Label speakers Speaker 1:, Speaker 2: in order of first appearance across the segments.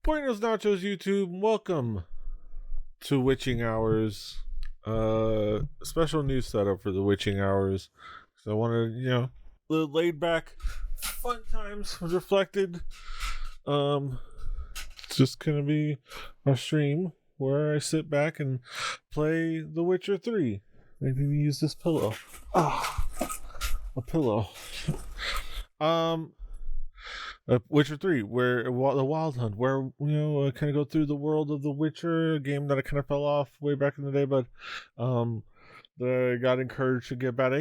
Speaker 1: Buenos Nachos YouTube, welcome to Witching Hours. Special news setup for the Witching Hours. So I wanted, little laid back, fun times reflected. It's just gonna be a stream where I sit back and play The Witcher 3. Maybe we use this pillow. A pillow. Witcher 3, where the Wild Hunt, where I kind of go through the world of The Witcher, a game that I kind of fell off way back in the day, but that I got encouraged to get back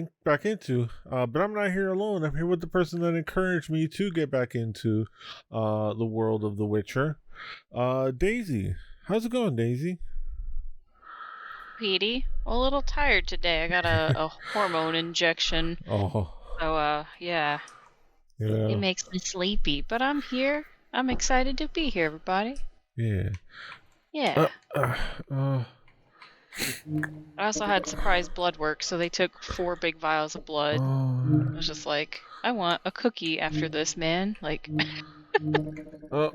Speaker 1: into. But I'm not here alone. I'm here with the person that encouraged me to get back into the world of The Witcher, Daisy. How's it going, Daisy?
Speaker 2: Petey, a little tired today. I got a hormone injection.
Speaker 1: Oh.
Speaker 2: So, yeah. It makes me sleepy, but I'm here. I'm excited to be here, everybody.
Speaker 1: Yeah.
Speaker 2: Yeah. I also had surprise blood work, so they took 4 big vials of blood. I was just like, I want a cookie after this, man. Like.
Speaker 1: Oh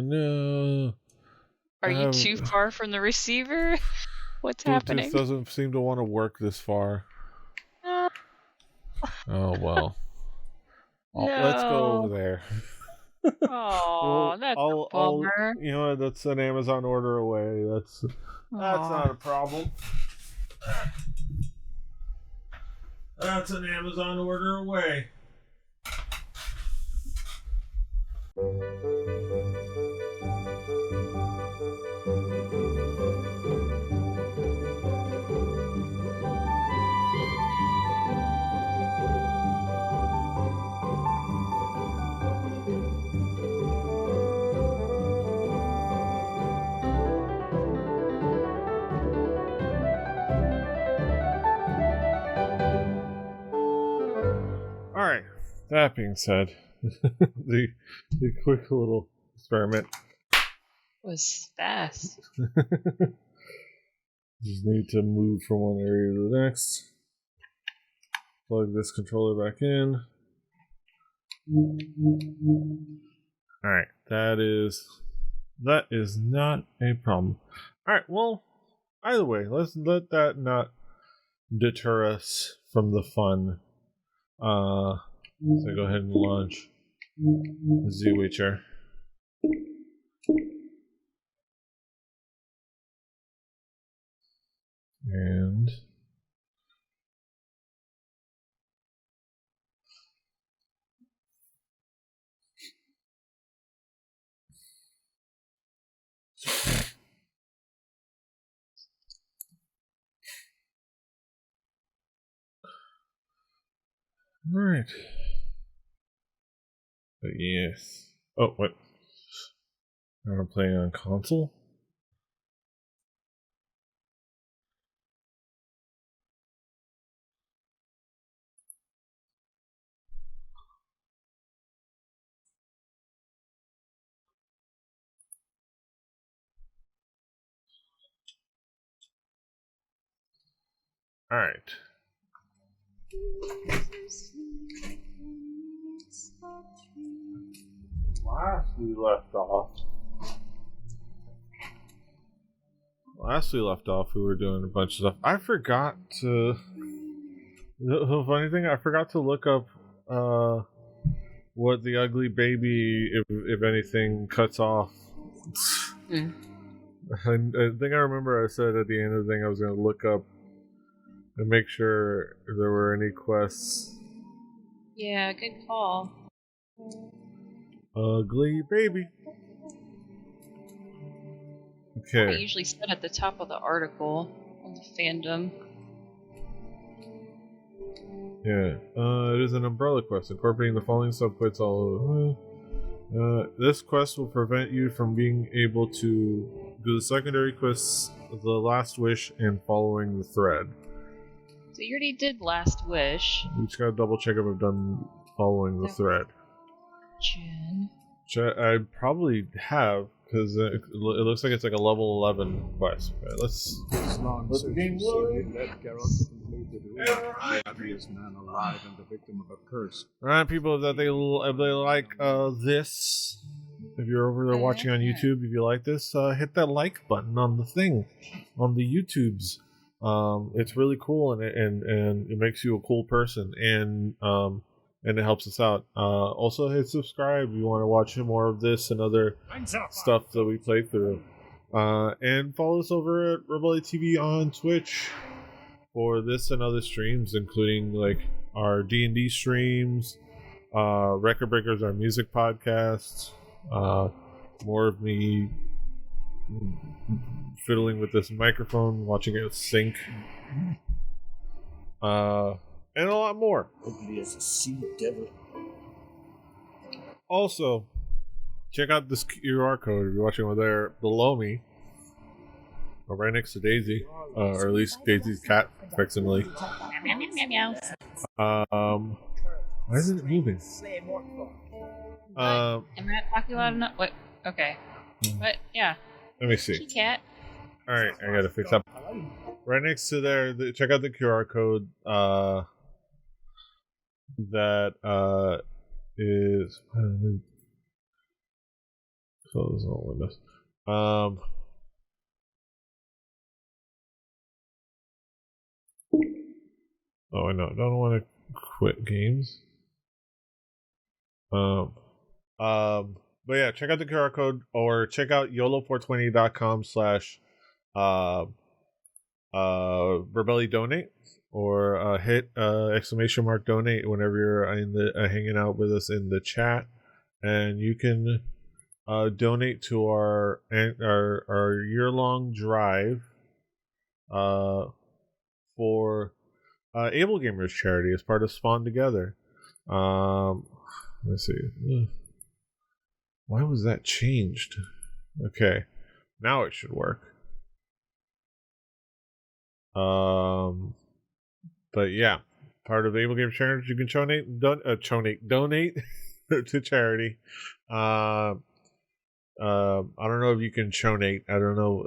Speaker 1: no.
Speaker 2: Are you too far from the receiver? What's happening?
Speaker 1: Bluetooth doesn't seem to want to work this far. Oh well.
Speaker 2: No.
Speaker 1: Let's go over there.
Speaker 2: Oh, that's a bummer.
Speaker 1: That's an Amazon order away. That's not a problem. That's an Amazon order away. Alright, that being said, the quick little experiment
Speaker 2: was fast.
Speaker 1: Just need to move from one area to the next. Plug this controller back in. Alright, that is not a problem. Alright, well, either way, let's let that not deter us from the fun. So go ahead and launch Z Witcher. And alright. But yes. Oh, what? I'm playing on console? Alright. Last we left off, we were doing a bunch of stuff. I forgot to. The funny thing, I forgot to look up what the ugly baby, if anything, cuts off. I think I remember I said at the end of the thing I was going to look up and make sure if there were any quests.
Speaker 2: Yeah, good call.
Speaker 1: Ugly baby. Okay.
Speaker 2: I usually sit at the top of the article on the fandom.
Speaker 1: Yeah. It is an umbrella quest incorporating the following subquests all over. This quest will prevent you from being able to do the secondary quests, the Last Wish, and following the thread.
Speaker 2: So you already did Last Wish.
Speaker 1: We just gotta double check if I've done following the thread.
Speaker 2: Jen.
Speaker 1: Which I probably have. because it looks like it's like a level 11 quest. Okay, let's let the game load.
Speaker 3: Happiest man alive and the victim of a curse.
Speaker 1: All right, people, if they like this, if you're over there watching on YouTube, if you like this, hit that like button on the thing, on the YouTubes. It's really cool, and it makes you a cool person, and it helps us out. Also, hit subscribe if you want to watch more of this and other stuff that we play through. And follow us over at Rebellion TV on Twitch for this and other streams, including like our D&D streams, Record Breakers, our music podcast, more of me fiddling with this microphone, watching it sync, and a lot more.
Speaker 3: Ugly as a sea devil.
Speaker 1: Also, check out this QR code if you're watching over there below me, or right next to Daisy, or at least Daisy's cat facsimile.
Speaker 2: Meow, meow, meow,
Speaker 1: Why isn't it moving?
Speaker 2: Am I not talking loud enough? What? Okay. But yeah.
Speaker 1: Let me see.
Speaker 2: Kitty cat.
Speaker 1: All right, I gotta fix up. Right next to there, check out the QR code. That is. Close all windows. Oh, I know. Don't want to quit games. But yeah, check out the QR code or check out YOLO420.com/ Rebelli donate, or hit > donate whenever you're in the hanging out with us in the chat, and you can donate to our year-long drive for Able Gamers charity as part of Spawn Together. Let's see. Why was that changed? Okay, now it should work. But yeah, part of Able Gamers charity, you can donate to charity. I don't know if you can chonate. I don't know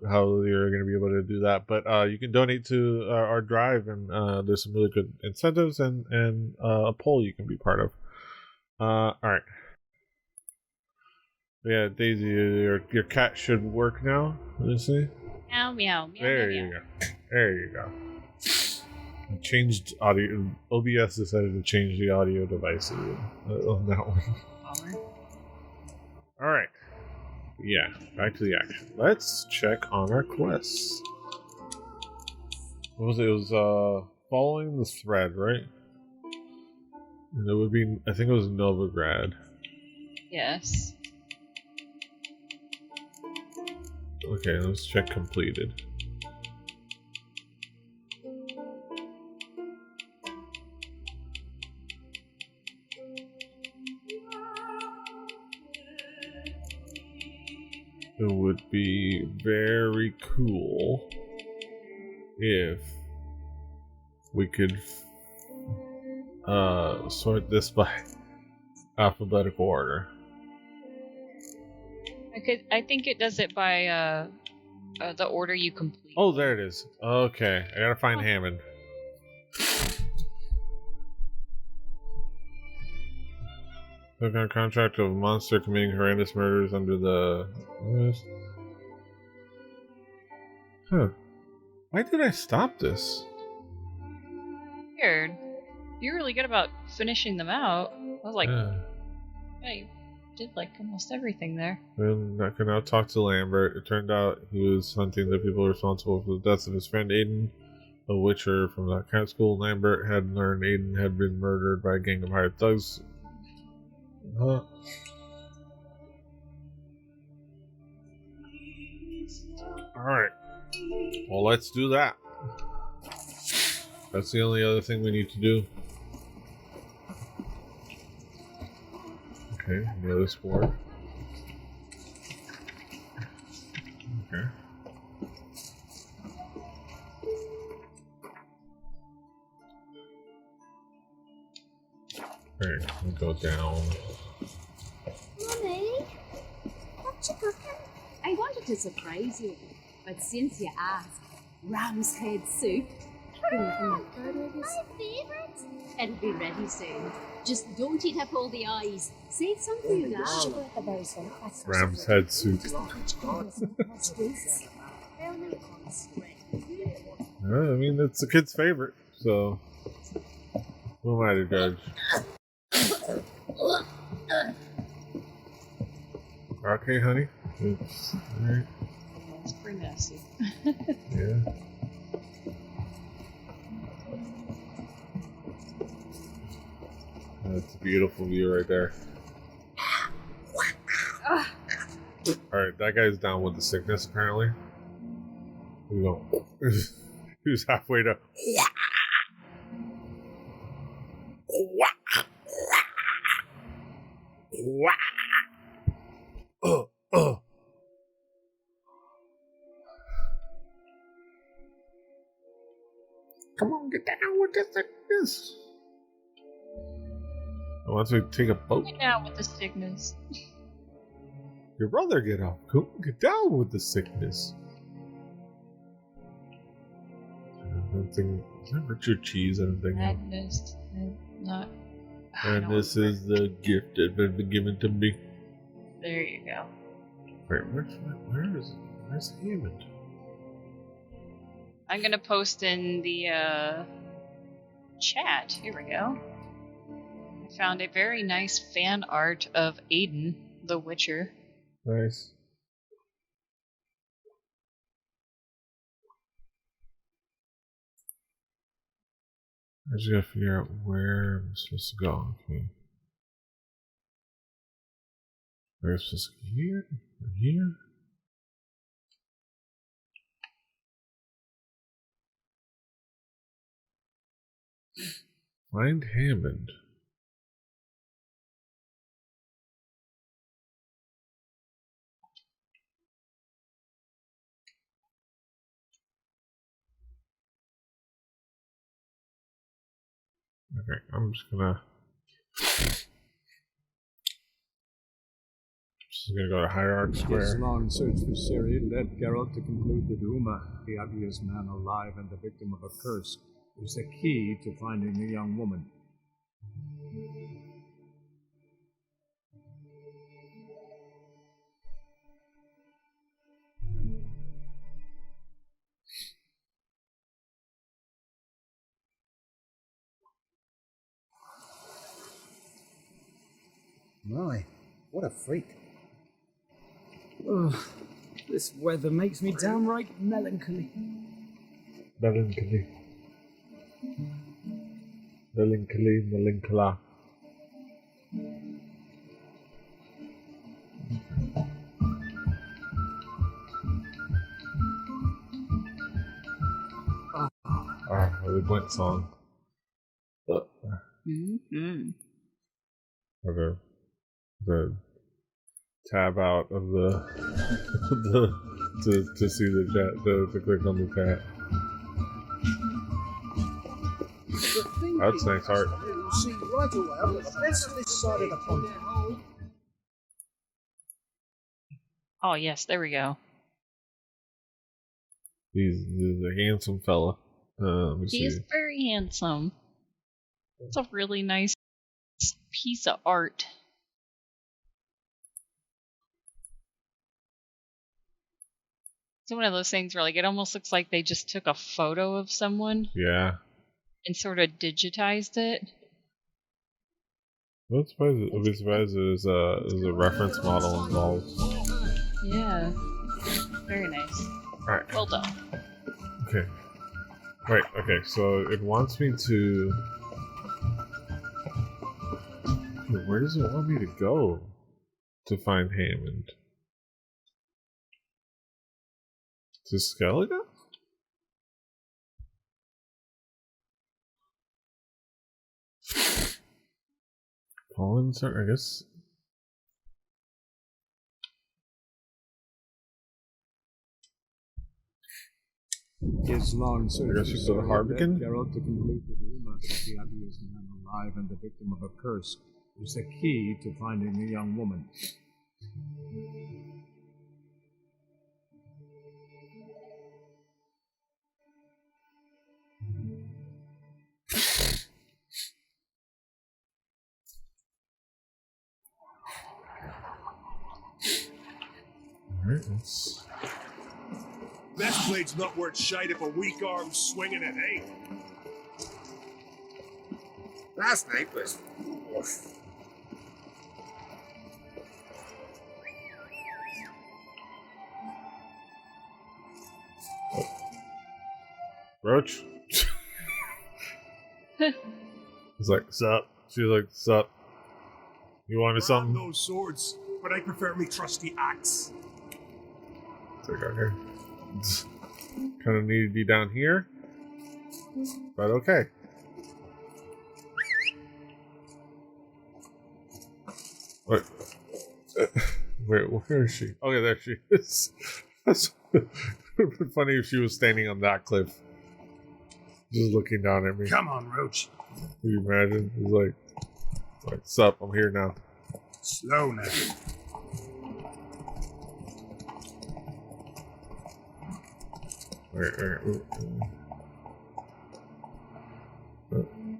Speaker 1: how you're going to be able to do that, but you can donate to our drive, and there's some really good incentives and a poll you can be part of. All right. Yeah, Daisy, your cat should work now. Let's see.
Speaker 2: Meow, meow, meow.
Speaker 1: There
Speaker 2: meow,
Speaker 1: you
Speaker 2: meow.
Speaker 1: go. There you go. I changed audio. OBS decided to change the audio devices on that one. All right. Yeah, back to the action. Let's check on our quests. What was it? It was following the thread, right? And it would be, I think it was Novigrad.
Speaker 2: Yes.
Speaker 1: Okay, let's check completed. It would be very cool if we could sort this by alphabetical order.
Speaker 2: I think it does it by the order you complete.
Speaker 1: Oh, there it is. Okay, I gotta find Hammond. Took on contract of a monster committing horrendous murders under the... Huh. Why did I stop this?
Speaker 2: Weird. You're really good about finishing them out. I was like, yeah, you did like almost everything there.
Speaker 1: Then I can now talk to Lambert. It turned out he was hunting the people responsible for the deaths of his friend Aiden, a witcher from that cat school. Lambert had learned Aiden had been murdered by a gang of hired thugs. Huh. Alright. Well, let's do that. That's the only other thing we need to do. Okay, the other spore. Okay. Alright, we'll go down.
Speaker 4: Mommy, what's you cooking? I wanted to surprise you, but since you asked, ram's head soup.
Speaker 5: My favourite?
Speaker 4: It'll be ready soon. Just don't eat up all the eyes. Save some for you now.
Speaker 5: Sugar at the very start.
Speaker 1: Ram's head soup. I mean, it's a kid's favorite, so who am I to judge? Okay, honey. It's alright.
Speaker 2: It's pretty messy.
Speaker 1: Yeah. That's a beautiful view right there. Alright, that guy's down with the sickness apparently. We go. He was halfway to. Come on, get down with the sickness. I want to take a boat.
Speaker 2: Get down with the sickness.
Speaker 1: Your brother, get up. Get down with the sickness. Is that Richard Cheese? I don't think.
Speaker 2: Madness. Not.
Speaker 1: And this is the gift that has been given to me.
Speaker 2: There you go.
Speaker 1: Wait, where's Hammond?
Speaker 2: I'm gonna post in the chat. Here we go. I found a very nice fan art of Aiden, the Witcher.
Speaker 1: Nice. I just gotta figure out where I'm supposed to go. Okay. Where am I supposed to go? Here? Or here? Find Hammond. Okay, I'm just gonna go to Hierarch
Speaker 3: His
Speaker 1: Square.
Speaker 3: long search for Ciri led Geralt to conclude that Uma, the ugliest man alive and the victim of a curse, was the key to finding the young woman.
Speaker 6: My, what a freak.
Speaker 7: Oh, this weather makes me downright melancholy.
Speaker 1: Melancholy. Melancholy, melanchola. The Gwent song.
Speaker 2: Mm-hmm.
Speaker 1: Or the tab out of the to see the chat to click on the chat. That's nice art.
Speaker 6: You'll see right away I'm the best this side of the pond.
Speaker 2: Oh yes, there we go.
Speaker 1: He's a handsome fella. Let me
Speaker 2: He is
Speaker 1: see.
Speaker 2: very handsome. It's a really nice piece of art. It's one of those things where, like, it almost looks like they just took a photo of someone
Speaker 1: Yeah.
Speaker 2: and sort of digitized it.
Speaker 1: I'd be surprised there's a reference model involved.
Speaker 2: Yeah. Very nice.
Speaker 1: Alright.
Speaker 2: Well done.
Speaker 1: Okay. Right, okay, so it wants me to... Where does it want me to go to find Hammond? To Skellige? Fallen Star, I guess.
Speaker 3: His long search
Speaker 1: I guess
Speaker 3: for
Speaker 1: you go to
Speaker 3: Ciri
Speaker 1: Harbican?
Speaker 3: led Geralt to conclude that Uma, the ugliest man alive and the victim of a curse, was the key to finding the young woman.
Speaker 1: Alright, let's...
Speaker 8: Best blade's not worth shite if a weak arm's swinging it, hey?
Speaker 6: Last night was... Oof.
Speaker 1: Roach? He's like, sup? She's like, sup? You wanted something?
Speaker 8: Those swords, but I prefer me trusty axe.
Speaker 1: Take out here. Kind of needed you down here, but okay. Wait, wait, where is she? Okay, there she is. It would have been funny if she was standing on that cliff, just looking down at me.
Speaker 6: Come on, Roach.
Speaker 1: Can you imagine? He's like, sup? I'm here now.
Speaker 6: Slow now.
Speaker 1: Wait.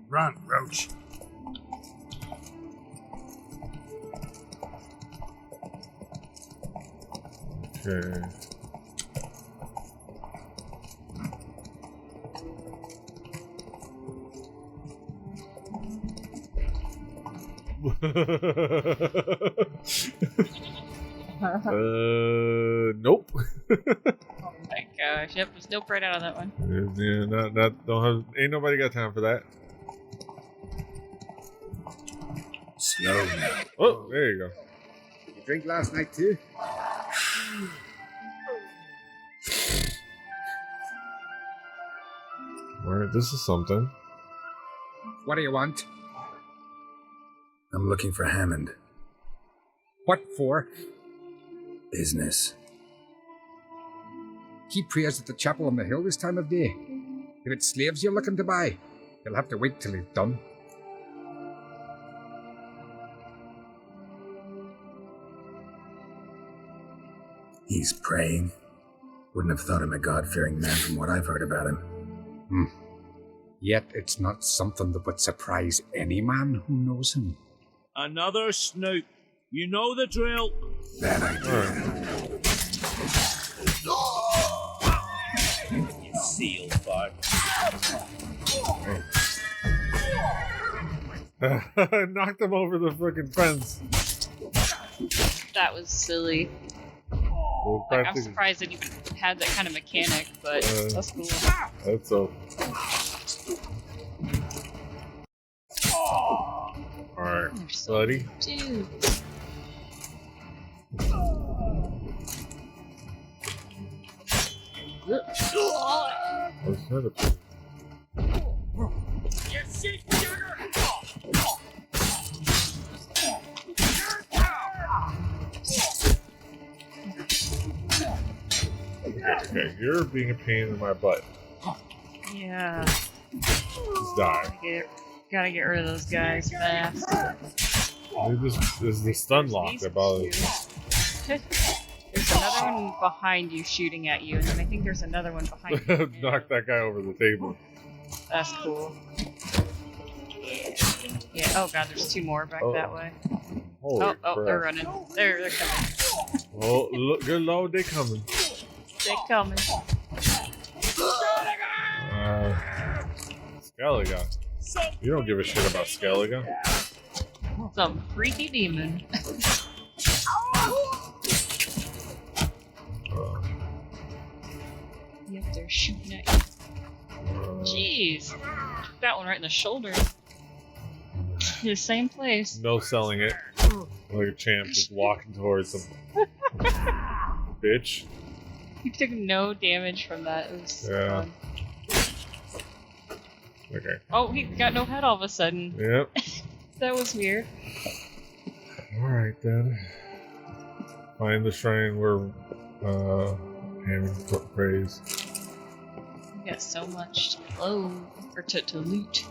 Speaker 6: Run, Roach.
Speaker 1: Okay. Nope.
Speaker 2: Oh my gosh. Yep, there's nope right out of that one.
Speaker 1: Yeah, don't have. Ain't nobody got time for that.
Speaker 6: Slow now.
Speaker 1: Oh, there you go.
Speaker 6: Did you drink last night too?
Speaker 1: Alright, this is something.
Speaker 6: What do you want? I'm looking for Hammond. What for? Business. Keep prayers at the chapel on the hill this time of day. If it's slaves you're looking to buy, you'll have to wait till he's done. He's praying. Wouldn't have thought him a God-fearing man from what I've heard about him. Yet it's not something that would surprise any man who knows him.
Speaker 9: Another snoop. You know the drill.
Speaker 6: That I do.
Speaker 9: You seal fuck.
Speaker 1: Knocked him over the freaking fence.
Speaker 2: That was silly.
Speaker 1: Well,
Speaker 2: Like, I'm surprised it even had that kind of mechanic, but that's cool.
Speaker 1: That's so. Alright, buddy.
Speaker 2: Dude.
Speaker 1: What's that? Okay, you're being a pain in my butt.
Speaker 2: Yeah.
Speaker 1: Just die.
Speaker 2: Gotta get rid of those guys fast.
Speaker 1: This is the stun lock that bothers me.
Speaker 2: There's another one behind you shooting at you, and then I think there's another one behind you.
Speaker 1: Knock that guy over the table.
Speaker 2: That's cool. Yeah, oh god, there's two more back that way.
Speaker 1: Holy crap.
Speaker 2: They're running. They're coming.
Speaker 1: Oh, look, good lord, they coming.
Speaker 2: They're coming.
Speaker 1: Scalaga. You don't give a shit about Scalaga.
Speaker 2: Some freaky demon. Yep, they're shooting at you. Jeez. Took that one right in the shoulder. The same place.
Speaker 1: No selling it. Like a champ just walking towards them. Bitch.
Speaker 2: You took no damage from that. It was fun.
Speaker 1: Okay.
Speaker 2: Oh, he got no head all of a sudden.
Speaker 1: Yep.
Speaker 2: That was weird.
Speaker 1: Alright then. Find the shrine where Hammond prays.
Speaker 2: We got so much to load, or to loot.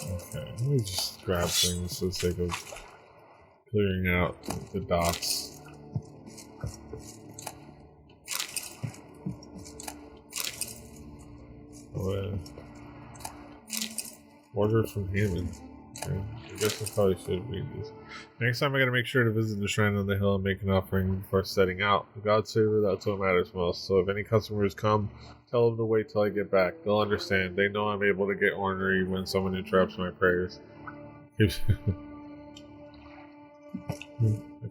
Speaker 1: Okay, let me just grab things for the sake of clearing out the dots. Order from Hammond. Okay. I guess I probably should read these. Next time I gotta make sure to visit the shrine on the hill and make an offering before setting out. The God's favor, that's what matters most. So if any customers come, tell them to wait till I get back. They'll understand. They know I'm able to get ornery when someone interrupts my prayers. I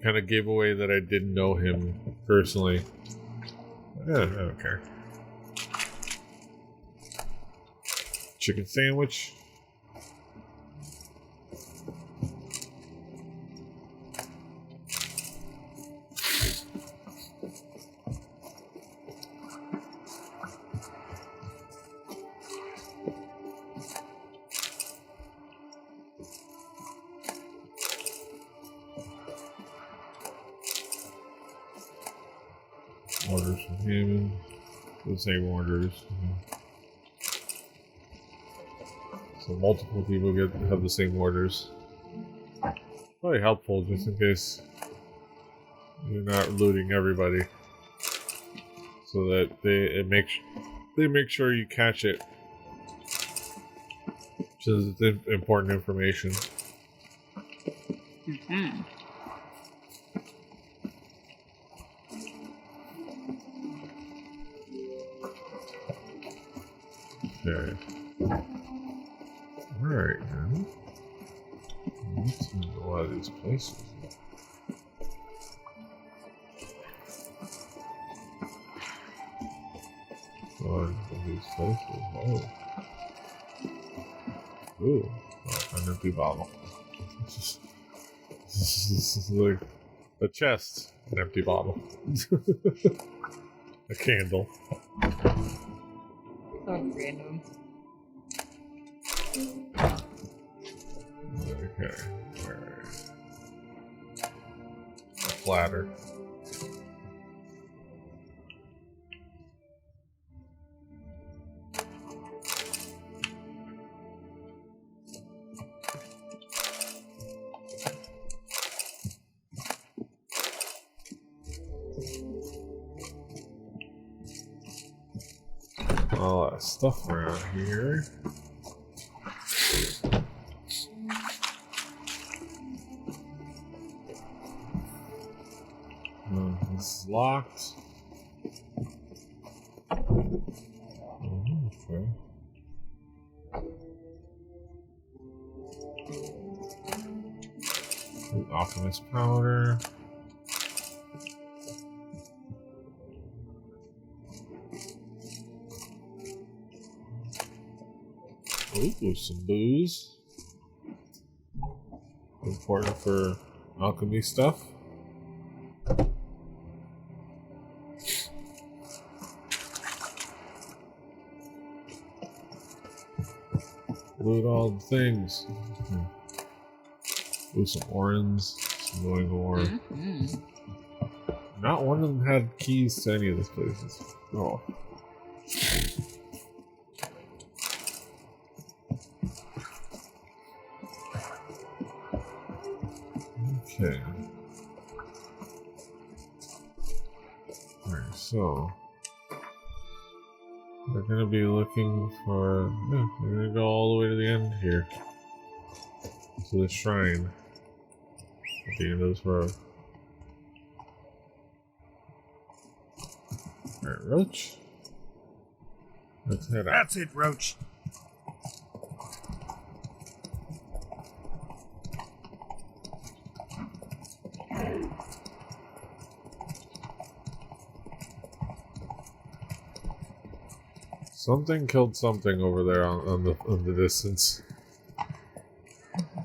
Speaker 1: kind of gave away that I didn't know him personally. Yeah, I don't care. Chicken sandwich. Orders from him. The same orders. So multiple people have the same orders. Probably helpful just in case you're not looting everybody, so that they make sure you catch it. Which is important information.
Speaker 2: Mm-hmm.
Speaker 1: Okay. Alright, then. Let's see a lot of these places. One of these places. Oh. Ooh. Oh, an empty bottle. This is like a chest. An empty bottle. A candle.
Speaker 2: So random.
Speaker 1: Okay, alright. A platter. All that stuff around here. This is locked. Okay. Alchemist powder. Ooh, some booze. Important for alchemy stuff. Loot all the things. Ooh, some orange. Some glowing ore.
Speaker 2: Mm-hmm.
Speaker 1: Not one of them had keys to any of these places. Oh. Okay. Alright, so we're gonna be looking for. Yeah, we're gonna go all the way to the end here. To the shrine. At the end of this road. Alright, Roach. Let's head out.
Speaker 8: That's it, Roach.
Speaker 1: Something killed something over there on the distance.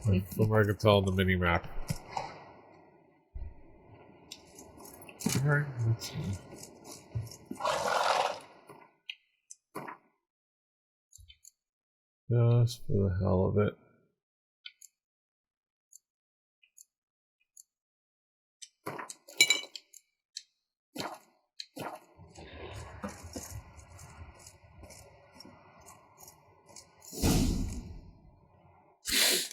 Speaker 1: From what I could tell on the mini map. Alright, let's see. Just for the hell of it.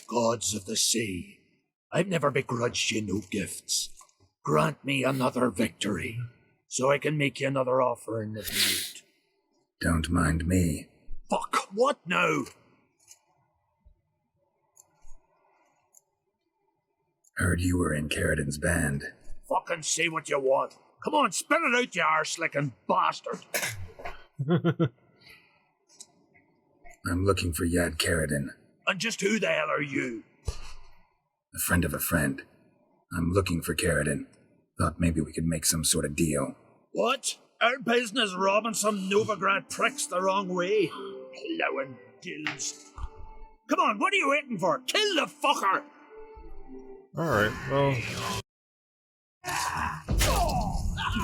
Speaker 10: Gods of the sea, I've never begrudged you no gifts. Grant me another victory, so I can make you another offering of meat.
Speaker 6: Don't mind me.
Speaker 10: Fuck, what now?
Speaker 6: Heard you were in Carradin's band.
Speaker 10: Fucking say what you want. Come on, spit it out, you arse-licking bastard.
Speaker 6: I'm looking for Yad Carradin.
Speaker 10: And just who the hell are you?
Speaker 6: A friend of a friend. I'm looking for Carradin. Thought maybe we could make some sort of deal.
Speaker 10: What? Our business robbing some Novigrad pricks the wrong way? Plowing gills. Come on, what are you waiting for? Kill the fucker!
Speaker 1: Alright, well.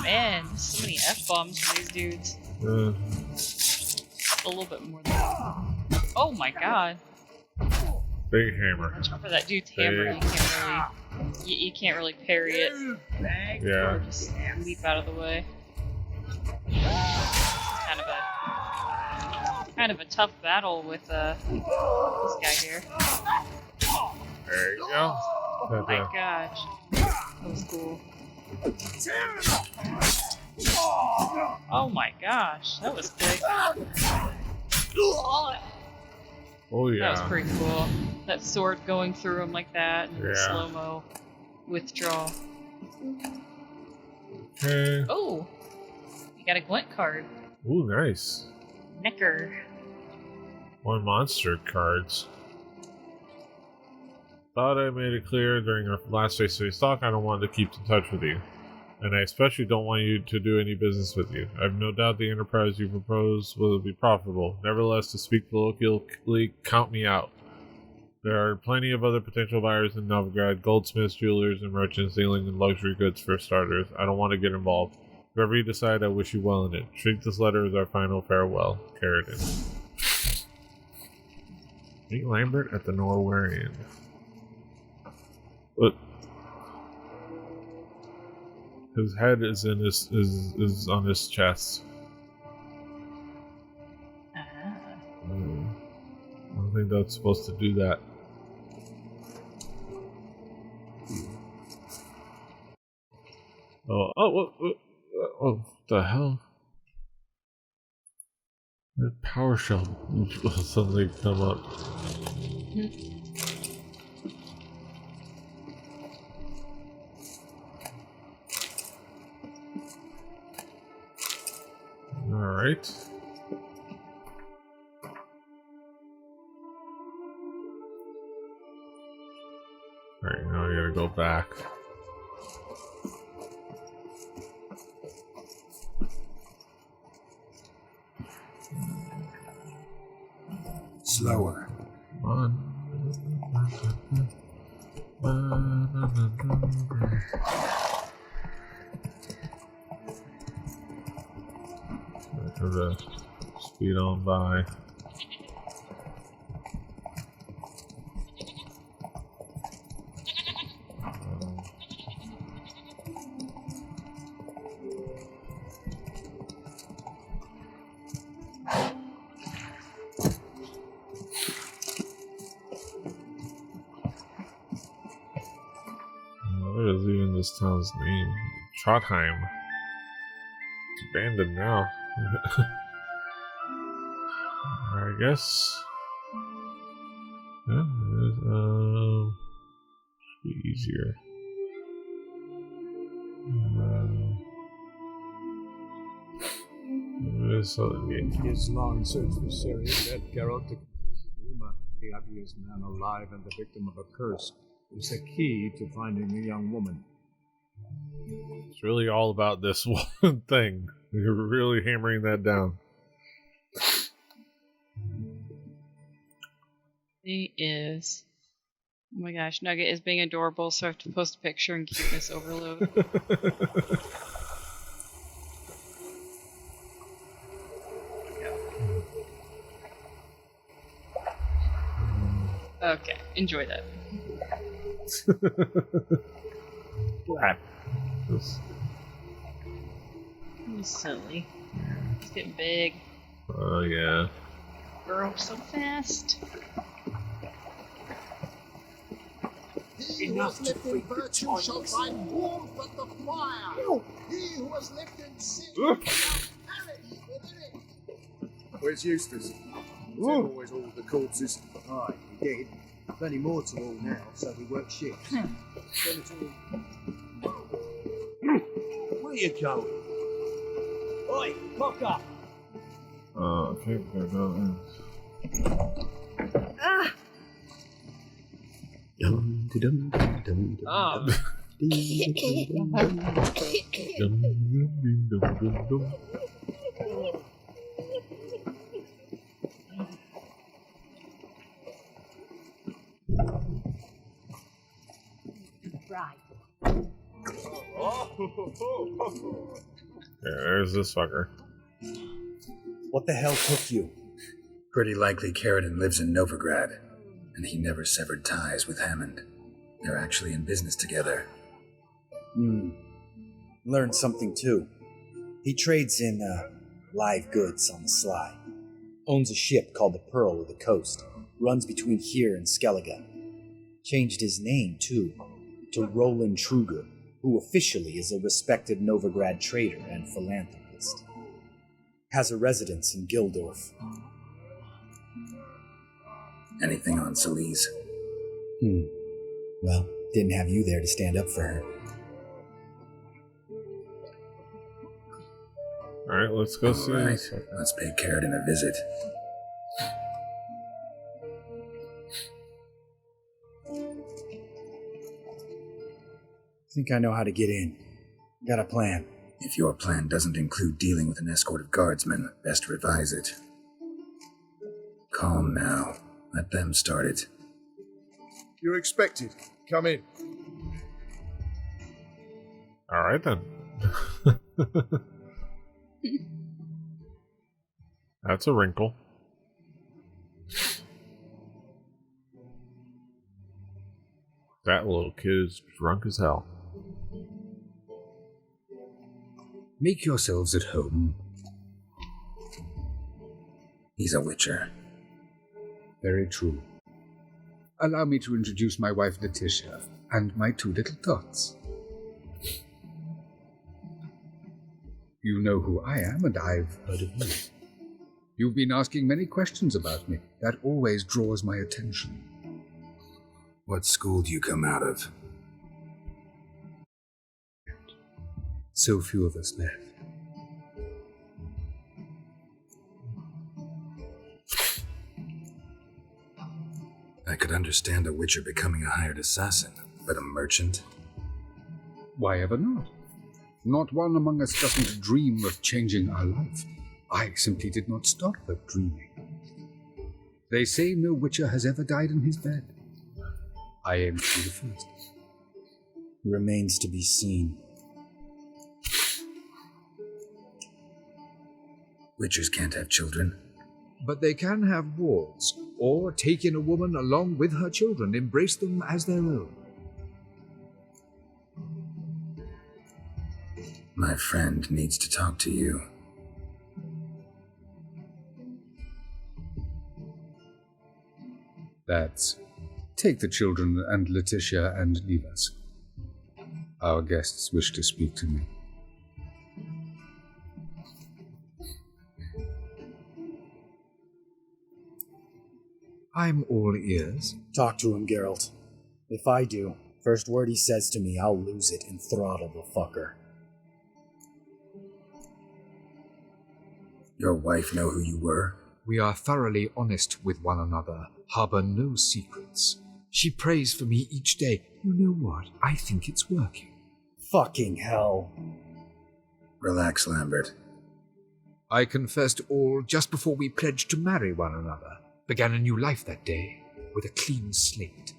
Speaker 2: Man, so many F-bombs from these dudes. A little bit more than that. Oh my god.
Speaker 1: Big hammer.
Speaker 2: Watch out for that dude's hammer. You can't really parry it.
Speaker 1: Yeah.
Speaker 2: Or just leap out of the way. Kind of a tough battle with this guy here.
Speaker 1: There you go.
Speaker 2: Oh my gosh. That was cool. Oh my gosh, that was quick.
Speaker 1: Oh yeah.
Speaker 2: That was pretty cool. That sword going through him like that, and
Speaker 1: Yeah.
Speaker 2: slow-mo withdraw.
Speaker 1: Okay.
Speaker 2: Oh! You got a glint card.
Speaker 1: Ooh, nice.
Speaker 2: Necker.
Speaker 1: 1 monster cards. Thought I made it clear during our last face-to-face talk I don't want to keep in touch with you. And I especially don't want you to do any business with you. I have no doubt the enterprise you propose will be profitable. Nevertheless, to speak colloquially, count me out. There are plenty of other potential buyers in Novigrad, goldsmiths, jewelers, and merchants dealing in luxury goods for starters. I don't want to get involved. Whatever you decide, I wish you well in it. Treat this letter as our final farewell. Carradin. Meet Lambert at the Norwarian. What? His head is in his is on his chest. I don't think that's supposed to do that. What the hell? The power shell will suddenly come up. Alright. Alright, now I gotta go back.
Speaker 6: Slower.
Speaker 1: Come on. Have to speed on by. What is even this town's name? Trotheim. It's abandoned now. I guess. Yeah, should be easier.
Speaker 3: His long search for Sirius led Geralt to Uma, the ugliest man alive and the victim of a curse, is the key to finding the young woman.
Speaker 1: It's really all about this one thing. You're really hammering that down.
Speaker 2: He is. Oh my gosh, Nugget is being adorable, so I have to post a picture and cuteness overload. Okay, enjoy that. He's silly. He's getting big.
Speaker 1: Oh yeah.
Speaker 2: Grow so fast.
Speaker 11: He who has lived in virtue shall find warmth at the fire. He who has lived in sin shall perish within it.
Speaker 8: Where's Eustace? He's always all the corpses.
Speaker 3: Aye, he did.
Speaker 12: Plenty more to all now, so we work shifts.
Speaker 8: Where you going?
Speaker 10: Oi, lock up!
Speaker 1: Okay, gotta go in.
Speaker 10: Ah.
Speaker 4: Right.
Speaker 1: There's this fucker.
Speaker 12: What the hell took you?
Speaker 6: Pretty likely Carradine lives in Novigrad, and he never severed ties with Hammond. They're actually in business together.
Speaker 12: Learned something too. He trades in live goods on the sly. Owns a ship called the Pearl of the Coast. Runs between here and Skellige. Changed his name too, to Roland Truger, who officially is a respected Novigrad trader and philanthropist. Has a residence in Gildorf.
Speaker 6: Anything on Celise?
Speaker 12: Well, didn't have you there to stand up for her.
Speaker 1: Alright, let's go see.
Speaker 6: Right. Let's pay Carradine a visit.
Speaker 12: Think I know how to get in. Got a plan.
Speaker 6: If your plan doesn't include dealing with an escort of guardsmen, best revise it. Calm now. Let them start it.
Speaker 8: You're expected. Come in.
Speaker 1: Alright then. That's a wrinkle. That little kid is drunk as hell.
Speaker 6: Make yourselves at home. He's a witcher.
Speaker 13: Very true. Allow me to introduce my wife Letitia and my two little tots. You know who I am, and I've heard of you. You've been asking many questions about me. That always draws my attention.
Speaker 6: What school do you come out of?
Speaker 13: So few of us left.
Speaker 6: I could understand a witcher becoming a hired assassin, but a merchant?
Speaker 13: Why ever not? Not one among us doesn't dream of changing our life. I simply did not stop that dreaming. They say no witcher has ever died in his bed. I aim to be the first.
Speaker 12: Remains to be seen.
Speaker 6: Witchers can't have children.
Speaker 13: But they can have wards, or take in a woman along with her children, embrace them as their own.
Speaker 6: My friend needs to talk to you.
Speaker 13: That's take the children and Letitia and leave us. Our guests wish to speak to me. I'm all ears.
Speaker 12: Talk to him, Geralt. If I do, first word he says to me, I'll lose it and throttle the fucker.
Speaker 6: Your wife know who you were?
Speaker 13: We are thoroughly honest with one another, harbor no secrets. She prays for me each day. You know what? I think it's working.
Speaker 12: Fucking hell.
Speaker 6: Relax, Lambert.
Speaker 13: I confessed all just before we pledged to marry one another. Began a new life that day, with a clean slate.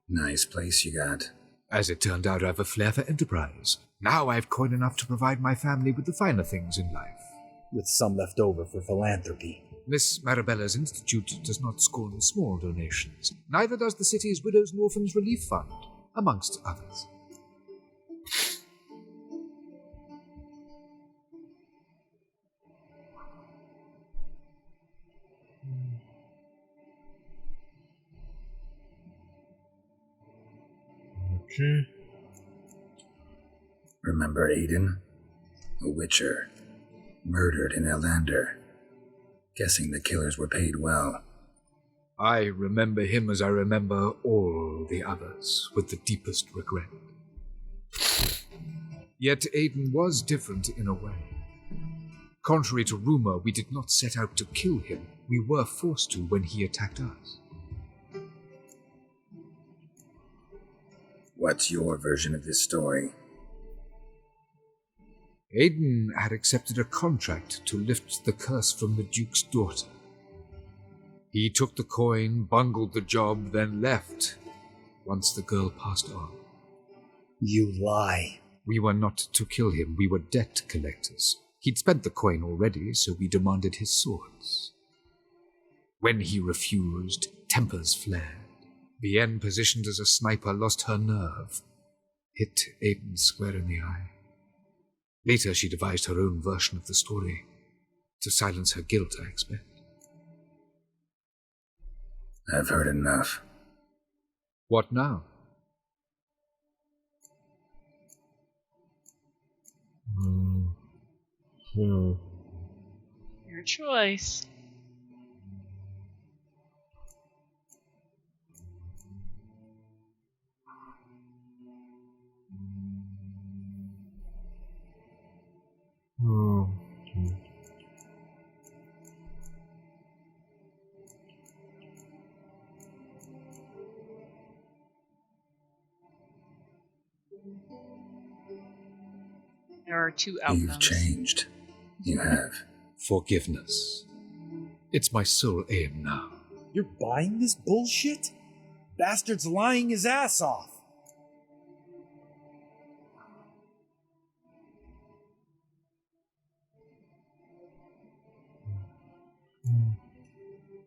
Speaker 6: Nice place you got.
Speaker 13: As it turned out, I've a flair for enterprise. Now I've coin enough to provide my family with the finer things in life.
Speaker 12: With some left over for philanthropy.
Speaker 13: Miss Marabella's institute does not scorn small donations. Neither does the city's Widows and Orphans Relief Fund, amongst others.
Speaker 1: Okay.
Speaker 6: Remember Aiden? A witcher. Murdered in Elander. Guessing the killers were paid well.
Speaker 13: I remember him as I remember all the others, with the deepest regret. Yet Aiden was different in a way. Contrary to rumor, we did not set out to kill him. We were forced to when he attacked us.
Speaker 6: What's your version of this story?
Speaker 13: Aiden had accepted a contract to lift the curse from the Duke's daughter. He took the coin, bungled the job, then left once the girl passed on.
Speaker 12: You lie.
Speaker 13: We were not to kill him. We were debt collectors. He'd spent the coin already, so we demanded his swords. When he refused, tempers flared. Vienne, positioned as a sniper, lost her nerve. Hit Aiden square in the eye. Later, she devised her own version of the story. To silence her guilt, I expect.
Speaker 6: I've heard enough.
Speaker 13: What now?
Speaker 2: Your choice. There are two outcomes.
Speaker 6: You've changed. You have.
Speaker 13: Forgiveness. It's my sole aim now.
Speaker 12: You're buying this bullshit? Bastard's lying his ass off.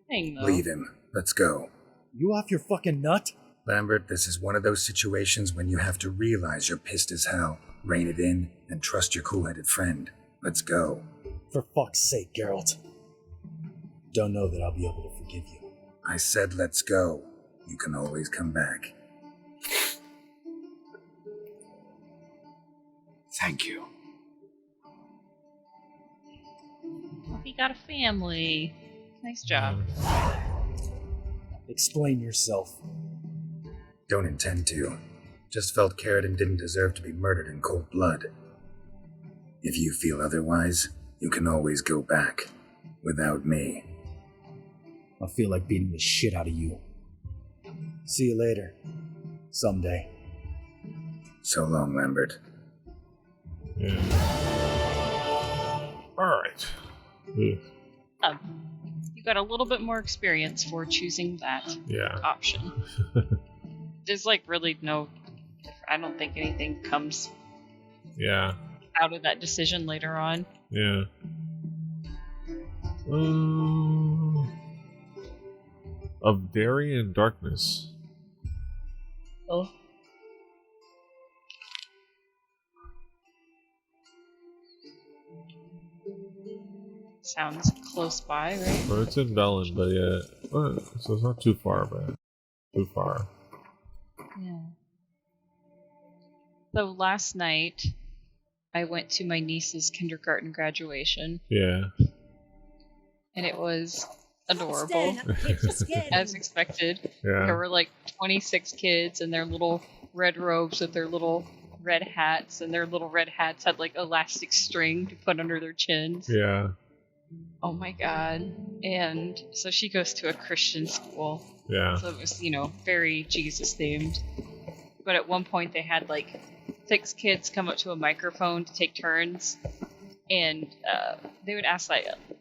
Speaker 6: Leave him. Let's go.
Speaker 12: You off your fucking nut?
Speaker 6: Lambert, this is one of those situations when you have to realize you're pissed as hell, rein it in, and trust your cool-headed friend. Let's go.
Speaker 12: For fuck's sake, Geralt. Don't know that I'll be able to forgive you.
Speaker 6: I said let's go. You can always come back.
Speaker 13: Thank you.
Speaker 2: Well, he got a family. Nice job.
Speaker 12: Explain yourself.
Speaker 6: Don't intend to. Just felt Carradine didn't deserve to be murdered in cold blood. If you feel otherwise, you can always go back. Without me.
Speaker 12: I feel like beating the shit out of you. See you later. Someday.
Speaker 6: So long, Lambert.
Speaker 1: Yeah. Alright. Yeah.
Speaker 2: You got a little bit more experience for choosing that option. There's like really no... I don't think anything comes out of that decision later on.
Speaker 1: Yeah. Of Darien Darkness.
Speaker 2: Oh. Sounds close by, right?
Speaker 1: Well, it's in Bellin, but yeah. So it's not too far, but too far.
Speaker 2: Yeah. So last night, I went to my niece's kindergarten graduation.
Speaker 1: Yeah.
Speaker 2: And it was adorable, as expected.
Speaker 1: Yeah.
Speaker 2: There were like 26 kids in their little red robes with their little red hats, and their little red hats had like elastic string to put under their chins.
Speaker 1: Yeah.
Speaker 2: Oh my god. And so she goes to a Christian school.
Speaker 1: Yeah.
Speaker 2: So it was, very Jesus themed. But at one point they had like 6 kids come up to a microphone to take turns. And they would ask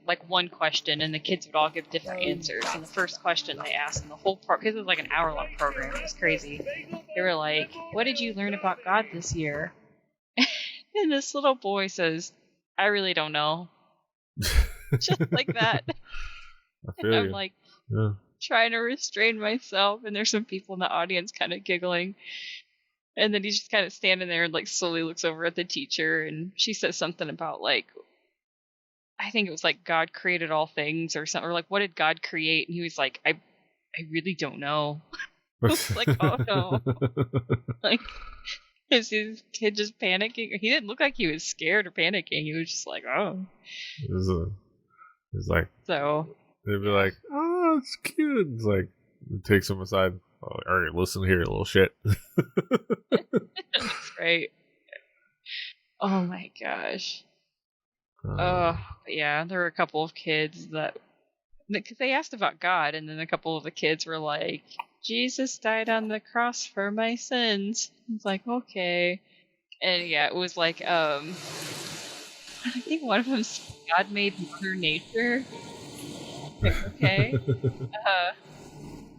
Speaker 2: like one question, and the kids would all give different answers. And the first question they asked in the whole part, because it was like an hour-long program, it was crazy. They were like, "What did you learn about God this year?" And this little boy says, "I really don't know." Just like that. And I'm like trying to restrain myself, and there's some people in the audience kind of giggling. And then he's just kind of standing there and like slowly looks over at the teacher, and she says something about like, I think it was like God created all things or something, or like what did God create? And he was like, I really don't know. I was like, oh no. Like, is his kid just panicking? He didn't look like he was scared or panicking. He was just like, oh.
Speaker 1: It's like,
Speaker 2: So
Speaker 1: they'd be like, oh, it's cute. It's like, it takes them aside. Oh, all right, listen here, little shit.
Speaker 2: that's right. Oh my gosh. But yeah, there were a couple of kids that, because they asked about God, and then a couple of the kids were like, Jesus died on the cross for my sins. It's like, okay. And yeah, it was like, I think one of them said God made Mother Nature. Like, okay.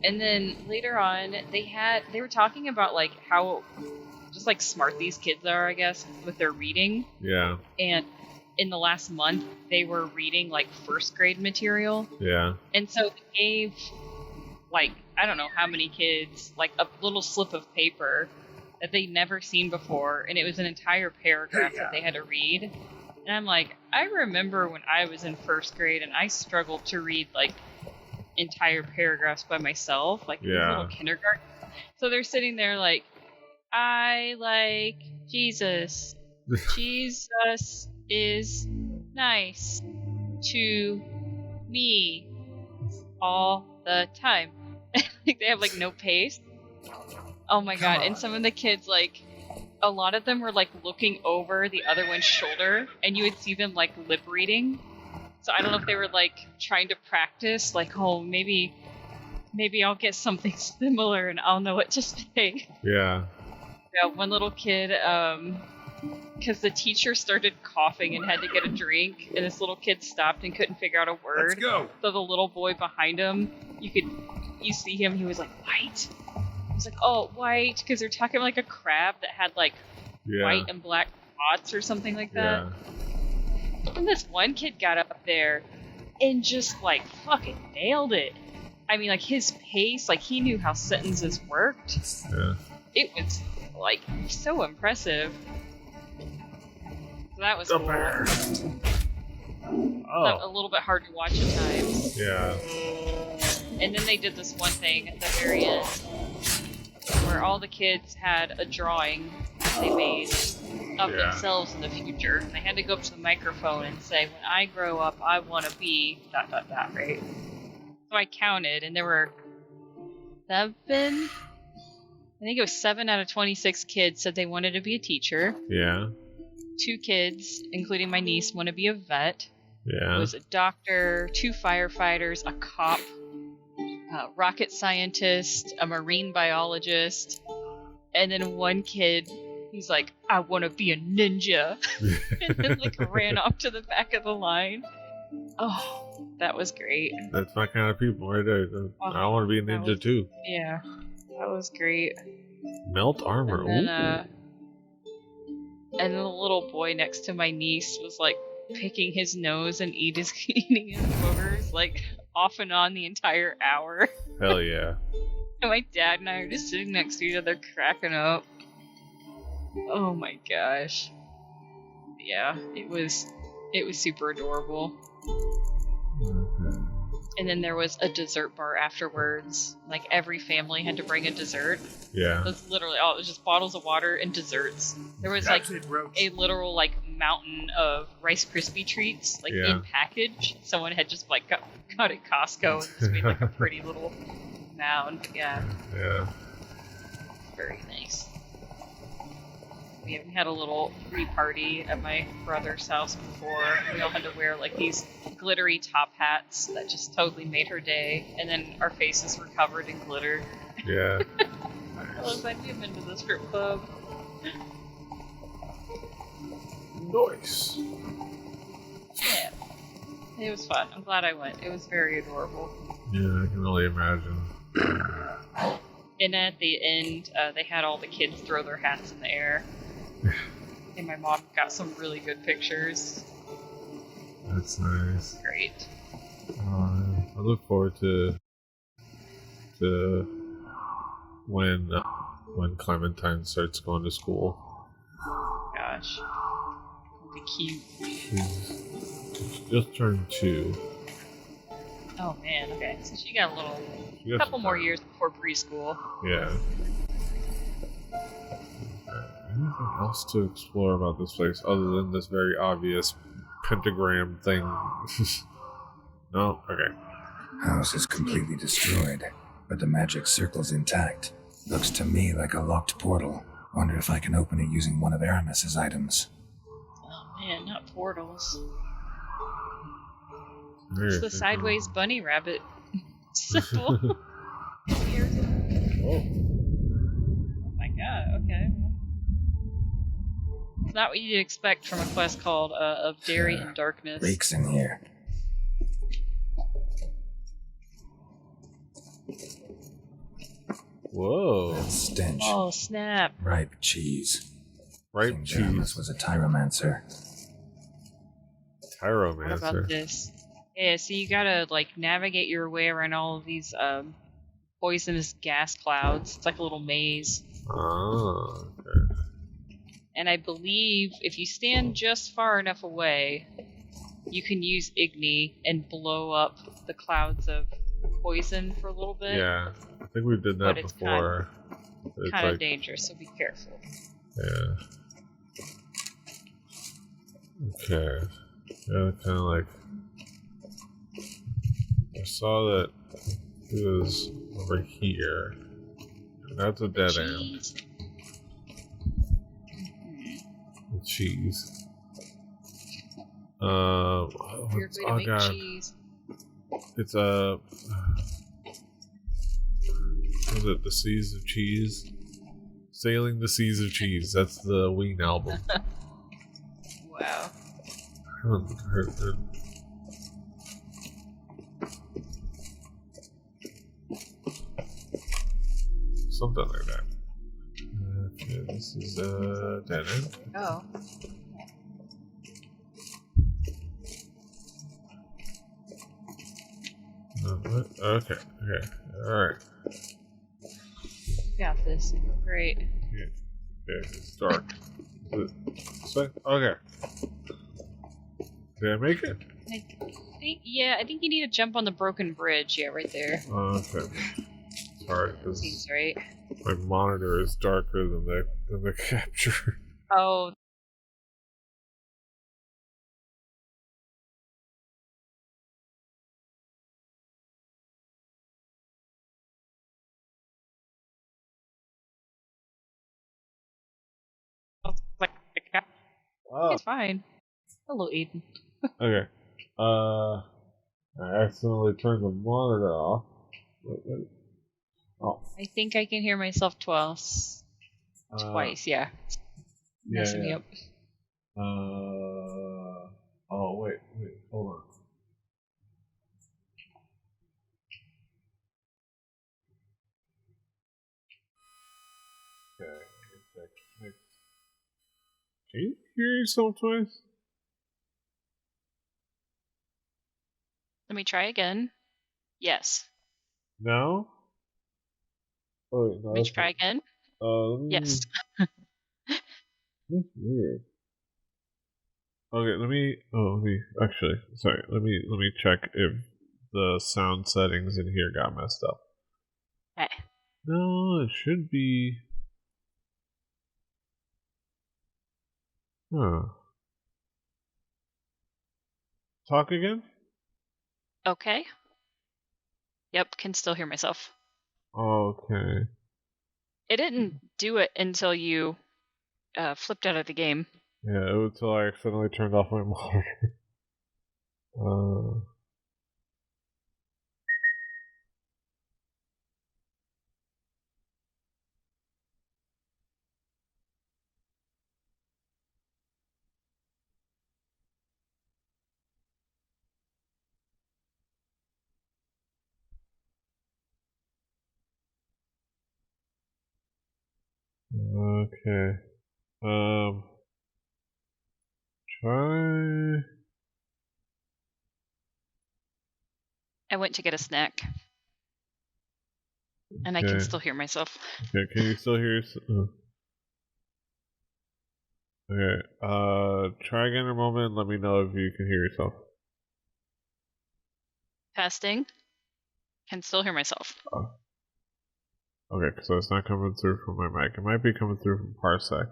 Speaker 2: And then later on, they were talking about like how just like smart these kids are, I guess, with their reading.
Speaker 1: Yeah.
Speaker 2: And in the last month, they were reading like first grade material.
Speaker 1: Yeah.
Speaker 2: And so they gave like, I don't know how many kids, like a little slip of paper that they'd never seen before, and it was an entire paragraph that they had to read. And I'm like, I remember when I was in first grade and I struggled to read like entire paragraphs by myself, like little kindergarten. So they're sitting there like, I like Jesus. Jesus is nice to me all the time. Like they have like no pace. Oh my god! And some of the kids, like, a lot of them were like looking over the other one's shoulder, and you would see them like lip reading. So I don't know if they were like trying to practice, like, oh, maybe I'll get something similar and I'll know what to say.
Speaker 1: Yeah.
Speaker 2: Yeah, one little kid, because the teacher started coughing and had to get a drink, and this little kid stopped and couldn't figure out a word.
Speaker 8: Let's go.
Speaker 2: So the little boy behind him, you see him, he was like, white. He was like, oh, white, because they're talking like a crab that had like white and black spots or something like that. Yeah. And this one kid got up there and just like fucking nailed it. I mean, like his pace, like he knew how sentences worked.
Speaker 1: Yeah.
Speaker 2: It was like so impressive. So that was cool.
Speaker 1: Oh.
Speaker 2: A little bit hard to watch at times.
Speaker 1: Yeah.
Speaker 2: And then they did this one thing at the very end where all the kids had a drawing that they made of themselves in the future. They had to go up to the microphone and say, when I grow up, I want to be ... right? So I counted, and there were 7 out of 26 kids said they wanted to be a teacher.
Speaker 1: Yeah.
Speaker 2: 2 kids, including my niece, want to be a vet.
Speaker 1: Yeah.
Speaker 2: It was a doctor, 2 firefighters, a cop, a rocket scientist, a marine biologist, and then one kid, he's like, I want to be a ninja. And then like ran off to the back of the line. Oh, that was great.
Speaker 1: That's my kind of people right there. I want to be a ninja too.
Speaker 2: Yeah, that was great.
Speaker 1: Melt armor.
Speaker 2: And then the little boy next to my niece was like picking his nose and eating his boogers like off and on the entire hour.
Speaker 1: Hell yeah.
Speaker 2: And my dad and I are just sitting next to each other cracking up. Oh my gosh. Yeah, it was super adorable.
Speaker 1: Mm-hmm.
Speaker 2: And then there was a dessert bar afterwards. Like every family had to bring a dessert.
Speaker 1: Yeah.
Speaker 2: It was literally all, it was just bottles of water and desserts. There was like a literal like mountain of Rice Krispie treats, like in package. Someone had just like got at Costco and just made like a pretty little mound. Yeah.
Speaker 1: Yeah.
Speaker 2: Very nice. We had a little pre-party at my brother's house before. We all had to wear like these glittery top hats that just totally made her day, and then our faces were covered in glitter.
Speaker 1: Yeah.
Speaker 2: I was like, we've been to the strip club.
Speaker 1: Nice.
Speaker 2: Yeah. It was fun. I'm glad I went. It was very adorable.
Speaker 1: Yeah, I can only imagine.
Speaker 2: And at the end, they had all the kids throw their hats in the air. And my mom got some really good pictures.
Speaker 1: That's nice.
Speaker 2: Great.
Speaker 1: I look forward to when Clementine starts going to school.
Speaker 2: Gosh. It'll be cute.
Speaker 1: She's just turned 2.
Speaker 2: Oh man, okay. So she got a couple more years before preschool.
Speaker 1: Yeah. Anything else to explore about this place other than this very obvious pentagram thing? No? Okay.
Speaker 6: House is completely destroyed, but the magic circle's intact. Looks to me like a locked portal. Wonder if I can open it using one of Aramis's items.
Speaker 2: Oh man, not portals. It's the sideways bunny rabbit symbol. Oh my god, okay. It's not what you'd expect from a quest called Of Dairy and Darkness.
Speaker 6: Leaks in here.
Speaker 1: Whoa.
Speaker 6: That stench.
Speaker 2: Oh, snap.
Speaker 6: Ripe cheese.
Speaker 1: Ripe
Speaker 6: cheese. Aramis was a tyromancer.
Speaker 2: What about this? Yeah, so you gotta, like, navigate your way around all of these, poisonous gas clouds. It's like a little maze.
Speaker 1: Oh, okay.
Speaker 2: And I believe if you stand just far enough away, you can use Igni and blow up the clouds of poison for a little bit.
Speaker 1: Yeah, I think we did that
Speaker 2: but it's
Speaker 1: before.
Speaker 2: Kind of dangerous, so be careful.
Speaker 1: Yeah. Okay. Yeah, kind of like... I saw that it was over here. That's a dead end. The cheese. Oh god.
Speaker 2: Cheese.
Speaker 1: It's a... was it The Seas of Cheese? Sailing the Seas of Cheese. That's the Ween album.
Speaker 2: Wow.
Speaker 1: I haven't heard it. Something like that. Okay, this is a dead end.
Speaker 2: Oh.
Speaker 1: Okay, alright.
Speaker 2: Got this. Great.
Speaker 1: Okay, it's dark. Okay. Did I make it?
Speaker 2: I think you need to jump on the broken bridge. Yeah, right there.
Speaker 1: Okay. Sorry, because
Speaker 2: seems right.
Speaker 1: My monitor is darker than the capture.
Speaker 2: Oh.
Speaker 1: Oh.
Speaker 2: It's fine. Hello, Eden.
Speaker 1: Okay. I accidentally turned the monitor off. Wait. Oh.
Speaker 2: I think I can hear myself twice. Yeah. Messing me up.
Speaker 1: Oh, wait, hold on. Okay, check. Can you hear yourself twice?
Speaker 2: Let me try again. Yes.
Speaker 1: No? Oh, wait, no.
Speaker 2: Let me try again. Yes.
Speaker 1: That's weird. Okay, let me check if the sound settings in here got messed up.
Speaker 2: Okay.
Speaker 1: No, it should be. Huh. Talk again?
Speaker 2: Okay. Yep, can still hear myself.
Speaker 1: Okay.
Speaker 2: It didn't do it until you flipped out of the game.
Speaker 1: Yeah, it was until I accidentally turned off my monitor. Okay. Try.
Speaker 2: I went to get a snack. And I can still hear myself.
Speaker 1: Okay, can you still hear yourself? Okay, try again in a moment and let me know if you can hear yourself.
Speaker 2: Testing. Can still hear myself.
Speaker 1: Okay, so it's not coming through from my mic. It might be coming through from Parsec.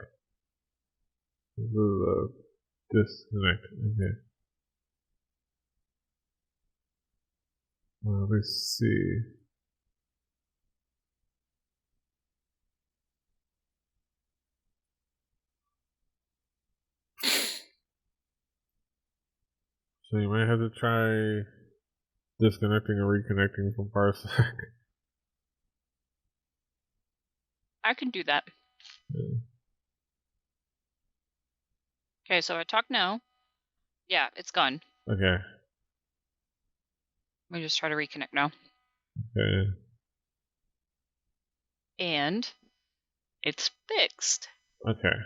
Speaker 1: This is a disconnect. Okay. Let me see. So you might have to try disconnecting and reconnecting from Parsec.
Speaker 2: I can do that.
Speaker 1: Yeah.
Speaker 2: Okay, so I talk now. Yeah, it's gone.
Speaker 1: Okay.
Speaker 2: Let me just try to reconnect now.
Speaker 1: Okay.
Speaker 2: And it's fixed.
Speaker 1: Okay.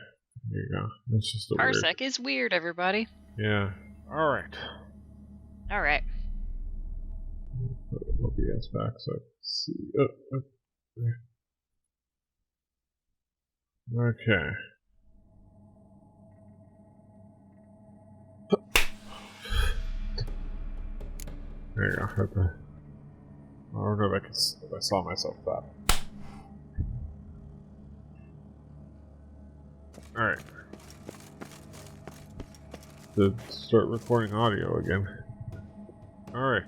Speaker 1: There you go. That's just a
Speaker 2: Parsec is weird, everybody.
Speaker 1: Yeah. Alright.
Speaker 2: Alright.
Speaker 1: Put OBS back so I can see. Okay. There you go. I don't know if I saw myself that. Alright. To start recording audio again. Alright.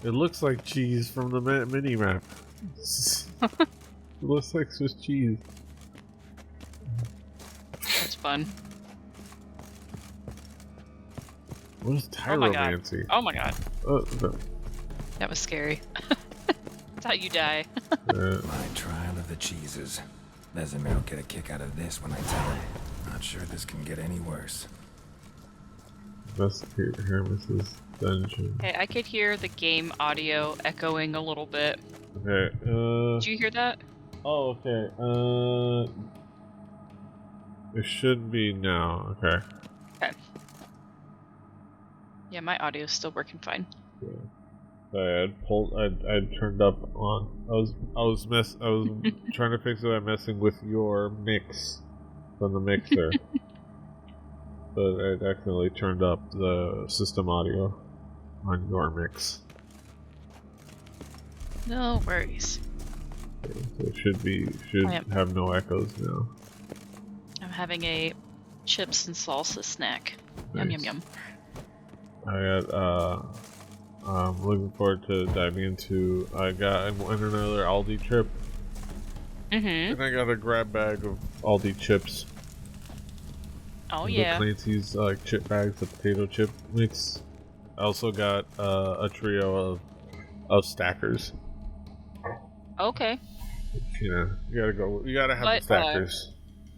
Speaker 1: It looks like cheese from the mini map. It looks like Swiss cheese.
Speaker 2: That's fun.
Speaker 1: What is tyromancy?
Speaker 2: Oh my god.
Speaker 1: No.
Speaker 2: That was scary. That's how you die.
Speaker 14: My trial of the cheeses. Vesemir will get a kick out of this when I tell him. Not sure this can get any worse.
Speaker 1: Investigate Hermes' dungeon.
Speaker 2: Hey, I could hear the game audio echoing a little bit.
Speaker 1: Okay,
Speaker 2: Did you hear that?
Speaker 1: Oh, okay, it should be now, okay.
Speaker 2: Okay. Yeah, my audio's still working fine.
Speaker 1: Yeah. Sorry, I'd turned up on. I was trying to fix it by messing with your mix from the mixer. But I accidentally turned up the system audio on your mix.
Speaker 2: No worries.
Speaker 1: Okay, so it should have no echoes now.
Speaker 2: I'm having a chips and salsa snack. Yum yum yum.
Speaker 1: I'm looking forward to diving into. I went on another Aldi trip. And I got a grab bag of Aldi chips.
Speaker 2: Oh yeah.
Speaker 1: The Clancy's chip bags, the potato chip mix. I also got a trio of stackers.
Speaker 2: Okay.
Speaker 1: You gotta have the stackers.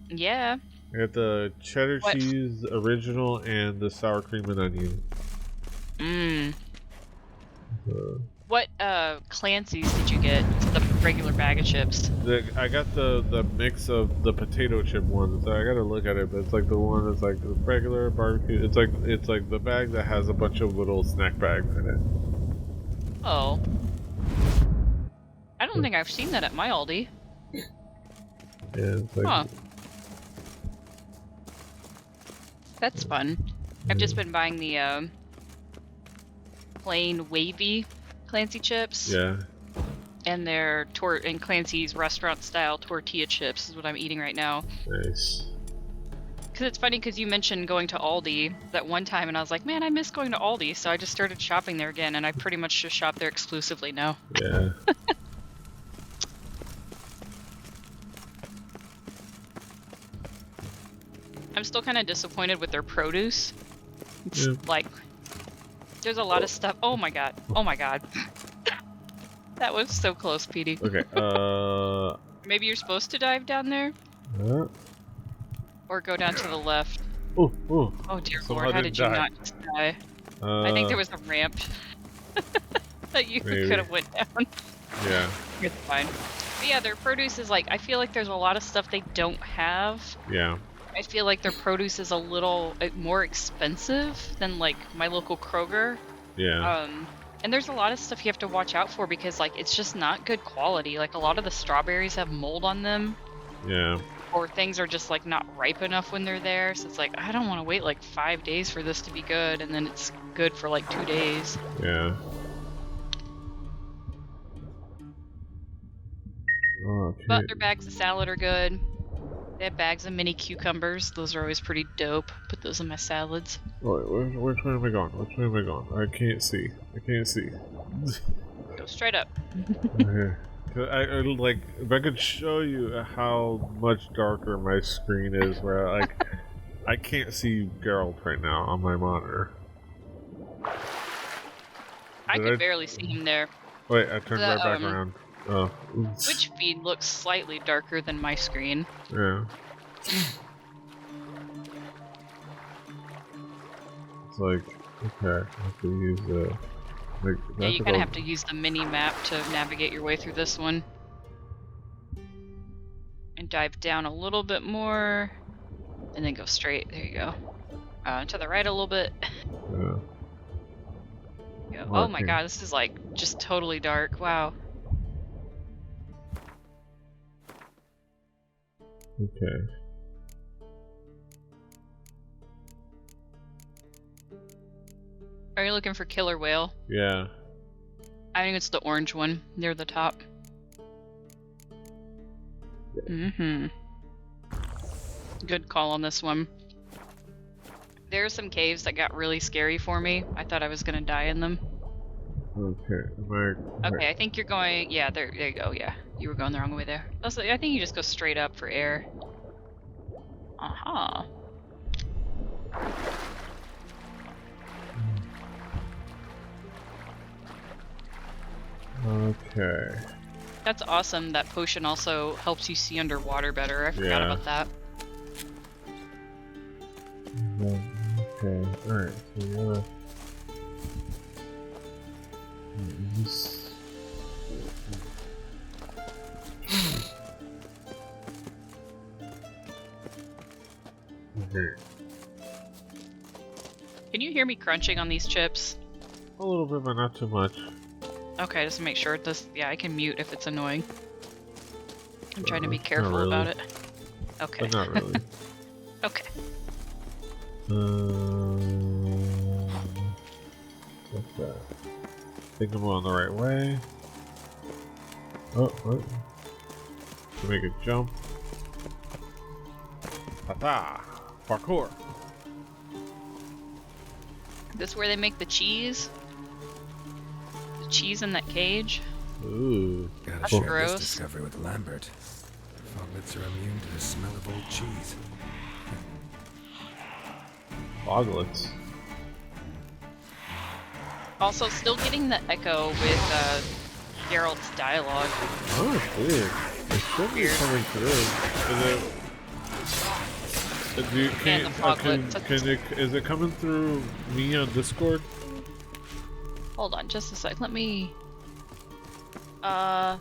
Speaker 2: Yeah.
Speaker 1: I got the cheddar cheese original and the sour cream and onion.
Speaker 2: Mmm. What Clancy's did you get? The regular bag of chips.
Speaker 1: I got the mix of the potato chip ones. I gotta look at it, but it's like the one that's like the regular barbecue. It's like the bag that has a bunch of little snack bags in it.
Speaker 2: Oh. I don't think I've seen that at my Aldi.
Speaker 1: Yeah, it's like,
Speaker 2: huh. That's fun. I've just been buying the plain wavy Clancy chips.
Speaker 1: Yeah.
Speaker 2: And their and Clancy's restaurant style tortilla chips is what I'm eating right now.
Speaker 1: Nice.
Speaker 2: Because it's funny because you mentioned going to Aldi that one time and I was like, man, I miss going to Aldi, so I just started shopping there again and I pretty much just shop there exclusively now.
Speaker 1: Yeah.
Speaker 2: I'm still kind of disappointed with their produce. It's
Speaker 1: Yeah.
Speaker 2: like, there's a lot of stuff. Oh my god. Oh my god. That was so close, Petey.
Speaker 1: Okay,
Speaker 2: Maybe you're supposed to dive down there? Or go down to the left.
Speaker 1: Oh
Speaker 2: dear
Speaker 1: somehow
Speaker 2: lord, how
Speaker 1: didn't
Speaker 2: did you
Speaker 1: die.
Speaker 2: not just die? I think there was a ramp that you
Speaker 1: Maybe.
Speaker 2: could have went down.
Speaker 1: Yeah.
Speaker 2: It's fine. But yeah, their produce is like, I feel like there's a lot of stuff they don't have.
Speaker 1: Yeah.
Speaker 2: I feel like their produce is a little more expensive than like my local Kroger.
Speaker 1: Yeah.
Speaker 2: And there's a lot of stuff you have to watch out for because like it's just not good quality. Like a lot of the strawberries have mold on them.
Speaker 1: Yeah.
Speaker 2: Or things are just like not ripe enough when they're there. So it's like, I don't want to wait like 5 days for this to be good and then it's good for like 2 days.
Speaker 1: Yeah. Okay.
Speaker 2: But their bags of salad are good. They have bags of mini cucumbers. Those are always pretty dope. Put those in my salads.
Speaker 1: Wait, which way am I going? Which way am I going? I can't see. I can't see.
Speaker 2: Go straight up.
Speaker 1: Okay. I like if I could show you how much darker my screen is, where like I can't see Geralt right now on my monitor.
Speaker 2: I could barely see him there.
Speaker 1: Wait, I turned right back around. Oh.
Speaker 2: Twitch feed looks slightly darker than my screen.
Speaker 1: Yeah. It's like, okay, I have to use the... Like,
Speaker 2: Yeah, you kind of have to use the mini map to navigate your way through this one. And dive down a little bit more. And then go straight. There you go. To the right a little bit.
Speaker 1: Yeah.
Speaker 2: Oh my god, this is like just totally dark. Wow.
Speaker 1: Okay.
Speaker 2: Are you looking for killer whale?
Speaker 1: Yeah.
Speaker 2: I think it's the orange one near the top. Mm-hmm. Good call on this one. There are some caves that got really scary for me. I thought I was gonna die in them.
Speaker 1: Okay.
Speaker 2: Okay, I think you're going. Yeah, there you go. Yeah, you were going the wrong way there. Also, I think you just go straight up for air. Aha.
Speaker 1: Okay.
Speaker 2: That's awesome. That potion also helps you see underwater better. I forgot about that.
Speaker 1: Okay. Alright, so you gotta... Okay.
Speaker 2: Can you hear me crunching on these chips?
Speaker 1: A little bit, but not too much.
Speaker 2: Okay, just to make sure. Yeah, I can mute if it's annoying. I'm trying to be
Speaker 1: Not
Speaker 2: careful
Speaker 1: really.
Speaker 2: about it. Okay.
Speaker 1: But not really.
Speaker 2: Okay.
Speaker 1: What's that? I think I'm going the right way. Oh, what? To make a jump. Ha-ha! Parkour!
Speaker 2: This where they make the cheese? The cheese in that cage?
Speaker 1: Ooh.
Speaker 14: Gotta
Speaker 2: That's
Speaker 14: share
Speaker 2: gross.
Speaker 14: this discovery with Lambert. Foglets are immune to the smell of old cheese.
Speaker 1: Foglets.
Speaker 2: Also, still getting the echo with Geralt's dialogue.
Speaker 1: Oh, it's weird. It should be coming through. Is it coming through me on Discord?
Speaker 2: Hold on just a sec. Let me... I'm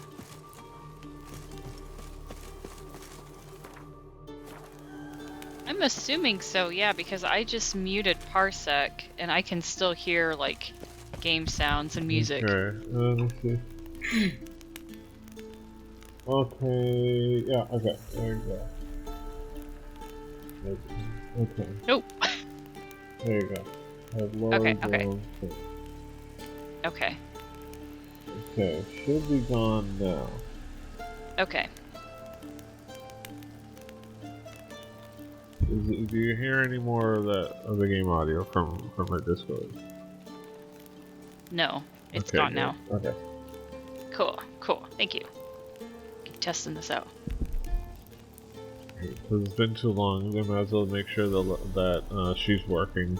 Speaker 2: assuming so, yeah, because I just muted Parsec, and I can still hear, like, game sounds and music.
Speaker 1: Okay, let me see. Okay, yeah, okay, there you go. Okay.
Speaker 2: Nope.
Speaker 1: There you go.
Speaker 2: Okay.
Speaker 1: Okay, should be gone now.
Speaker 2: Okay.
Speaker 1: Do you hear any more of the game audio from my Discord?
Speaker 2: No, it's
Speaker 1: Okay,
Speaker 2: gone
Speaker 1: good.
Speaker 2: now.
Speaker 1: Okay.
Speaker 2: Cool. Thank you. Keep testing this out.
Speaker 1: Because it's been too long, I might as well make sure that she's working.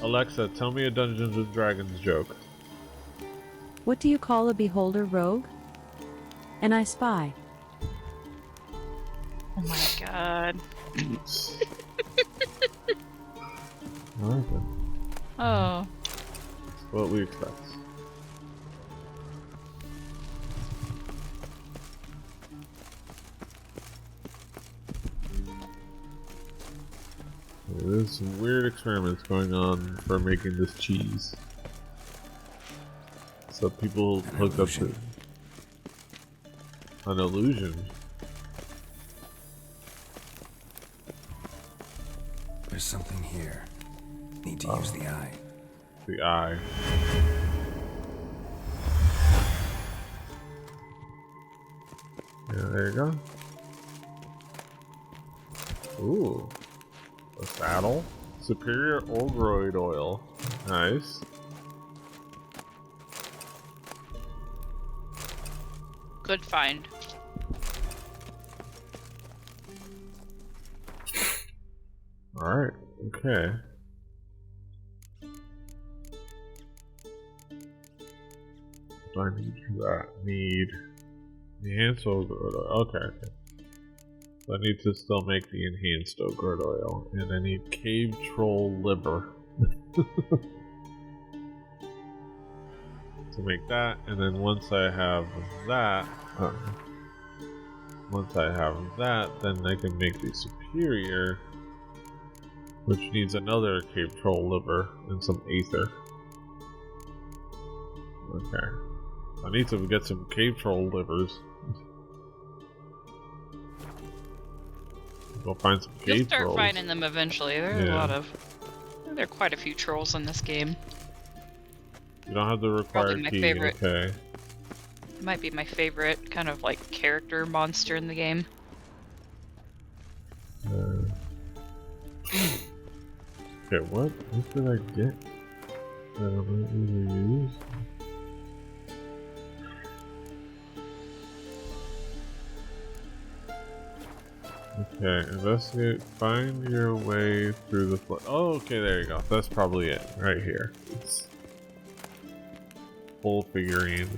Speaker 1: Alexa, tell me a Dungeons & Dragons joke.
Speaker 15: What do you call a beholder rogue? An I spy.
Speaker 2: Oh my god.
Speaker 1: Alright then.
Speaker 2: Oh.
Speaker 1: That's what we expect. There's some weird experiments going on for making this cheese. So people hook up to an illusion.
Speaker 14: There's something here. Need to use the eye.
Speaker 1: The eye. Yeah, there you go. Ooh. A saddle. Superior Ogroid oil. Nice.
Speaker 2: Good find.
Speaker 1: Alright, okay. What do I need for that? Need enhanced Ogroid oil. Okay. So I need to still make the enhanced Ogroid oil. And I need cave troll liver. To make that, and then once I have that, then I can make the superior, which needs another cave troll liver and some aether. Okay, I need to get some cave troll livers. Go find some cave trolls.
Speaker 2: You'll start finding them eventually. There are there are quite a few trolls in this game.
Speaker 1: You don't have the required
Speaker 2: Probably my
Speaker 1: key,
Speaker 2: favorite.
Speaker 1: okay.
Speaker 2: It might be my favorite kind of like character monster in the game.
Speaker 1: Okay, what did I get that I might need to use? Okay, investigate, find your way through the flood. Oh, okay, there you go. That's probably it, right here. It's full figurine.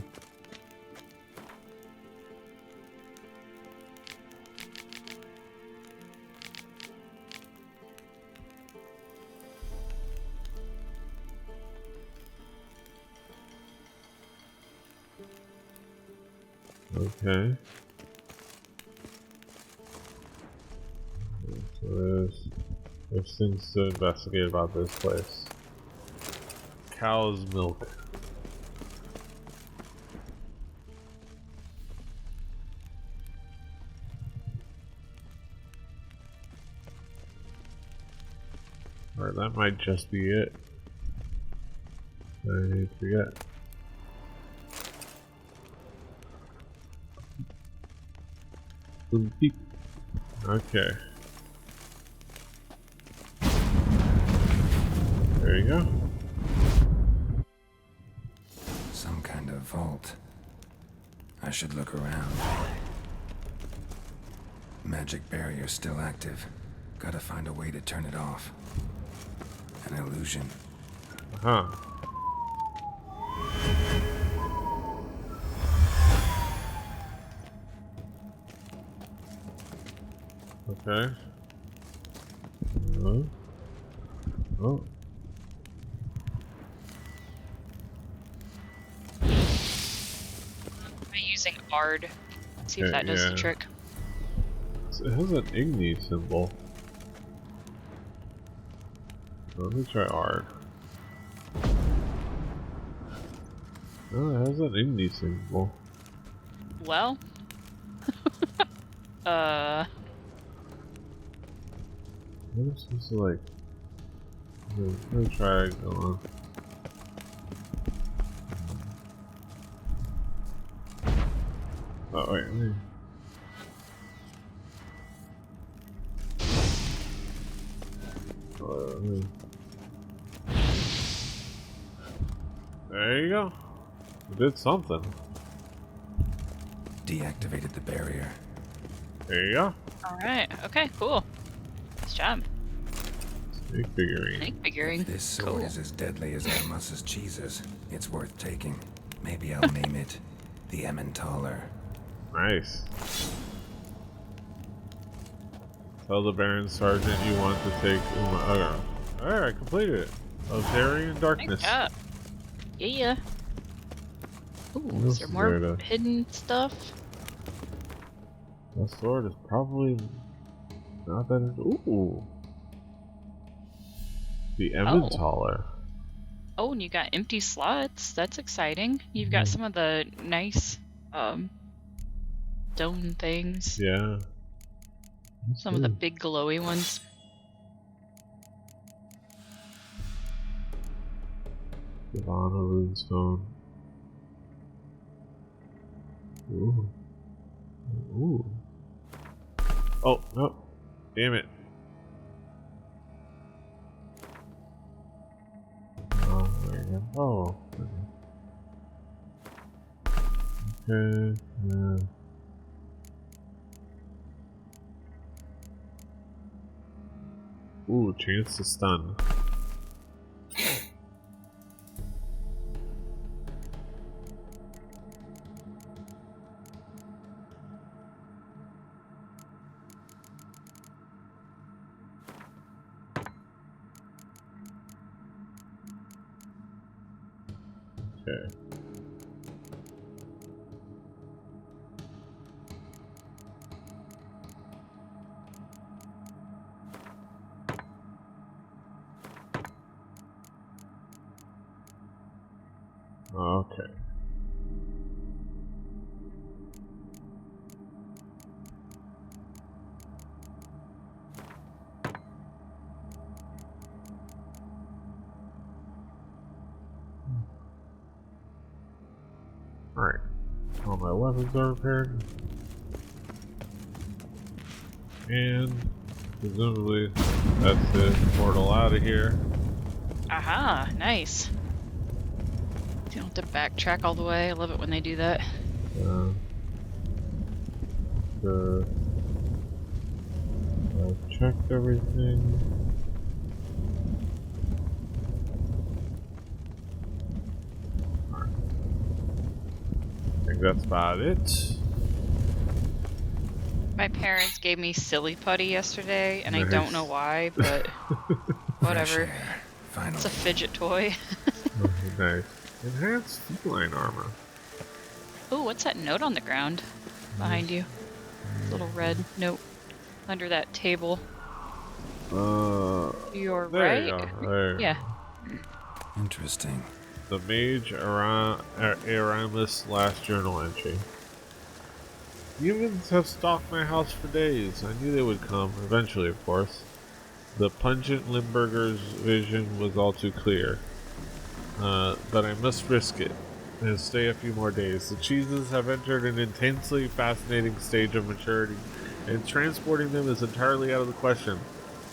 Speaker 1: Okay. So there's things to investigate about this place. Cow's milk. Alright, that might just be it. I need to get. Okay. There you go.
Speaker 14: Some kind of vault. I should look around. Magic barrier still active. Gotta find a way to turn it off. An illusion.
Speaker 1: Huh. Okay. Oh.
Speaker 2: I'm using Ard. See if that does the trick.
Speaker 1: It has an Igni symbol. Let me try Ard. Oh, it has an Igni symbol.
Speaker 2: Well.
Speaker 1: What am I supposed to like? Let me try it going. Oh wait, there you go. It did something.
Speaker 14: Deactivated the barrier.
Speaker 1: There you go.
Speaker 2: Alright, okay, cool. Nice job.
Speaker 1: Snake figurine.
Speaker 2: Snake figurine.
Speaker 14: If this sword is as deadly as Amos' cheeses, it's worth taking. Maybe I'll name it the Emmentaler.
Speaker 1: Nice. Tell the Baron Sergeant you want to take Uma. Okay. Alright, I completed it. Osarian Darkness.
Speaker 2: Nice job. Yeah. Ooh, is there more hidden stuff?
Speaker 1: That sword is probably not that. Ooh. The Emmentaler.
Speaker 2: Oh, and you got empty slots. That's exciting. You've got some of the nice stone things.
Speaker 1: Yeah.
Speaker 2: Some of the big glowy ones.
Speaker 1: Divana Runestone. Ooh. Ooh. Oh, no. Damn it. again. Oh. Okay. Yeah. Ooh, chance to stun. Okay. Okay. Alright. All my weapons are repaired. And presumably that's the portal out of here.
Speaker 2: Aha, nice. You don't have to backtrack all the way. I love it when they do that.
Speaker 1: I've checked everything. Alright. I think that's about it.
Speaker 2: My parents gave me silly putty yesterday, and
Speaker 1: Nice.
Speaker 2: I don't know why, but whatever.
Speaker 14: Finally.
Speaker 2: It's a fidget toy.
Speaker 1: Oh, nice. Enhanced feline armor.
Speaker 2: Ooh, what's that note on the ground behind you? Little red note under that table. You're
Speaker 1: there
Speaker 2: right.
Speaker 1: You go. There.
Speaker 2: Yeah.
Speaker 14: Interesting.
Speaker 1: The Mage Aramis last journal entry. Humans have stalked my house for days. I knew they would come, eventually of course. The pungent Limburger's vision was all too clear. But I must risk it and stay a few more days. The cheeses have entered an intensely fascinating stage of maturity, and transporting them is entirely out of the question.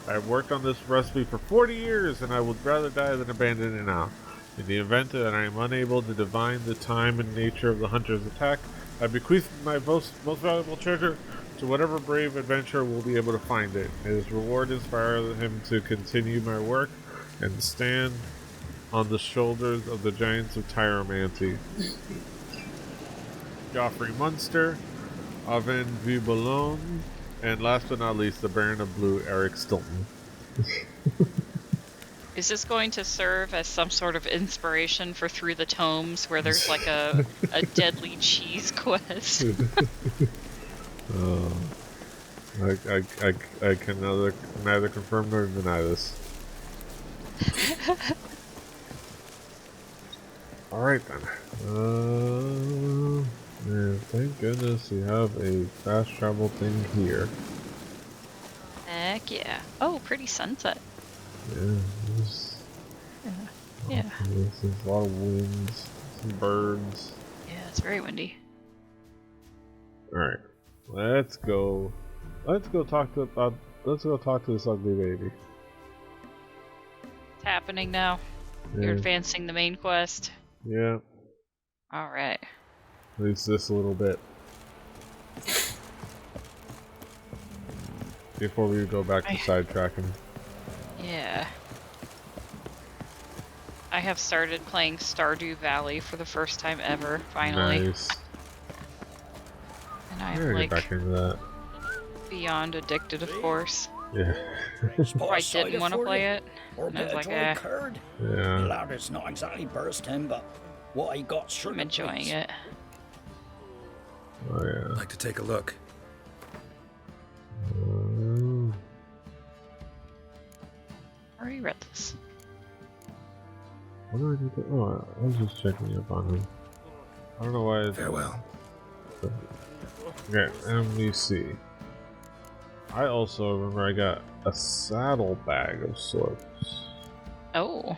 Speaker 1: I've worked on this recipe for 40 years, and I would rather die than abandon it now. In the event that I am unable to divine the time and nature of the hunter's attack, I bequeath my most valuable treasure to whatever brave adventurer will be able to find it. His reward inspires him to continue my work and stand on the shoulders of the giants of Tyromancy. Joffrey Munster, Arven V. Boulogne, and last but not least, the Baron of Blue, Eric Stilton.
Speaker 2: Is this going to serve as some sort of inspiration for Through the Tomes, where there's like a deadly cheese quest?
Speaker 1: I can neither confirm nor deny this. Alright then. Man, thank goodness we have a fast travel thing here.
Speaker 2: Heck yeah. Oh, pretty sunset.
Speaker 1: Yeah,
Speaker 2: Yeah.
Speaker 1: There's a lot of winds, some birds.
Speaker 2: Yeah, it's very windy.
Speaker 1: Alright. Let's go talk to this ugly baby.
Speaker 2: It's happening now. You're
Speaker 1: Yeah.
Speaker 2: advancing the main quest.
Speaker 1: Yeah.
Speaker 2: Alright.
Speaker 1: At least this a little bit. Before we go back to sidetracking.
Speaker 2: Yeah. I have started playing Stardew Valley for the first time ever, finally.
Speaker 1: Nice.
Speaker 2: And
Speaker 1: I'm
Speaker 2: I'm
Speaker 1: gonna
Speaker 2: like
Speaker 1: get back into that.
Speaker 2: beyond addicted, of course.
Speaker 1: Yeah.
Speaker 2: I didn't want to play it.
Speaker 7: Or a
Speaker 2: And I
Speaker 7: bit
Speaker 2: was
Speaker 7: of
Speaker 2: like,
Speaker 7: dry
Speaker 2: eh.
Speaker 7: curd.
Speaker 1: Yeah.
Speaker 7: My lad, it's not exactly bursting, but what I got sugar.
Speaker 2: I'm enjoying it.
Speaker 1: Oh yeah.
Speaker 14: I'd like to take a look.
Speaker 2: Already read this.
Speaker 1: What do I need to? Oh, I was just checking up on him. I don't know why.
Speaker 14: Farewell.
Speaker 1: Okay, MVC. I also remember I got a saddlebag of sorts.
Speaker 2: Oh.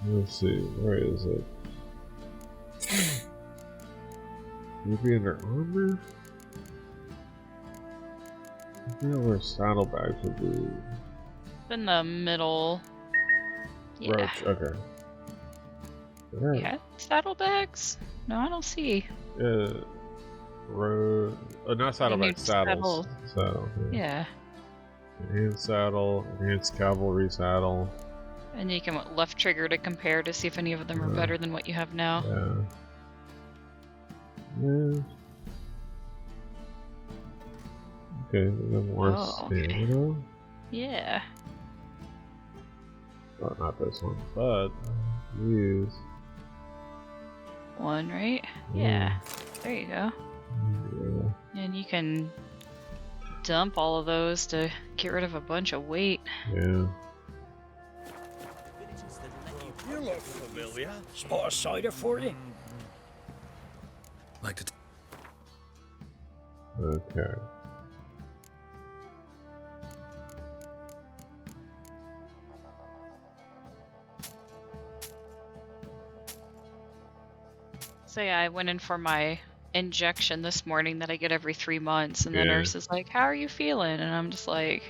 Speaker 1: Let's see, where is it? Would it be under armor? I forget where saddlebags would be.
Speaker 2: In the middle. Yeah.
Speaker 1: Roach, okay. Yeah.
Speaker 2: Yeah, saddlebags? No, I don't see.
Speaker 1: Not saddlebags, saddles. Saddle.
Speaker 2: Yeah.
Speaker 1: Enhanced saddle, enhanced cavalry saddle.
Speaker 2: And you can left trigger to compare to see if any of them are better than what you have now.
Speaker 1: Yeah. Okay, then more stamina.
Speaker 2: Yeah.
Speaker 1: Well, not this one, but use
Speaker 2: one, right? Yeah. There you go.
Speaker 1: Yeah.
Speaker 2: And you can dump all of those to get rid of a bunch of weight.
Speaker 1: Yeah.
Speaker 10: You look familiar. Spot a cider for you.
Speaker 14: Like to.
Speaker 1: Okay.
Speaker 2: So yeah, I went in for my injection this morning that I get every 3 months, and the nurse is like, "How are you feeling?" And I'm just like,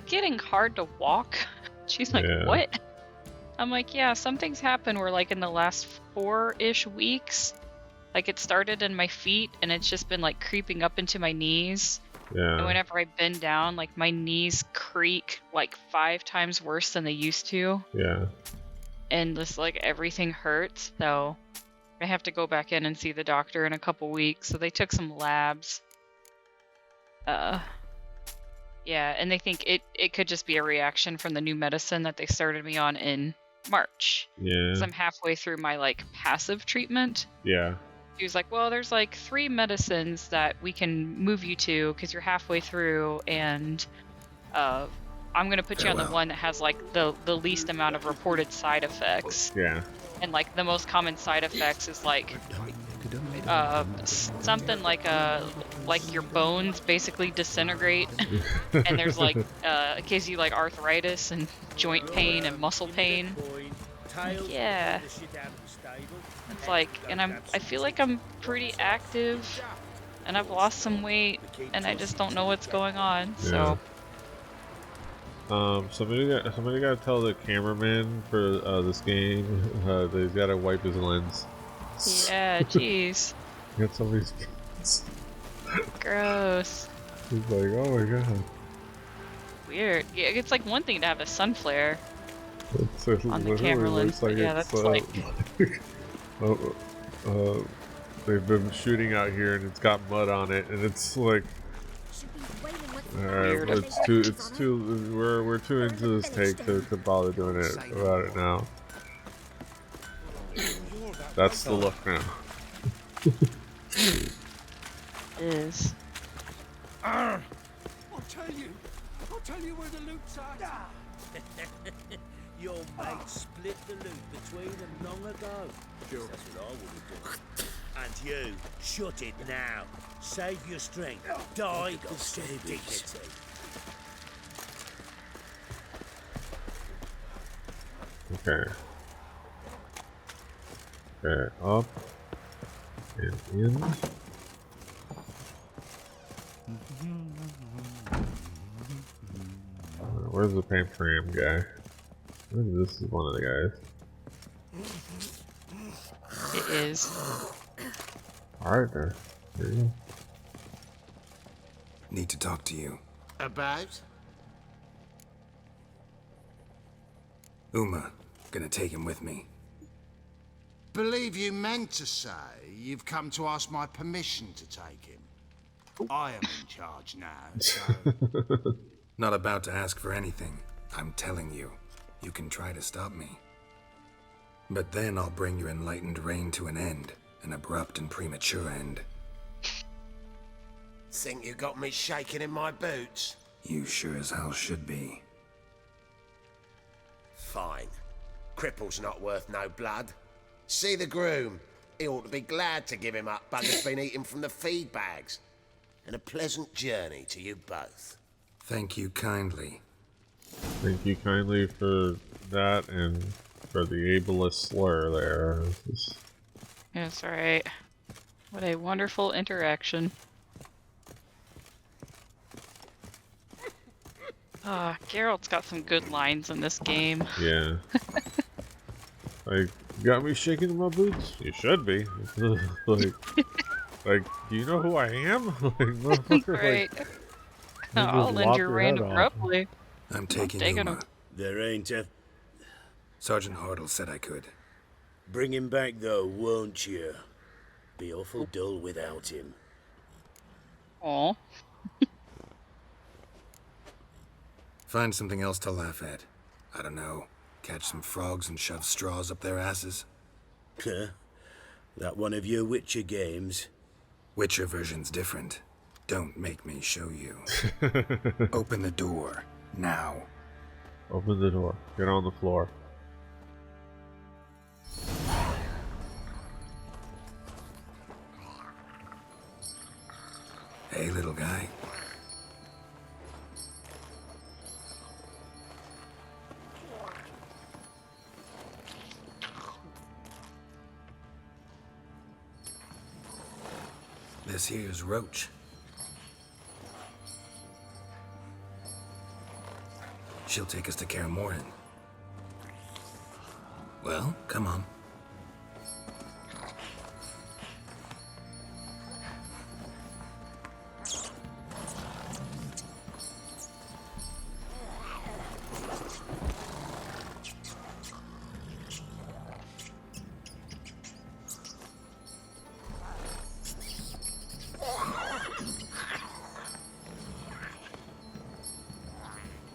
Speaker 2: "Getting hard to walk." She's like, "What?" I'm like, "Yeah, something's happened where like in the last 4-ish weeks, like it started in my feet and it's just been like creeping up into my knees.
Speaker 1: Yeah.
Speaker 2: And whenever I bend down, like my knees creak like 5 times worse than they used to.
Speaker 1: Yeah.
Speaker 2: And just like everything hurts, so I have to go back in and see the doctor in a couple weeks. So they took some labs. Yeah, and they think it could just be a reaction from the new medicine that they started me on in March.
Speaker 1: Yeah.
Speaker 2: So I'm halfway through my like passive treatment.
Speaker 1: Yeah.
Speaker 2: He was like, "Well, there's like 3 medicines that we can move you to because you're halfway through, and I'm gonna put you on the one that has like the least amount of reported side effects."
Speaker 1: Yeah.
Speaker 2: And like the most common side effects is like something like your bones basically disintegrate, and there's like it gives you like arthritis and joint pain and muscle pain. Like, yeah. It's like, and I feel like I'm pretty active, and I've lost some weight, and I just don't know what's going on. So.
Speaker 1: Somebody got to tell the cameraman for this game that he's got to wipe his lens.
Speaker 2: Yeah, jeez.
Speaker 1: Got somebody's.
Speaker 2: Gross.
Speaker 1: He's like, oh my god.
Speaker 2: Weird. Yeah, it's like one thing to have a sun flare on the
Speaker 1: literally
Speaker 2: camera lens, but yeah, that's like.
Speaker 1: They've been shooting out here and it's got mud on it, and it's like. Alright, it's too we're too into this take to bother doing it about it now. That's the look now.
Speaker 2: Is.
Speaker 11: I'll tell you where the loot's at.
Speaker 9: Your mate split the loot between them long ago. Sure. That's what I would have done. And you, shut it now. Save your strength. Die with dignity.
Speaker 1: Okay. Okay, up and in. Where's the Pam guy? This is one of the guys.
Speaker 2: It is.
Speaker 1: Alright, there. There you go.
Speaker 14: Need to talk to you.
Speaker 11: About?
Speaker 14: Uma. Gonna take him with me.
Speaker 11: Believe you meant to say you've come to ask my permission to take him. I am in charge now, so...
Speaker 14: Not about to ask for anything. I'm telling you. You can try to stop me. But then I'll bring your enlightened reign to an end. An abrupt and premature end.
Speaker 11: Think you got me shaking in my boots?
Speaker 14: You sure as hell should be.
Speaker 11: Fine. Cripple's not worth no blood. See the groom. He ought to be glad to give him up bugger's been eating from the feed bags. And a pleasant journey to you both.
Speaker 14: Thank you kindly.
Speaker 1: Thank you kindly for that and for the ableist slur there.
Speaker 2: That's right. What a wonderful interaction. Geralt's got some good lines in this game.
Speaker 1: Yeah. Like, you got me shaking in my boots? You should be. like, do you know who I am? Like, motherfucker,
Speaker 2: Right.
Speaker 1: like,
Speaker 2: I'll
Speaker 1: just
Speaker 2: end
Speaker 1: lop
Speaker 2: your
Speaker 1: head
Speaker 2: reign
Speaker 1: off.
Speaker 2: abruptly.
Speaker 14: I'm taking
Speaker 2: taking
Speaker 14: Uma.
Speaker 2: him.
Speaker 9: There ain't a...
Speaker 14: Sergeant Hartle said I could.
Speaker 9: Bring him back, though, won't you? Be awful dull without him.
Speaker 2: Aw.
Speaker 14: Find something else to laugh at. I don't know. Catch some frogs and shove straws up their asses.
Speaker 9: Huh? That one of your Witcher games?
Speaker 14: Witcher version's different. Don't make me show you. Open the door. Now.
Speaker 1: Open the door. Get on the floor.
Speaker 14: Hey, little guy. This here's Roach. She'll take us to Kaer Morhen. Well, come on.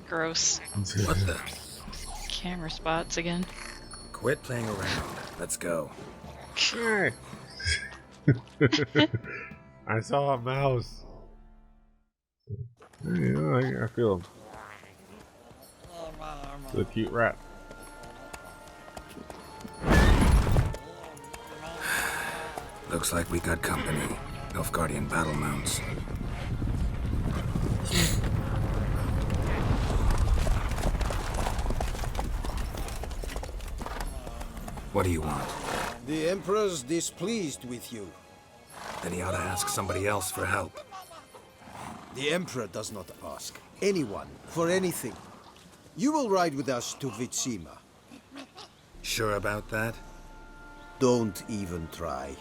Speaker 2: Gross.
Speaker 14: What the?
Speaker 2: Camera spots again.
Speaker 14: Quit playing around. Let's go.
Speaker 1: Hey. I saw a mouse. I feel him. It's a cute rat.
Speaker 14: Looks like we got company. Nilfgaardian battle mounts. What do you want?
Speaker 16: The Emperor's displeased with you.
Speaker 14: Then he ought to ask somebody else for help.
Speaker 16: The Emperor does not ask anyone for anything. You will ride with us to Vitsima.
Speaker 14: Sure about that?
Speaker 16: Don't even try.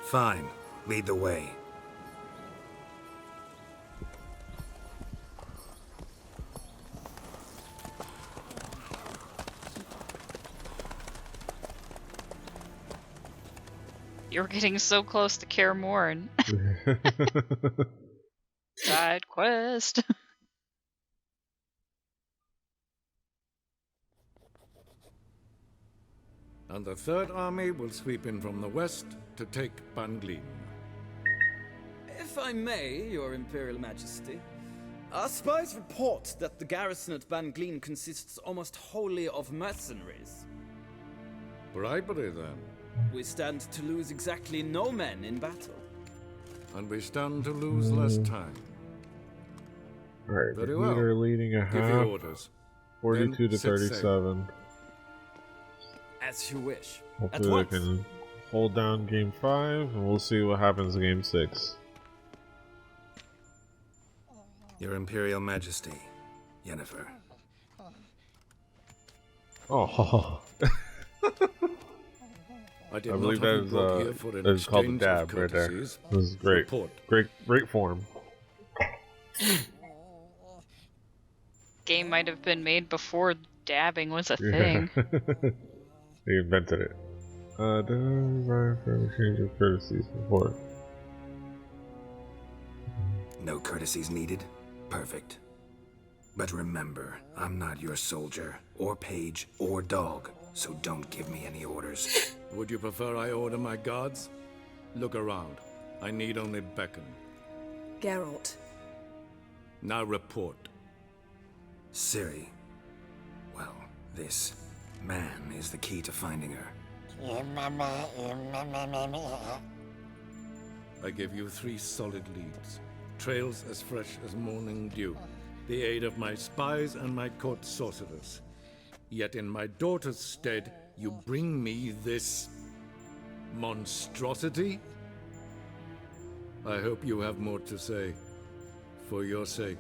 Speaker 14: Fine. Lead the way.
Speaker 2: You're getting so close to Kaer Morhen. Side quest.
Speaker 3: And the Third Army will sweep in from the west to take Banglin.
Speaker 7: If I may, Your Imperial Majesty, our spies report that the garrison at Banglin consists almost wholly of mercenaries.
Speaker 3: Bribery, then.
Speaker 7: We stand to lose exactly no men in battle.
Speaker 3: And we stand to lose less time.
Speaker 1: Alright,
Speaker 3: Very
Speaker 1: leader
Speaker 3: well.
Speaker 1: leading a
Speaker 3: Give
Speaker 1: half.
Speaker 3: your orders.
Speaker 1: 42
Speaker 3: Then
Speaker 1: to
Speaker 3: set
Speaker 1: 37.
Speaker 7: As you wish.
Speaker 1: Hopefully they can hold down game 5, and we'll see what happens in game 6.
Speaker 14: Your Imperial Majesty, Yennefer.
Speaker 1: Oh.
Speaker 3: I
Speaker 1: I
Speaker 3: did
Speaker 1: believe
Speaker 3: not have
Speaker 1: that
Speaker 3: you
Speaker 1: is,
Speaker 3: brought here for an
Speaker 1: that is called the
Speaker 3: exchange of
Speaker 1: dab right there.
Speaker 3: courtesies.
Speaker 1: This is great.
Speaker 3: Report.
Speaker 1: Great form.
Speaker 2: Game might have been made before dabbing was a thing.
Speaker 1: They invented it. For exchange of courtesies before.
Speaker 14: No courtesies needed? Perfect. But remember, I'm not your soldier, or page, or dog, so don't give me any orders.
Speaker 3: Would you prefer I order my guards? Look around. I need only beckon.
Speaker 17: Geralt.
Speaker 3: Now report.
Speaker 14: Ciri. Well, this man is the key to finding her.
Speaker 3: I give you 3 solid leads. Trails as fresh as morning dew. The aid of my spies and my court sorcerers. Yet in my daughter's stead, you bring me this monstrosity? I hope you have more to say. For your sake.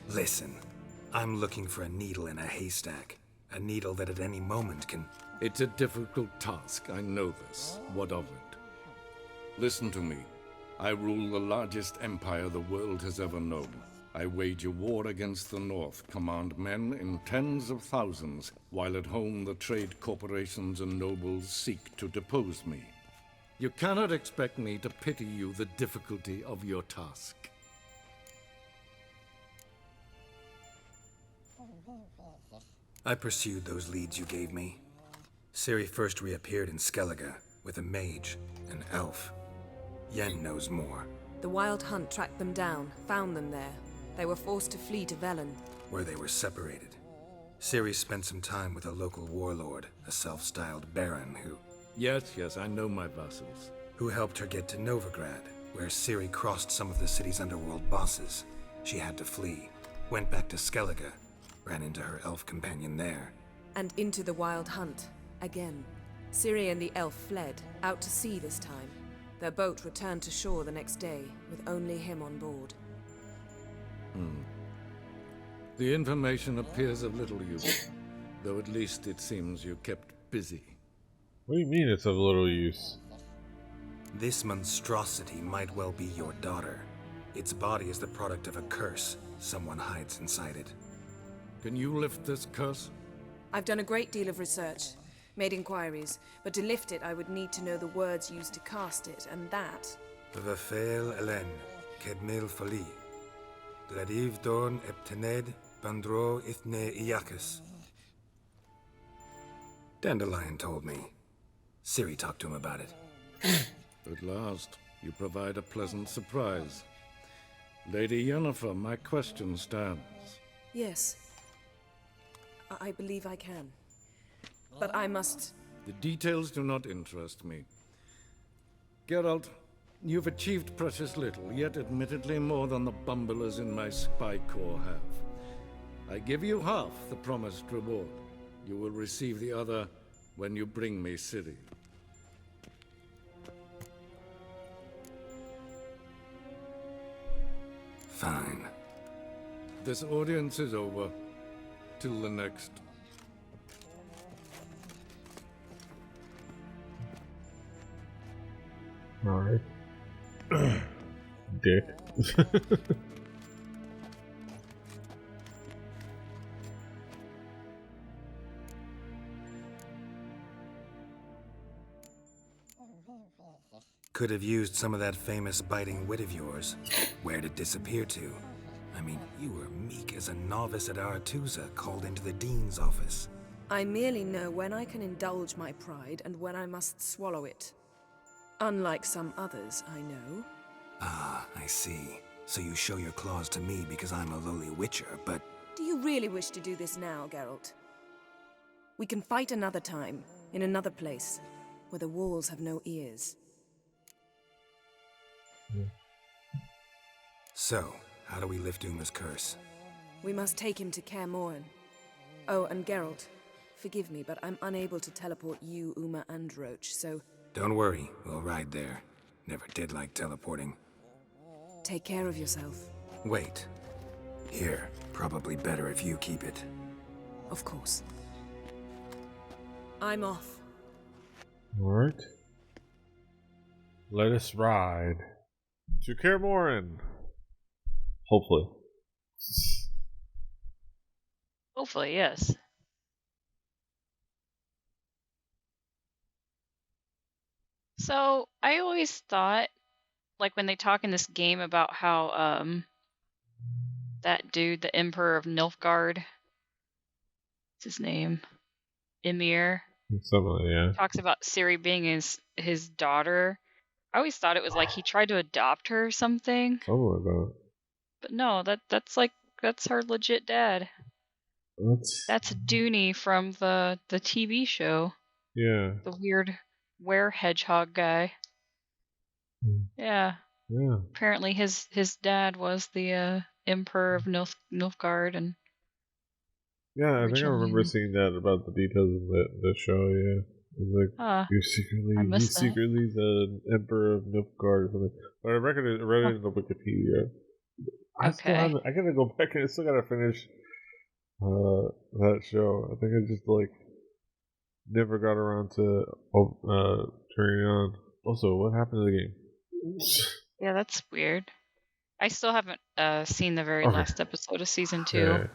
Speaker 14: Listen, I'm looking for a needle in a haystack. A needle that at any moment can...
Speaker 3: It's a difficult task, I know this. What of it? Listen to me. I rule the largest empire the world has ever known. I wage a war against the North, command men in tens of thousands, while at home the trade corporations and nobles seek to depose me. You cannot expect me to pity you the difficulty of your task.
Speaker 14: I pursued those leads you gave me. Ciri first reappeared in Skellige with a mage, an elf. Yen knows more.
Speaker 17: The Wild Hunt tracked them down, found them there. They were forced to flee to Velen,
Speaker 14: Where they were separated. Ciri spent some time with a local warlord, a self-styled baron who...
Speaker 3: Yes, I know my vassals.
Speaker 14: Who helped her get to Novigrad, where Ciri crossed some of the city's underworld bosses. She had to flee, went back to Skellige, ran into her elf companion there.
Speaker 17: and into the Wild Hunt, again. Ciri and the elf fled, out to sea this time. Their boat returned to shore the next day, with only him on board.
Speaker 3: The information appears of little use, though at least it seems you kept busy.
Speaker 1: What do you mean it's of little use?
Speaker 14: This monstrosity might well be your daughter. Its body is the product of a curse. Someone hides inside it.
Speaker 3: Can you lift this curse?
Speaker 17: I've done a great deal of research, made inquiries, but to lift it I would need to know the words used to cast it, and that...
Speaker 14: Vafel Elen, Kedmil Fali. Gladiv Dorn Eptened, Bandro Ithne Iacus. Dandelion told me. Ciri talked to him about it.
Speaker 3: At last, you provide a pleasant surprise. Lady Yennefer, my question stands.
Speaker 17: Yes. I believe I can. But I must...
Speaker 3: The details do not interest me. Geralt, you've achieved precious little, yet admittedly more than the bumblers in my spy corps have. I give you half the promised reward. You will receive the other when you bring me Ciri.
Speaker 14: Fine.
Speaker 3: This audience is over. Till the next.
Speaker 1: Alright. Dick.
Speaker 14: Could have used some of that famous biting wit of yours. Where'd it disappear to? I mean, you were meek as a novice at Aretusa, called into the dean's office.
Speaker 17: I merely know when I can indulge my pride and when I must swallow it. Unlike some others, I know.
Speaker 14: Ah, I see. So you show your claws to me because I'm a lowly witcher, but...
Speaker 17: Do you really wish to do this now, Geralt? We can fight another time, in another place, where the walls have no ears.
Speaker 14: So, how do we lift Uma's curse?
Speaker 17: We must take him to Kaer Morhen. Oh, and Geralt, forgive me, but I'm unable to teleport you, Uma, and Roach, so...
Speaker 14: Don't worry, we'll ride there. Never did like teleporting.
Speaker 17: Take care of yourself.
Speaker 14: Wait. Here, probably better if you keep it.
Speaker 17: Of course. I'm off.
Speaker 1: Alright. Let us ride to Kaer Morhen. Hopefully.
Speaker 2: Hopefully, yes. So, I always thought, like, when they talk in this game about how, that dude, the Emperor of Nilfgaard, what's his name? Emir.
Speaker 1: Something, yeah.
Speaker 2: Talks about Ciri being his daughter. I always thought it was like he tried to adopt her or something.
Speaker 1: Something like that.
Speaker 2: But no, that's her legit dad. That's Dooney from the TV show.
Speaker 1: Yeah.
Speaker 2: The weird were-hedgehog guy. Yeah.
Speaker 1: Yeah.
Speaker 2: Apparently his dad was the Emperor of Nilfgaard, and
Speaker 1: yeah, I think I remember seeing that about the details of the show. Yeah, it's like he's secretly the Emperor of Nilfgaard or something. But I read it in the Wikipedia. I gotta go back and I still gotta finish that show. I think I just like never got around to turning it on. Also, what happened to the game?
Speaker 2: Yeah, that's weird. I still haven't seen the very
Speaker 1: Okay.
Speaker 2: last episode of season 2.
Speaker 1: Yeah.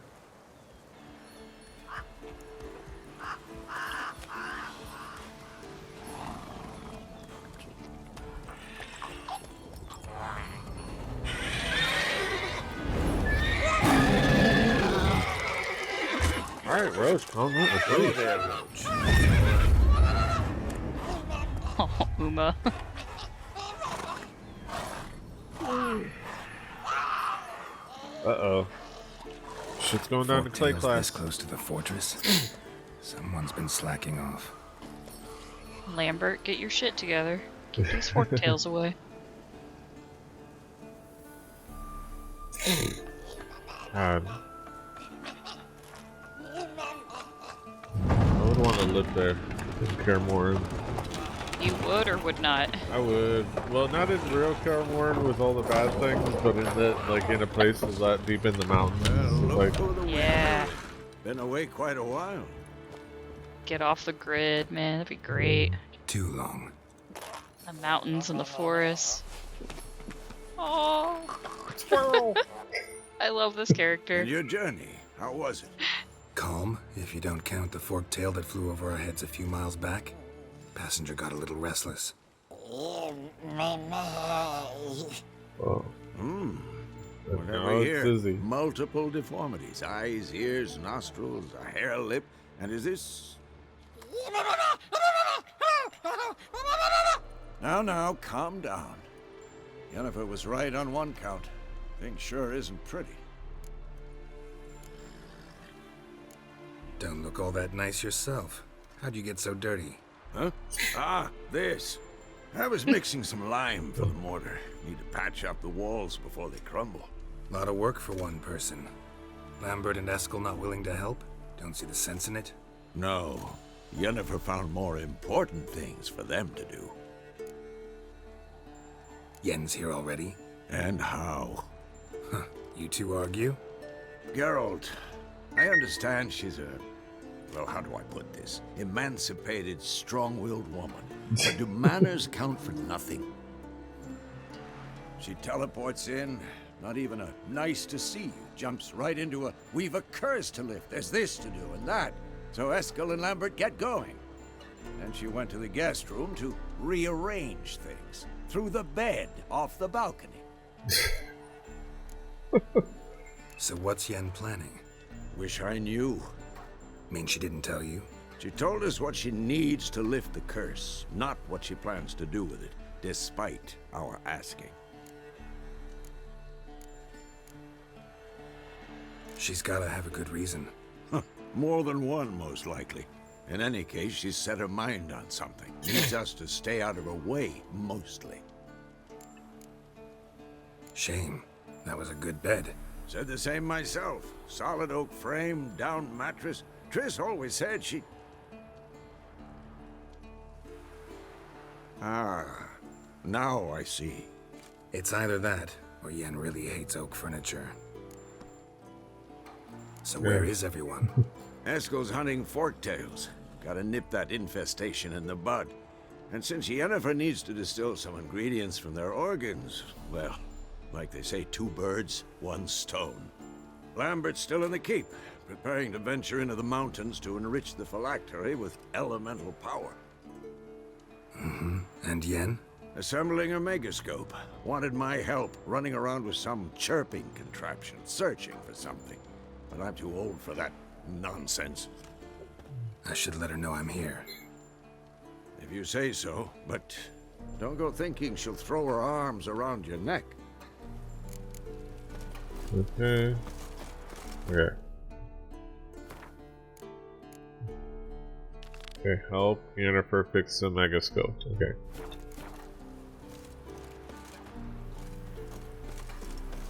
Speaker 1: Alright, Roach, calm down.
Speaker 3: Hello there, Roach.
Speaker 2: Oh, Uma.
Speaker 1: Uh-oh. Shit's going down to clay
Speaker 14: Forktail's
Speaker 1: class.
Speaker 14: this close to the fortress. Someone's been slacking off.
Speaker 2: Lambert, get your shit together. Keep these forktails away.
Speaker 1: God. I would want to live there in Karamorn.
Speaker 2: You would or would not?
Speaker 1: I would. Well, not in real Karamorn with all the bad things, but in that, like, in a place that deep in the mountains. Like,
Speaker 2: Yeah.
Speaker 9: Been away quite a while.
Speaker 2: Get off the grid, man. That'd be great.
Speaker 14: Too long.
Speaker 2: The mountains and the forests. Oh. I love this character.
Speaker 9: And your journey, how was it?
Speaker 14: Calm, if you don't count the forktail that flew over our heads a few miles back. Passenger got a little restless.
Speaker 1: oh.
Speaker 9: Whatever
Speaker 1: Now it's
Speaker 9: here.
Speaker 1: busy.
Speaker 9: Multiple deformities. Eyes, ears, nostrils, a hair lip. And is this... Now, calm down. Yennefer was right on one count. Thing sure isn't pretty.
Speaker 14: Don't look all that nice yourself. How'd you get so dirty?
Speaker 9: Huh? This. I was mixing some lime for the mortar. Need to patch up the walls before they crumble.
Speaker 14: Lot of work for one person. Lambert and Eskel not willing to help? Don't see the sense in it?
Speaker 9: No. Yennefer found more important things for them to do.
Speaker 14: Yen's here already?
Speaker 9: And how?
Speaker 14: Huh. You two argue?
Speaker 9: Geralt, I understand she's a... Well, how do I put this? Emancipated, strong-willed woman. But do manners count for nothing? She teleports in, not even a nice to see you. Jumps right into a, we've a curse to lift, there's this to do and that. So Eskel and Lambert get going. Then she went to the guest room to rearrange things. Through the bed, off the balcony.
Speaker 14: So what's Yen planning?
Speaker 9: Wish I knew.
Speaker 14: Mean she didn't tell you?
Speaker 9: She told us what she needs to lift the curse, not what she plans to do with it, despite our asking.
Speaker 14: She's gotta have a good reason.
Speaker 9: More than one, most likely. In any case, she's set her mind on something. Needs us to stay out of her way, mostly.
Speaker 14: Shame. That was a good bed.
Speaker 9: Said the same myself. Solid oak frame, down mattress. Triss always said she... Now I see.
Speaker 14: It's either that, or Yen really hates oak furniture. So where is everyone?
Speaker 9: Eskel's hunting forktails. Gotta nip that infestation in the bud. And since Yennefer needs to distill some ingredients from their organs, well, like they say, 2 birds, 1 stone. Lambert's still in the keep, preparing to venture into the mountains to enrich the phylactery with elemental power.
Speaker 14: Mm-hmm. And Yen?
Speaker 9: Assembling a megascope. Wanted my help running around with some chirping contraption, searching for something. But I'm too old for that nonsense.
Speaker 14: I should let her know I'm here.
Speaker 9: If you say so, but don't go thinking she'll throw her arms around your neck.
Speaker 1: Okay. Okay. Okay, help Yennefer fix the megascope. Okay.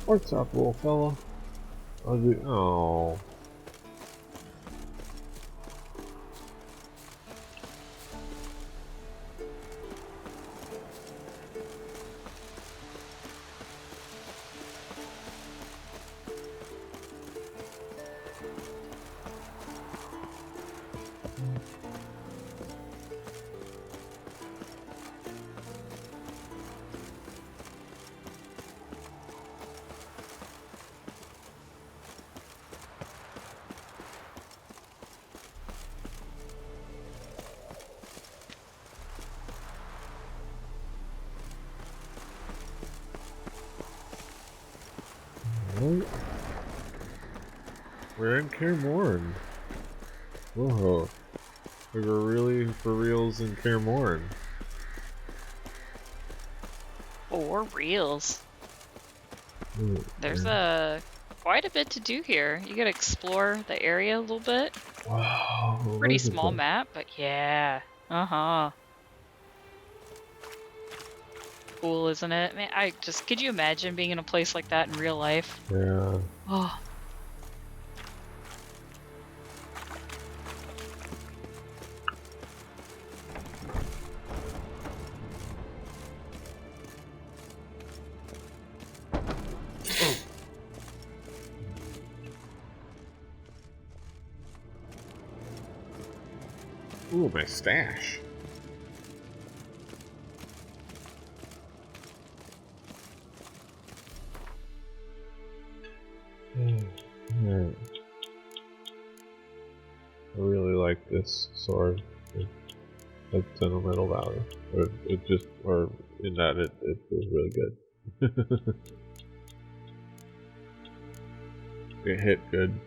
Speaker 1: What's up, little fella? Oh. What? We're in Kaer Morhen. Whoa. We were really for reals in Kaer Morhen.
Speaker 2: For reals.
Speaker 1: Ooh,
Speaker 2: There's
Speaker 1: man.
Speaker 2: quite a bit to do here. You gotta explore the area a little bit.
Speaker 1: Wow.
Speaker 2: Pretty
Speaker 1: Look at
Speaker 2: small
Speaker 1: that.
Speaker 2: map, but yeah. Uh-huh. Cool, isn't it? Man, could you imagine being in a place like that in real life?
Speaker 1: Yeah.
Speaker 2: Oh.
Speaker 1: Ooh, my stash. Yeah. I really like this sword. It's sentimental value. Or in that it feels really good. It hit good.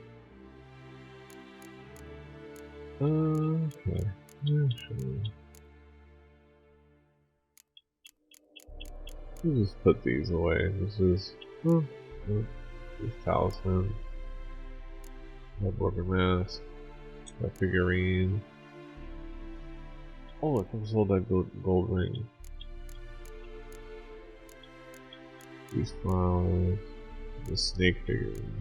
Speaker 1: Okay. Yeah, sure. We'll just put these away. This is this talisman. That broken mask. That figurine. Oh, it comes with that gold ring. These flowers. The snake figurine.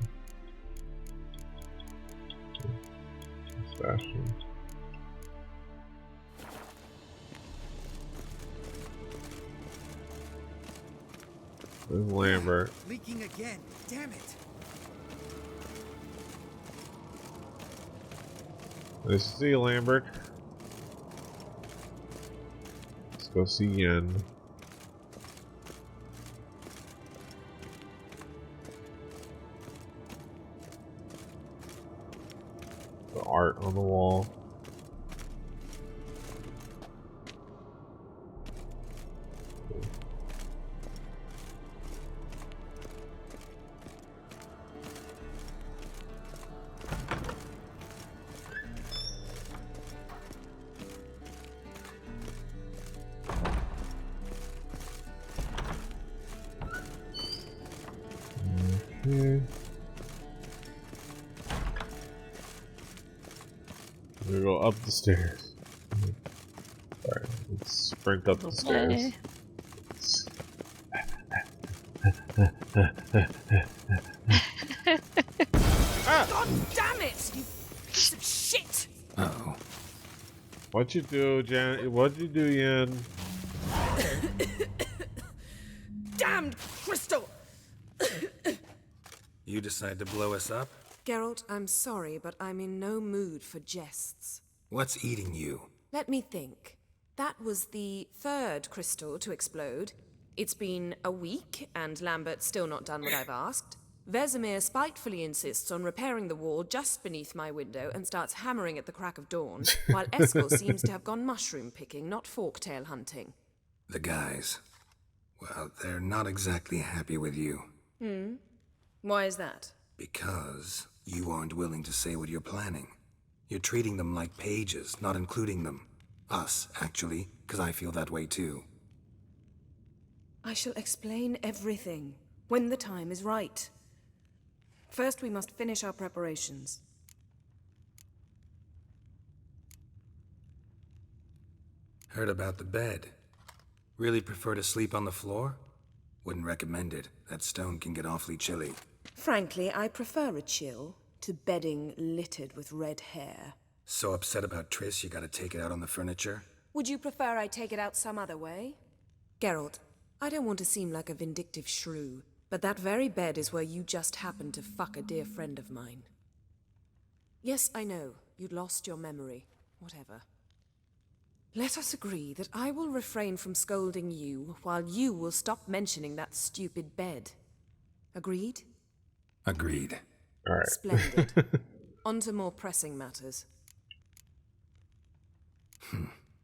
Speaker 1: Fashion. There's Lambert.
Speaker 18: Leaking again. Damn it.
Speaker 1: Nice to see you, Lambert. Let's go see Yen. The art on the wall. Okay. We go up the stairs. Alright, let's sprint up the stairs.
Speaker 17: God damn it! You piece of shit!
Speaker 14: Uh-oh.
Speaker 1: What'd you do, Jan? What'd you do, Yen?
Speaker 17: Damned crystal!
Speaker 14: You decide to blow us up?
Speaker 17: Geralt, I'm sorry, but I'm in no mood for jests.
Speaker 14: What's eating you?
Speaker 17: Let me think. That was the third crystal to explode. It's been a week, and Lambert's still not done what I've asked. Vesemir spitefully insists on repairing the wall just beneath my window and starts hammering at the crack of dawn, while Eskel seems to have gone mushroom picking, not forktail hunting.
Speaker 14: The guys. Well, they're not exactly happy with you.
Speaker 17: Why is that?
Speaker 14: Because you aren't willing to say what you're planning. You're treating them like pages, not including them. Us, actually, because I feel that way too.
Speaker 17: I shall explain everything when the time is right. First, we must finish our preparations.
Speaker 14: Heard about the bed. Really prefer to sleep on the floor? Wouldn't recommend it. That stone can get awfully chilly.
Speaker 17: Frankly, I prefer a chill to bedding littered with red hair.
Speaker 14: So upset about Triss you gotta take it out on the furniture?
Speaker 17: Would you prefer I take it out some other way? Geralt, I don't want to seem like a vindictive shrew, but that very bed is where you just happened to fuck a dear friend of mine. Yes, I know, you'd lost your memory. Whatever. Let us agree that I will refrain from scolding you, while you will stop mentioning that stupid bed. Agreed?
Speaker 14: Agreed.
Speaker 1: Alright.
Speaker 17: Splendid. On to more pressing matters.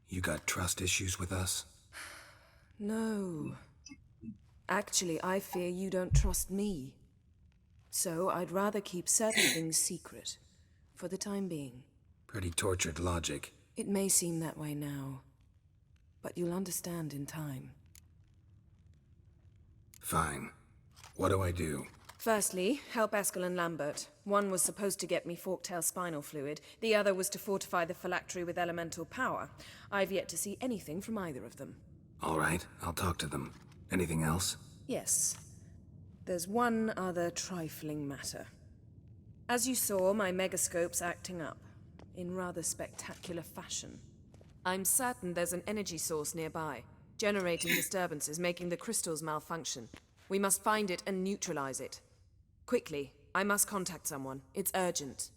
Speaker 14: You got trust issues with us?
Speaker 17: No. Actually, I fear you don't trust me. So I'd rather keep certain things secret, for the time being.
Speaker 14: Pretty tortured logic.
Speaker 17: It may seem that way now, but you'll understand in time.
Speaker 14: Fine. What do I do?
Speaker 17: Firstly, help Eskel and Lambert. One was supposed to get me forktail spinal fluid, the other was to fortify the phylactery with elemental power. I've yet to see anything from either of them.
Speaker 14: All right, I'll talk to them. Anything else?
Speaker 17: Yes. There's one other trifling matter. As you saw, my megascope's acting up, in rather spectacular fashion. I'm certain there's an energy source nearby, generating disturbances, making the crystals malfunction. We must find it and neutralize it. Quickly, I must contact someone. It's urgent.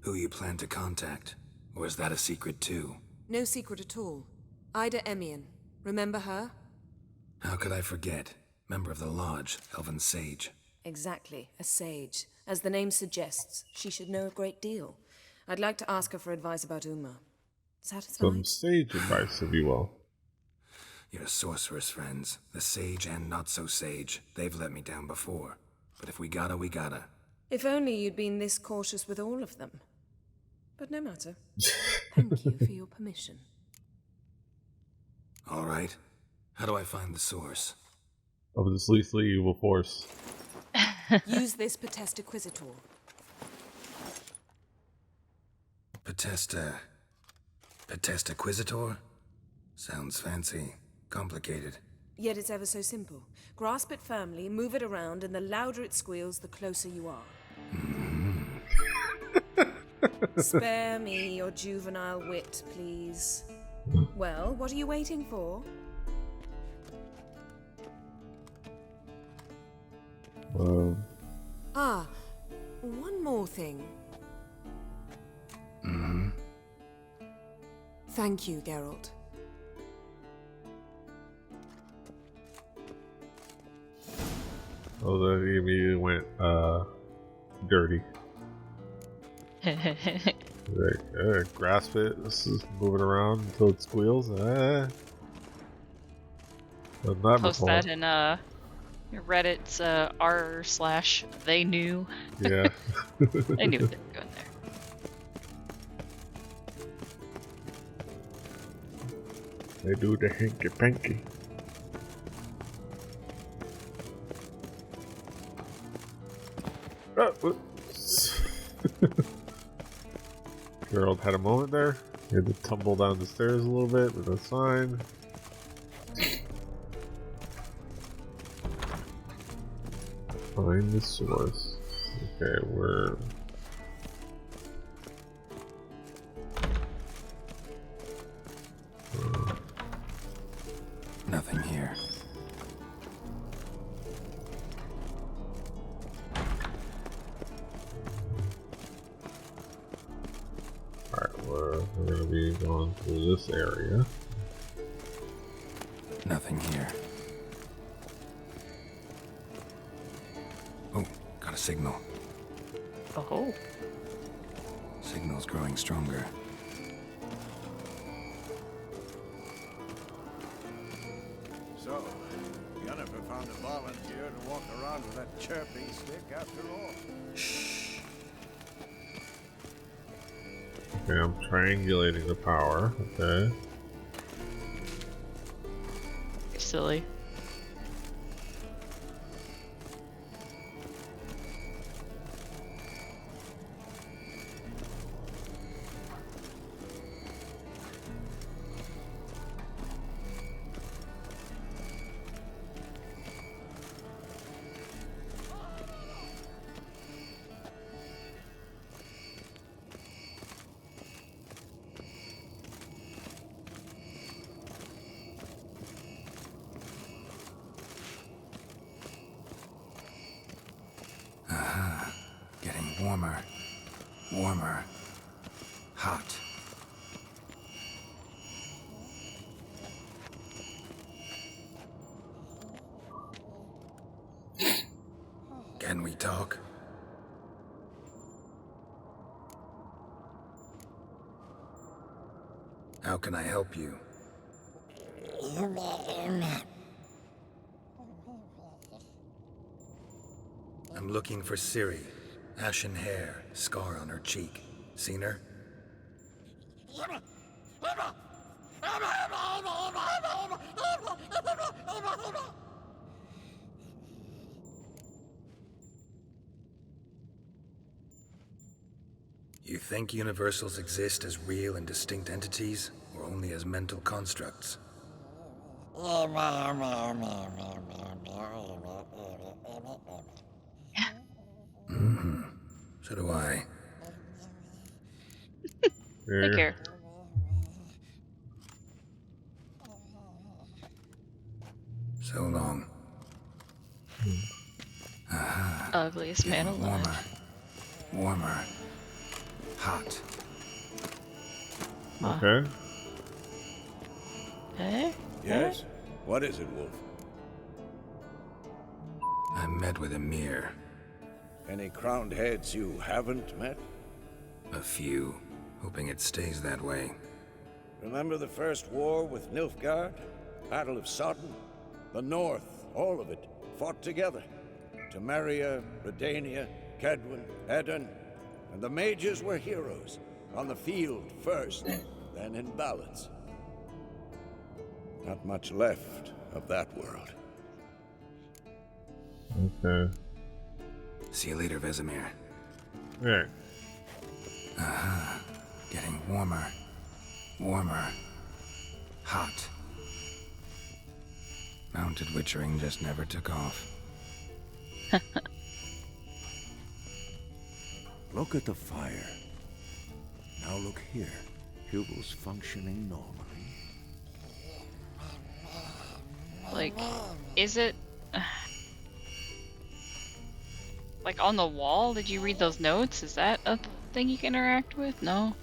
Speaker 14: Who you plan to contact? Or is that a secret too?
Speaker 17: No secret at all. Ida Emian. Remember her?
Speaker 14: How could I forget? Member of the Lodge, Elven Sage.
Speaker 17: Exactly, a sage. As the name suggests, she should know a great deal. I'd like to ask her for advice about Uma. Satisfied?
Speaker 1: Some sage advice, if you will.
Speaker 14: Your sorceress friends, the sage and not so sage, they've let me down before. But if we gotta, we gotta.
Speaker 17: If only you'd been this cautious with all of them. But no matter. Thank you for your permission.
Speaker 14: All right. How do I find the source?
Speaker 1: Of this lethally evil force.
Speaker 17: Use this Potesta Quisitor.
Speaker 14: Potesta Quisitor? Sounds fancy. Complicated.
Speaker 17: Yet it's ever so simple. Grasp it firmly, move it around, and the louder it squeals, the closer you are. Spare me your juvenile wit, please. Well, what are you waiting for? One more thing. Thank you, Geralt.
Speaker 1: Oh, that immediately went, dirty. Like, grasp it, this is moving around until it squeals. Not
Speaker 2: Post
Speaker 1: before.
Speaker 2: that in Reddit's r/they knew.
Speaker 1: Yeah.
Speaker 2: They knew what they were doing there.
Speaker 1: They do the hanky panky. Gerald had a moment there. He had to tumble down the stairs a little bit, but that's fine. Find the source. Okay, we're...
Speaker 14: Nothing here.
Speaker 1: Alright, we're going to be going through this area.
Speaker 14: Nothing here. Oh, got a signal.
Speaker 2: Oh.
Speaker 14: Signal's growing stronger.
Speaker 19: So, Yennefer found a volunteer to walk around with that chirping stick after all.
Speaker 14: Shh.
Speaker 1: Okay, I'm triangulating the power. Okay.
Speaker 2: Silly.
Speaker 14: Getting warmer. Warmer. Hot. Can we talk? How can I help you? I'm looking for Ciri. Ashen hair, scar on her cheek. Seen her? You think universals exist as real and distinct entities, or only as mental constructs? Mm-hmm. So do I.
Speaker 2: Take care.
Speaker 14: So long.
Speaker 2: Ugliest man alive.
Speaker 14: Warmer. Hot.
Speaker 1: Okay.
Speaker 2: Eh?
Speaker 19: Yes? What is it, Wolf?
Speaker 14: I met with Emir.
Speaker 19: Any crowned heads you haven't met?
Speaker 14: A few. Hoping it stays that way.
Speaker 19: Remember the first war with Nilfgaard? Battle of Sodden? The North, all of it, fought together. Temeria, Redania, Kedwin, Edirn, and the mages were heroes. On the field first, then in ballads. Not much left of that world.
Speaker 1: Okay.
Speaker 14: See you later, Vesemir.
Speaker 1: Alright.
Speaker 14: Getting warmer. Warmer. Hot. Mounted witchering just never took off.
Speaker 19: Look at the fire. Now look here. Hugel's functioning normally.
Speaker 2: Like, is it... like, on the wall? Did you read those notes? Is that a thing you can interact with? No?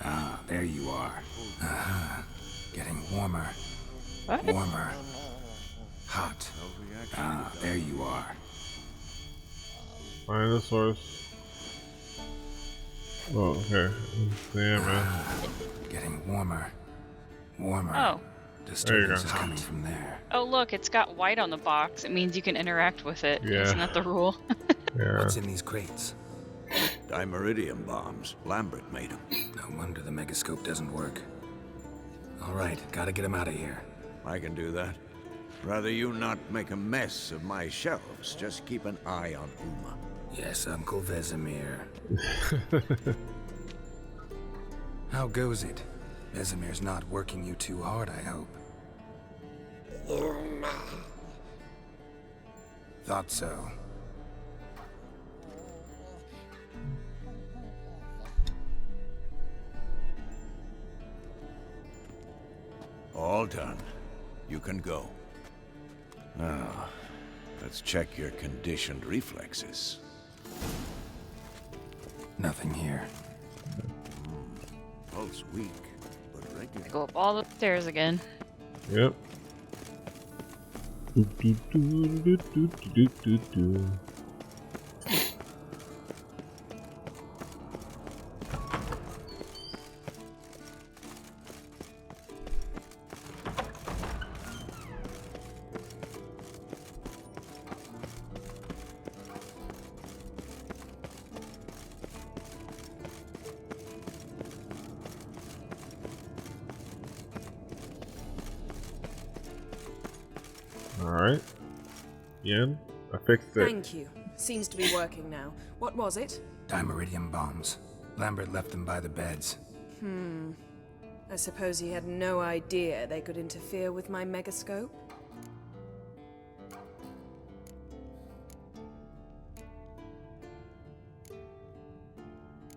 Speaker 14: Ah, there you are. Getting warmer.
Speaker 2: What?
Speaker 14: Warmer. Hot. Ah, there you are.
Speaker 1: Find the source. Oh, okay. Damn it.
Speaker 14: Getting warmer. Warmer.
Speaker 2: Oh.
Speaker 14: Disturbance is coming from there.
Speaker 2: Oh, look, it's got white on the box. It means you can interact with it.
Speaker 1: Yeah.
Speaker 2: Isn't that the rule?
Speaker 1: Yeah.
Speaker 14: What's in these crates?
Speaker 19: Dimeridium bombs. Lambert made them.
Speaker 14: No wonder the megascope doesn't work. Alright, gotta get him out of here.
Speaker 19: I can do that. Rather you not make a mess of my shelves. Just keep an eye on Uma.
Speaker 14: Yes, Uncle Vesemir. How goes it? Vesemir's not working you too hard, I hope. Thought so.
Speaker 19: All done. You can go. Now, let's check your conditioned reflexes.
Speaker 14: Nothing here.
Speaker 19: Pulse weak, but regular.
Speaker 2: Go up all the stairs again.
Speaker 1: Yep. Alright. Yen, I fixed it.
Speaker 17: Thank you. Seems to be working now. What was it?
Speaker 14: Dimeridium bombs. Lambert left them by the beds.
Speaker 17: I suppose he had no idea they could interfere with my megascope?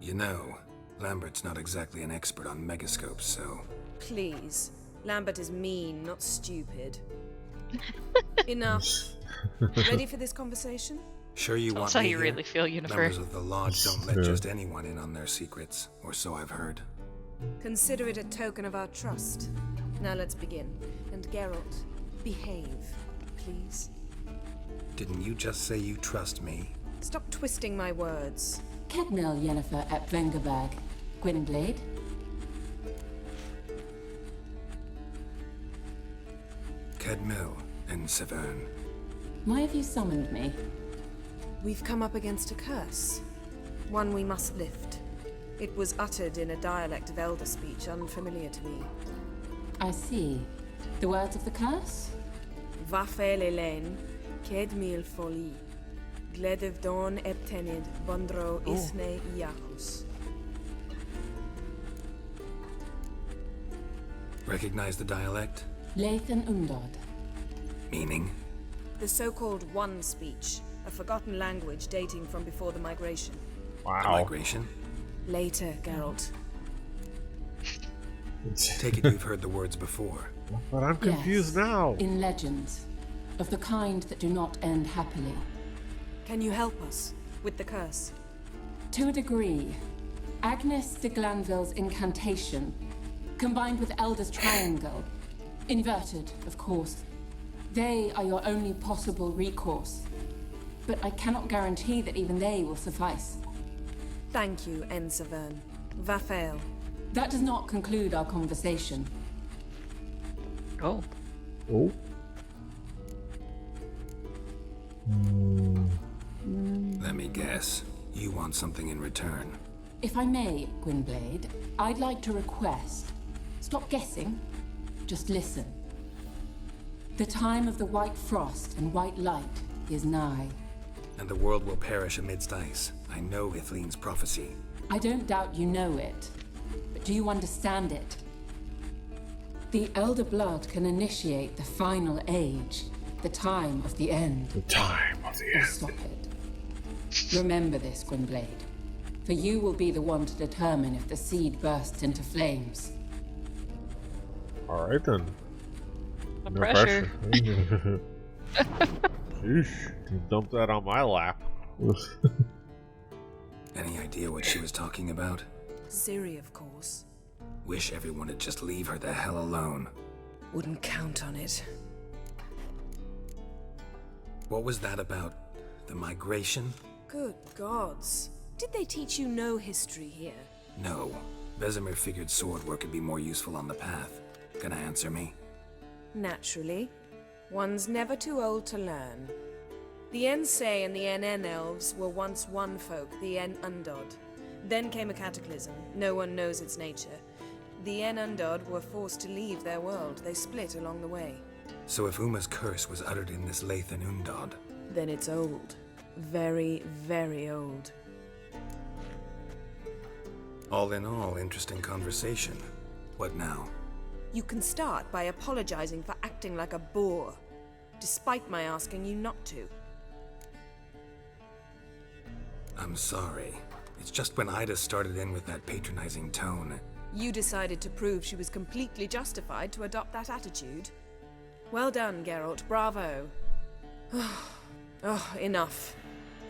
Speaker 14: You know, Lambert's not exactly an expert on megascopes, so...
Speaker 17: Please. Lambert is mean, not stupid. Enough. Ready for this conversation?
Speaker 14: Sure you want
Speaker 2: That's how
Speaker 14: me
Speaker 2: you
Speaker 14: here?
Speaker 2: really feel, Yennefer.
Speaker 14: Members of the Lodge don't let just anyone in on their secrets, or so I've heard.
Speaker 17: Consider it a token of our trust. Now let's begin. And Geralt, behave, please.
Speaker 14: Didn't you just say you trust me?
Speaker 17: Stop twisting my words.
Speaker 20: Cadnell Yennefer at Vengerberg. Gwynblade?
Speaker 14: Quiet Mill and Severn.
Speaker 20: Why have you summoned me?
Speaker 17: We've come up against a curse. One we must lift. It was uttered in a dialect of Elder speech unfamiliar to me.
Speaker 20: I see. The words of the curse?
Speaker 17: Vafel Elaine, Ked Mil Foli, Gledev Don Eptenid, Bondro Isne Iacus.
Speaker 14: Recognize the dialect?
Speaker 20: Lathan Undod.
Speaker 14: Meaning?
Speaker 17: The so-called One speech, a forgotten language dating from before the migration.
Speaker 14: The migration?
Speaker 17: Later, Geralt.
Speaker 14: Take it you've heard the words before.
Speaker 1: But I'm confused now.
Speaker 20: In legends, of the kind that do not end happily.
Speaker 17: Can you help us with the curse?
Speaker 20: To a degree. Agnes de Glanville's incantation, combined with Elder's triangle, inverted, of course. They are your only possible recourse. But I cannot guarantee that even they will suffice.
Speaker 17: Thank you, Severn. Vafel.
Speaker 20: That does not conclude our conversation.
Speaker 2: Oh.
Speaker 1: Oh?
Speaker 14: Let me guess. You want something in return.
Speaker 20: If I may, Gwynblade, I'd like to request. Stop guessing. Just listen. The time of the white frost and white light is nigh.
Speaker 14: And the world will perish amidst ice. I know Ithleen's prophecy.
Speaker 20: I don't doubt you know it. But do you understand it? The Elder Blood can initiate the final age. The time of the end.
Speaker 1: The time of the end.
Speaker 20: Stop it. Remember this, Gwynblade. For you will be the one to determine if the seed bursts into flames.
Speaker 1: Alright then.
Speaker 2: The pressure.
Speaker 1: Sheesh. You dumped that on my lap.
Speaker 14: Any idea what she was talking about?
Speaker 17: Ciri, of course.
Speaker 14: Wish everyone would just leave her the hell alone.
Speaker 17: Wouldn't count on it.
Speaker 14: What was that about? The migration?
Speaker 17: Good gods. Did they teach you no history here?
Speaker 14: No. Vesemir figured sword work would be more useful on the path. Gonna answer me?
Speaker 17: Naturally. One's never too old to learn. The Ensei and the NN elves were once one folk, the En Undod. Then came a cataclysm. No one knows its nature. The En Undod were forced to leave their world. They split along the way.
Speaker 14: So if Uma's curse was uttered in this Lathan Undod,
Speaker 17: then it's old. Very, very old.
Speaker 14: All in all, interesting conversation. What now?
Speaker 17: You can start by apologizing for acting like a boor, despite my asking you not to.
Speaker 14: I'm sorry. It's just when Ida started in with that patronizing tone.
Speaker 17: You decided to prove she was completely justified to adopt that attitude. Well done, Geralt. Bravo. Oh, enough.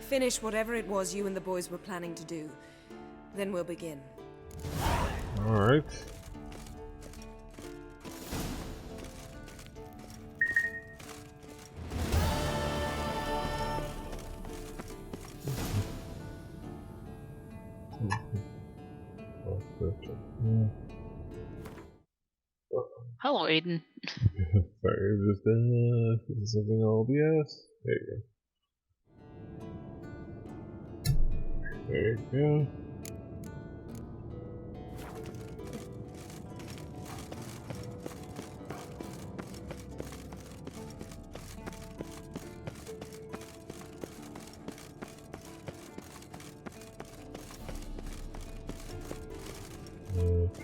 Speaker 17: Finish whatever it was you and the boys were planning to do. Then we'll begin.
Speaker 1: Alright.
Speaker 2: Hello, Aiden.
Speaker 1: Sorry, this is something OBS. There you go. There you go.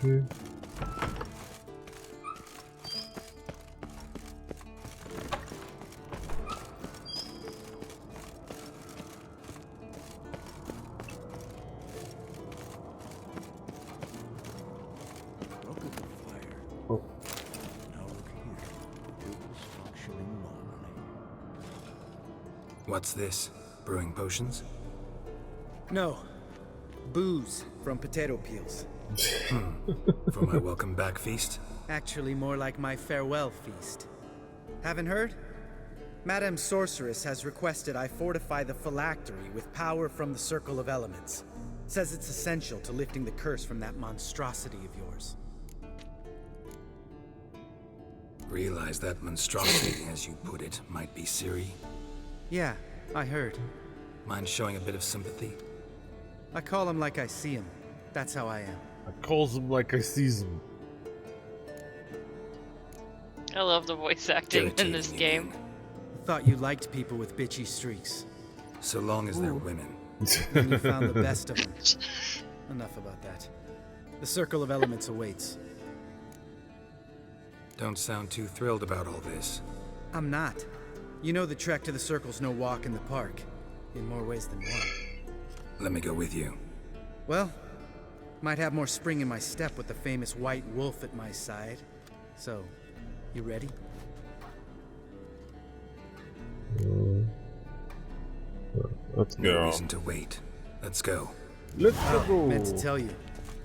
Speaker 1: Okay.
Speaker 14: What's this? Brewing potions?
Speaker 18: No. Booze from potato peels.
Speaker 14: For my welcome back feast?
Speaker 18: Actually, more like my farewell feast. Haven't heard? Madame Sorceress has requested I fortify the phylactery with power from the Circle of Elements. Says it's essential to lifting the curse from that monstrosity of yours.
Speaker 14: Realize that monstrosity, as you put it, might be Ciri?
Speaker 18: Yeah, I heard.
Speaker 14: Mind showing a bit of sympathy?
Speaker 18: I call him like I see him. That's how I am.
Speaker 1: I calls him like I sees him.
Speaker 2: I love the voice acting in this game.
Speaker 18: Thought you liked people with bitchy streaks.
Speaker 14: So long as they're women.
Speaker 18: And you found the best of them. Enough about that. The Circle of Elements awaits.
Speaker 14: Don't sound too thrilled about all this.
Speaker 18: I'm not. You know the trek to the Circle's no walk in the park. In more ways than one.
Speaker 14: Let me go with you.
Speaker 18: Well, might have more spring in my step with the famous white wolf at my side. So, you ready?
Speaker 1: Let's
Speaker 14: No
Speaker 1: go.
Speaker 14: reason to wait. Let's go.
Speaker 1: Let's go.
Speaker 18: Meant to tell you.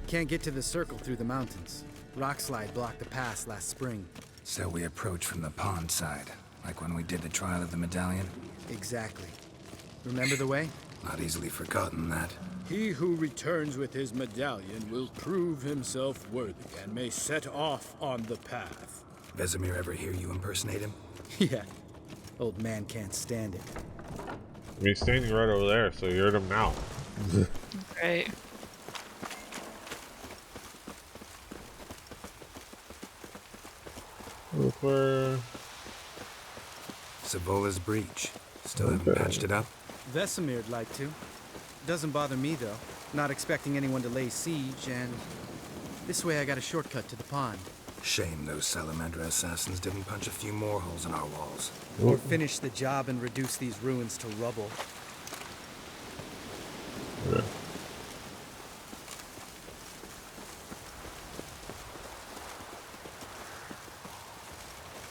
Speaker 18: Can't get to the Circle through the mountains. Rockslide blocked the pass last spring.
Speaker 14: So we approach from the pond side, like when we did the trial of the medallion?
Speaker 18: Exactly. Remember the way?
Speaker 14: Not easily forgotten, that.
Speaker 21: He who returns with his medallion will prove himself worthy and may set off on the path.
Speaker 14: Vesemir ever hear you impersonate him?
Speaker 18: Yeah. Old man can't stand it.
Speaker 1: I mean, standing right over there, so you heard him now.
Speaker 2: Right.
Speaker 1: Look where...
Speaker 14: Savola's breach. Still haven't patched it up?
Speaker 18: Vesemir'd like to. Doesn't bother me, though. Not expecting anyone to lay siege, and... this way I got a shortcut to the pond.
Speaker 14: Shame those Salamander assassins didn't punch a few more holes in our walls.
Speaker 18: Or finish the job and reduce these ruins to rubble.
Speaker 1: Yeah.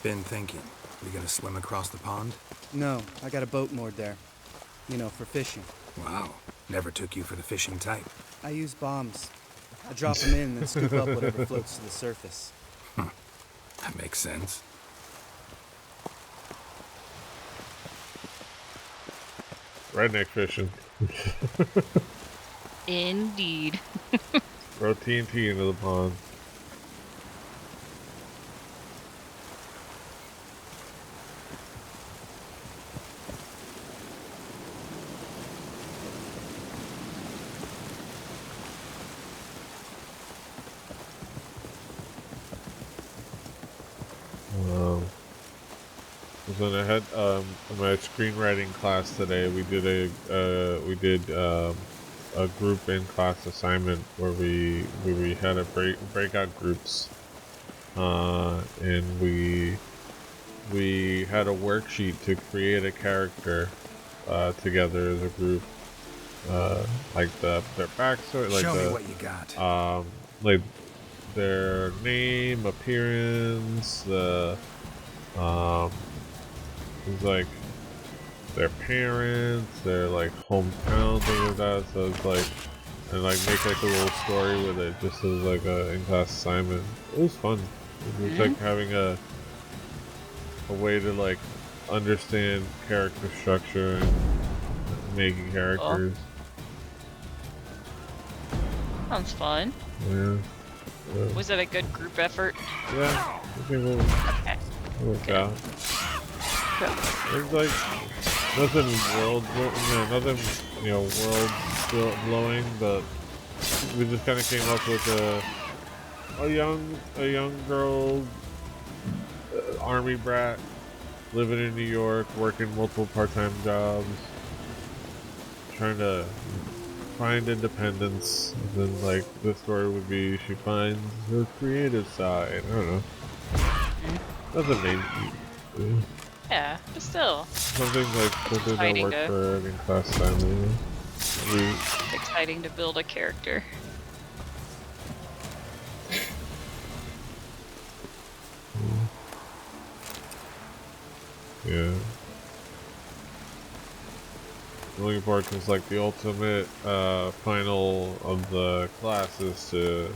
Speaker 14: Been thinking. We gonna swim across the pond?
Speaker 18: No, I got a boat moored there. You know, for fishing.
Speaker 14: Wow. Never took you for the fishing type.
Speaker 18: I use bombs. I drop them in and scoop up whatever floats to the surface.
Speaker 14: That makes sense.
Speaker 1: Redneck fishing.
Speaker 2: Indeed.
Speaker 1: Throw TNT into the pond. Then I had in my screenwriting class today. We did a group in class assignment where we had a breakout groups, and we had a worksheet to create a character together as a group, like their backstory, like
Speaker 14: Show me what you got.
Speaker 1: like their name, appearance, it's like their parents, their like hometown, things like that. So it's like, and like make like a little story with it, just as like a in-class assignment. It was fun. It was like having a way to like understand character structure and making characters.
Speaker 2: Sounds fun.
Speaker 1: Yeah.
Speaker 2: Was it a good group effort?
Speaker 1: Yeah. I think we'll work out. There's like nothing world blowing, but we just kind of came up with a young girl, army brat, living in New York, working multiple part-time jobs, trying to find independence. And then like the story would be she finds her creative side. I don't know. Nothing major.
Speaker 2: Yeah, but still.
Speaker 1: Something like something that worked for an in-class family.
Speaker 2: It's exciting to build a character.
Speaker 1: Yeah. Looking forward to like the ultimate final of the class is to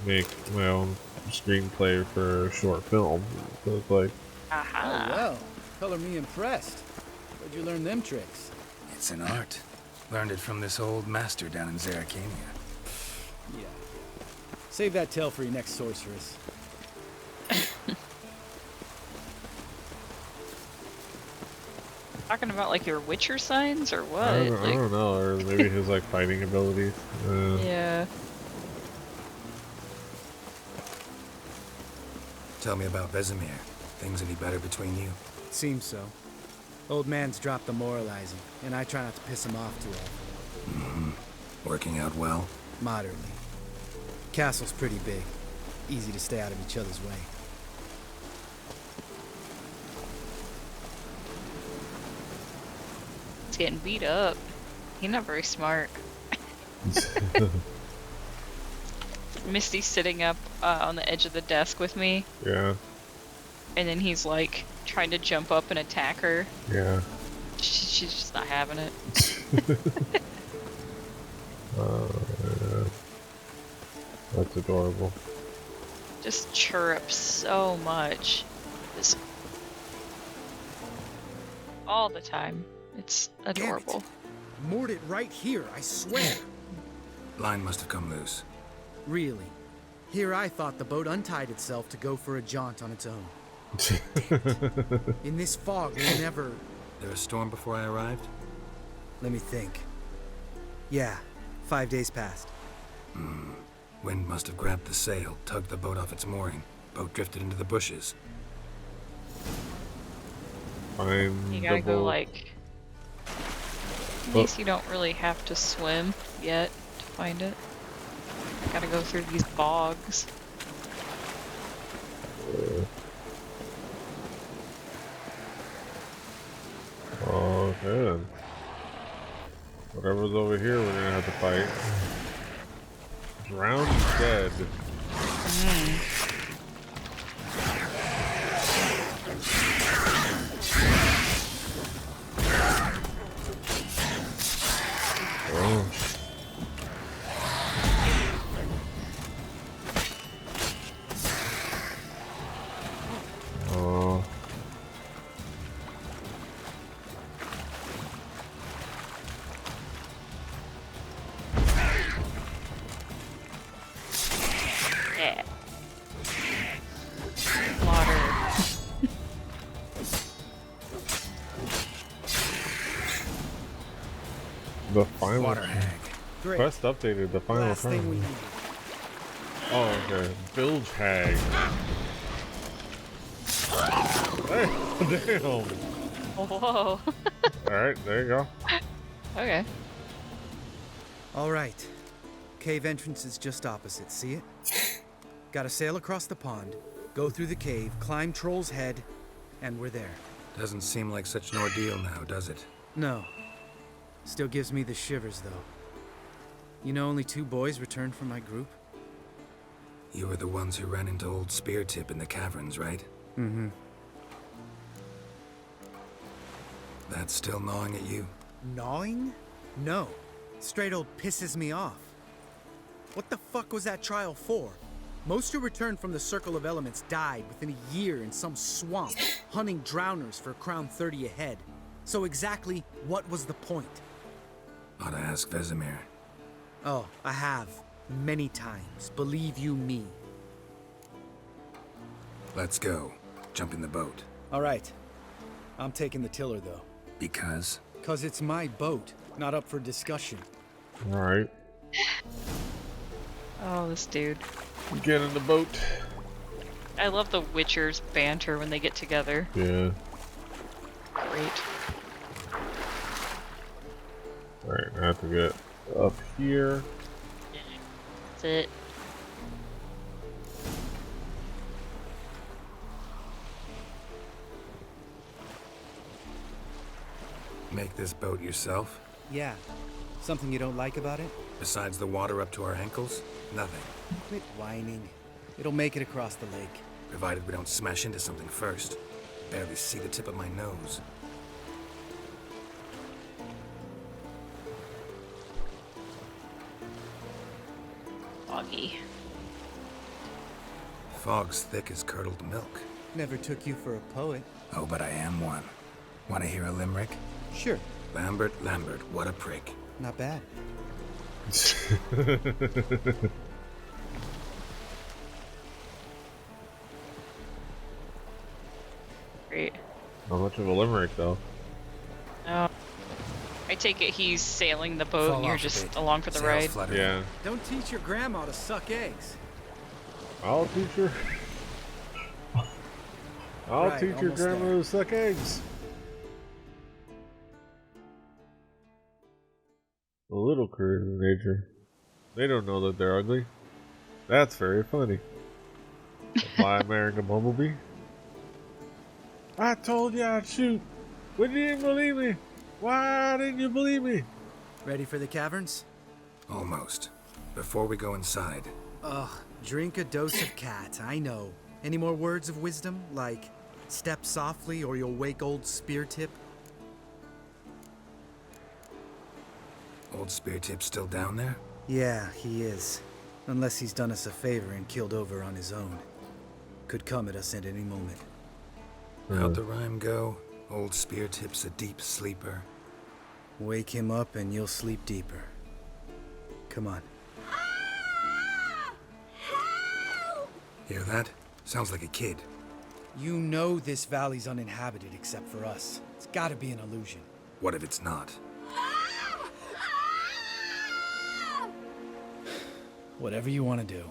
Speaker 1: make my own screenplay for a short film. So it's like,
Speaker 18: Oh, well. Color me impressed. Where'd you learn them tricks?
Speaker 14: It's an art. Learned it from this old master down in Zerrikania.
Speaker 18: Yeah. Save that tale for your next sorceress.
Speaker 2: talking about like your Witcher signs or what?
Speaker 1: I don't know, or maybe his like fighting abilities.
Speaker 2: Yeah.
Speaker 14: Tell me about Vesemir. Things any better between you?
Speaker 18: Seems so. Old man's dropped the moralizing, and I try not to piss him off too often.
Speaker 14: Mm-hmm. Working out well?
Speaker 18: Moderately. Castle's pretty big. Easy to stay out of each other's way.
Speaker 2: He's getting beat up. He's not very smart. Misty's sitting up on the edge of the desk with me.
Speaker 1: Yeah.
Speaker 2: And then he's like trying to jump up and attack her.
Speaker 1: Yeah.
Speaker 2: She's just not having it.
Speaker 1: Yeah. That's adorable.
Speaker 2: Just chirrups so much. Just all the time. It's adorable.
Speaker 18: Moored it right here, I swear.
Speaker 14: Line must have come loose.
Speaker 18: Really? Here I thought the boat untied itself to go for a jaunt on its own. In this fog, we'll never...
Speaker 14: There a storm before I arrived?
Speaker 18: Let me think. Yeah, 5 days passed.
Speaker 14: Wind must have grabbed the sail, tugged the boat off its mooring. Boat drifted into the bushes.
Speaker 2: You gotta go like... At least you don't really have to swim yet to find it. You gotta go through these bogs.
Speaker 1: Oh, good. Whatever's over here, we're gonna have to fight. Drowned is dead. Oh. Oh.
Speaker 2: Yeah. Water.
Speaker 1: The final
Speaker 18: Water hag. Great.
Speaker 1: quest updated. The final
Speaker 18: Last thing we
Speaker 1: time.
Speaker 18: need.
Speaker 1: Oh, okay. Bilge hag. Hey, damn.
Speaker 2: Whoa.
Speaker 1: Alright, there you go.
Speaker 2: Okay.
Speaker 18: All right. Cave entrance is just opposite, see it? Gotta sail across the pond, go through the cave, climb Troll's Head, and we're there.
Speaker 14: Doesn't seem like such an ordeal now, does it?
Speaker 18: No. Still gives me the shivers, though. You know only 2 boys returned from my group?
Speaker 14: You were the ones who ran into old Spear Tip in the caverns, right?
Speaker 18: Mm-hmm.
Speaker 14: That's still gnawing at you?
Speaker 18: Gnawing? No. Straight old pisses me off. What the fuck was that trial for? Most who returned from the Circle of Elements died within a year in some swamp, hunting drowners for a crown 30 a head. So exactly what was the point?
Speaker 14: Ought to ask Vesemir.
Speaker 18: Oh, I have. Many times. Believe you me.
Speaker 14: Let's go. Jump in the boat.
Speaker 18: All right. I'm taking the tiller, though.
Speaker 14: Because?
Speaker 18: 'Cause it's my boat, not up for discussion.
Speaker 1: Alright.
Speaker 2: Oh, this dude.
Speaker 1: Get in the boat.
Speaker 2: I love the Witchers banter when they get together.
Speaker 1: Yeah.
Speaker 2: Great.
Speaker 1: Alright, I have to get up here.
Speaker 2: That's it.
Speaker 14: Make this boat yourself?
Speaker 18: Yeah. Something you don't like about it?
Speaker 14: Besides the water up to our ankles? Nothing.
Speaker 18: Quit whining. It'll make it across the lake.
Speaker 14: Provided we don't smash into something first. Barely see the tip of my nose.
Speaker 2: Foggy.
Speaker 14: Fog's thick as curdled milk.
Speaker 18: Never took you for a poet.
Speaker 14: Oh, but I am one. Want to hear a limerick?
Speaker 18: Sure.
Speaker 14: Lambert, Lambert, what a prick.
Speaker 18: Not bad.
Speaker 2: Great.
Speaker 1: Not much of a limerick, though.
Speaker 2: I take it he's sailing the boat
Speaker 14: Fall
Speaker 2: and you're
Speaker 14: off a
Speaker 2: just
Speaker 14: bit.
Speaker 2: along for the
Speaker 14: Sails
Speaker 2: ride.
Speaker 14: fluttering.
Speaker 1: Yeah.
Speaker 18: Don't teach your grandma to suck eggs.
Speaker 1: I'll teach her. I'll
Speaker 18: Right,
Speaker 1: teach your
Speaker 18: almost
Speaker 1: grandma
Speaker 18: there.
Speaker 1: to suck eggs. The little critters in nature. They don't know that they're ugly. That's very funny. Why I'm marrying a bumblebee? I told you I'd shoot, but you didn't believe me. Why didn't you believe me?
Speaker 18: Ready for the caverns?
Speaker 14: Almost. Before we go inside,
Speaker 18: Ugh, drink a dose of cat, I know. Any more words of wisdom, like step softly or you'll wake old Spear Tip?
Speaker 14: Old Spear Tip's still down there?
Speaker 18: Yeah, he is. Unless he's done us a favor and killed over on his own. Could come at us at any moment.
Speaker 14: How'd the rhyme go? Old Spear Tip's a deep sleeper.
Speaker 18: Wake him up and you'll sleep deeper. Come on.
Speaker 14: Hear that? Sounds like a kid.
Speaker 18: You know this valley's uninhabited except for us. It's gotta be an illusion.
Speaker 14: What if it's not?
Speaker 18: Whatever you want to do.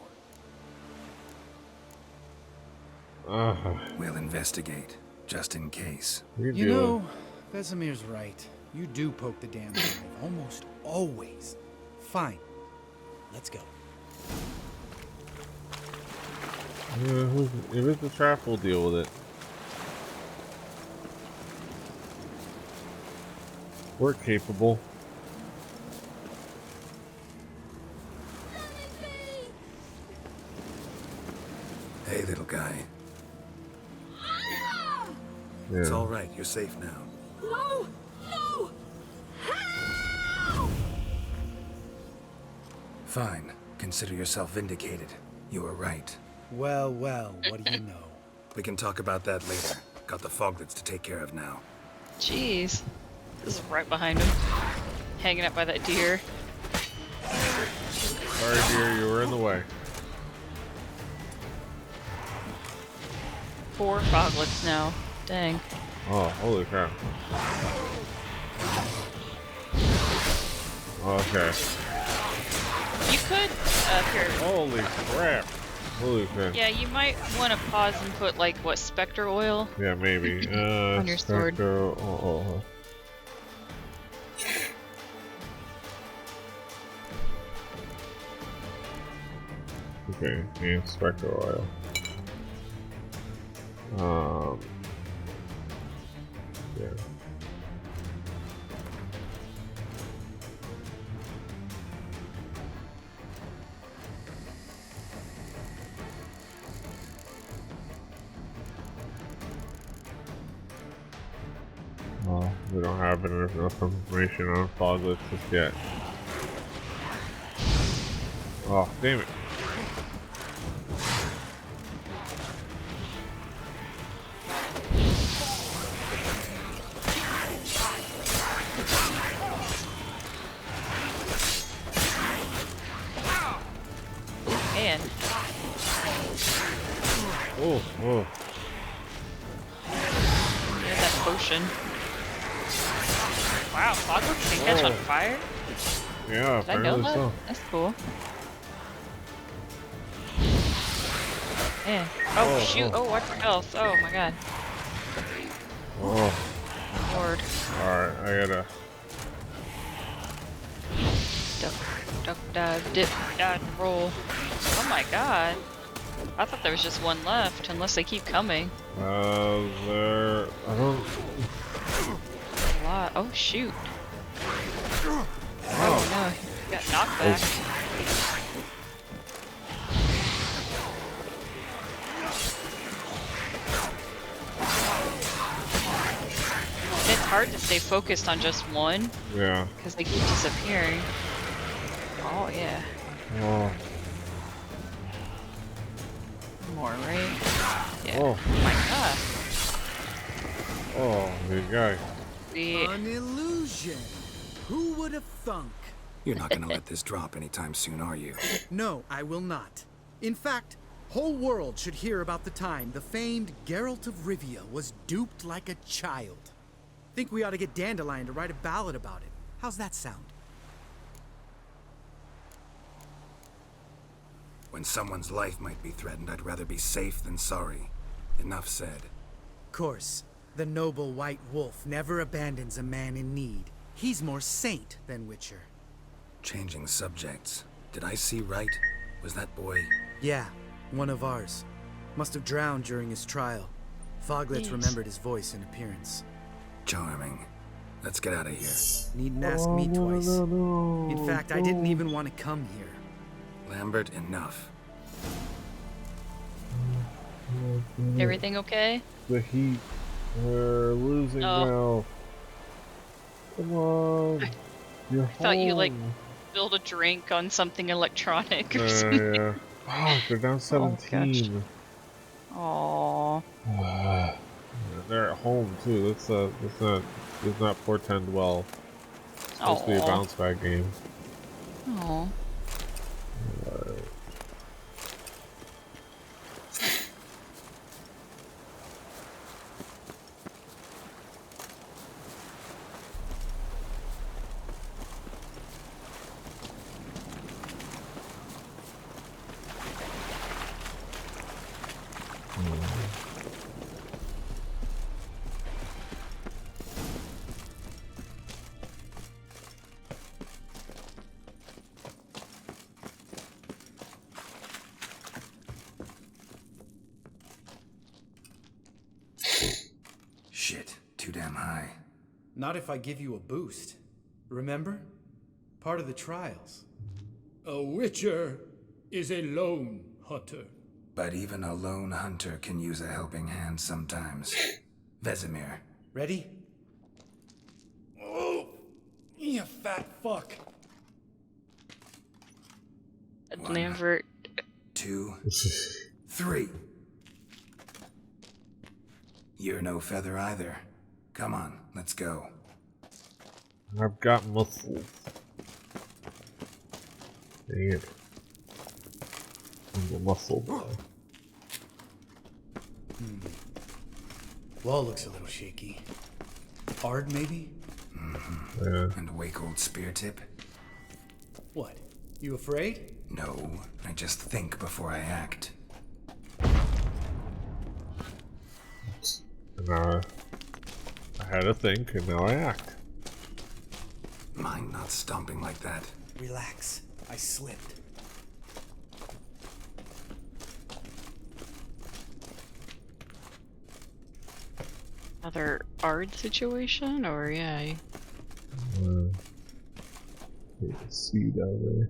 Speaker 14: We'll investigate, just in case.
Speaker 18: You know, Vesemir's right. You do poke the damn drive, almost always. Fine. Let's go.
Speaker 1: If it's a trap, we'll deal with it. We're capable.
Speaker 14: Hey, little guy.
Speaker 1: Yeah.
Speaker 14: It's all right. You're safe now.
Speaker 4: No! No!
Speaker 14: Fine. Consider yourself vindicated. You were right.
Speaker 18: Well, well, what do you know?
Speaker 14: We can talk about that later. Got the foglets to take care of now.
Speaker 2: Jeez. This is right behind him. Hanging up by that deer.
Speaker 1: Sorry, dear, you were in the way.
Speaker 2: 4 foglets now. Dang.
Speaker 1: Oh, holy crap. Okay.
Speaker 2: You could, here.
Speaker 1: Holy crap. Holy crap.
Speaker 2: Yeah, you might want to pause and put, like, what, specter oil?
Speaker 1: Yeah, maybe.
Speaker 2: On your sword.
Speaker 1: Okay, and spectre oil. Yeah. Well, we don't have enough information on foglets just yet. Oh, damn it.
Speaker 2: Man.
Speaker 1: Oh.
Speaker 2: There's that potion. Wow, foglets can catch on fire?
Speaker 1: Yeah,
Speaker 2: Did I know
Speaker 1: apparently
Speaker 2: that?
Speaker 1: so.
Speaker 2: That's cool. Man. Oh, shoot. Oh, watch your health. Oh my god.
Speaker 1: Oh.
Speaker 2: Lord.
Speaker 1: Alright, I gotta...
Speaker 2: Duck, dive, dip, dodge, and roll. Oh my god. I thought there was just one left, unless they keep coming.
Speaker 1: There... I don't...
Speaker 2: A lot. Oh, shoot. Oh no, he got knocked back. It's hard to stay focused on just one.
Speaker 1: Yeah.
Speaker 2: Because they keep disappearing. Oh yeah.
Speaker 1: Oh.
Speaker 2: More, right? Yeah.
Speaker 1: Oh.
Speaker 2: My god.
Speaker 1: Oh, big guy.
Speaker 2: Yeah.
Speaker 18: An illusion. Who would have thunk?
Speaker 14: You're not gonna let this drop anytime soon, are you?
Speaker 18: No, I will not. In fact, whole world should hear about the time the famed Geralt of Rivia was duped like a child. Think we ought to get Dandelion to write a ballad about it. How's that sound?
Speaker 14: When someone's life might be threatened, I'd rather be safe than sorry. Enough said.
Speaker 18: Of course, the noble white wolf never abandons a man in need. He's more saint than Witcher.
Speaker 14: Changing subjects. Did I see right? Was that boy...
Speaker 18: Yeah, one of ours. Must have drowned during his trial. Foglets remembered his voice and appearance.
Speaker 14: Charming. Let's get out of here.
Speaker 18: Needn't ask me twice. In fact, I didn't even want to come here.
Speaker 14: Lambert, enough.
Speaker 2: Everything okay?
Speaker 1: The heat. We're losing now. Come on. You're
Speaker 2: I thought you, like, spilled a drink on something electronic or something.
Speaker 1: Yeah. Oh, they're down 17.
Speaker 2: Oh,
Speaker 1: Aww. They're at home too. Does not portend well. It's supposed to be a bounce back game.
Speaker 2: Oh.
Speaker 14: Shit, too damn high.
Speaker 18: Not if I give you a boost. Remember? Part of the trials.
Speaker 21: A witcher is a lone hunter.
Speaker 14: But even a lone hunter can use a helping hand sometimes. Vesemir.
Speaker 18: Ready?
Speaker 21: Oh, you fat fuck.
Speaker 2: Lambert.
Speaker 14: 2, 3. You're no feather either. Come on, let's go.
Speaker 1: I've got muscles. Dang it. I'm a muscle boy.
Speaker 18: Wall looks a little shaky. Hard, maybe?
Speaker 1: Yeah.
Speaker 14: And a wake-old spear tip?
Speaker 18: What? You afraid?
Speaker 14: No, I just think before I act.
Speaker 1: And now I had to think, and now I act.
Speaker 14: Mind not stomping like that.
Speaker 18: Relax. I slipped.
Speaker 2: Another Ard situation, or yeah?
Speaker 1: There's a seed out there.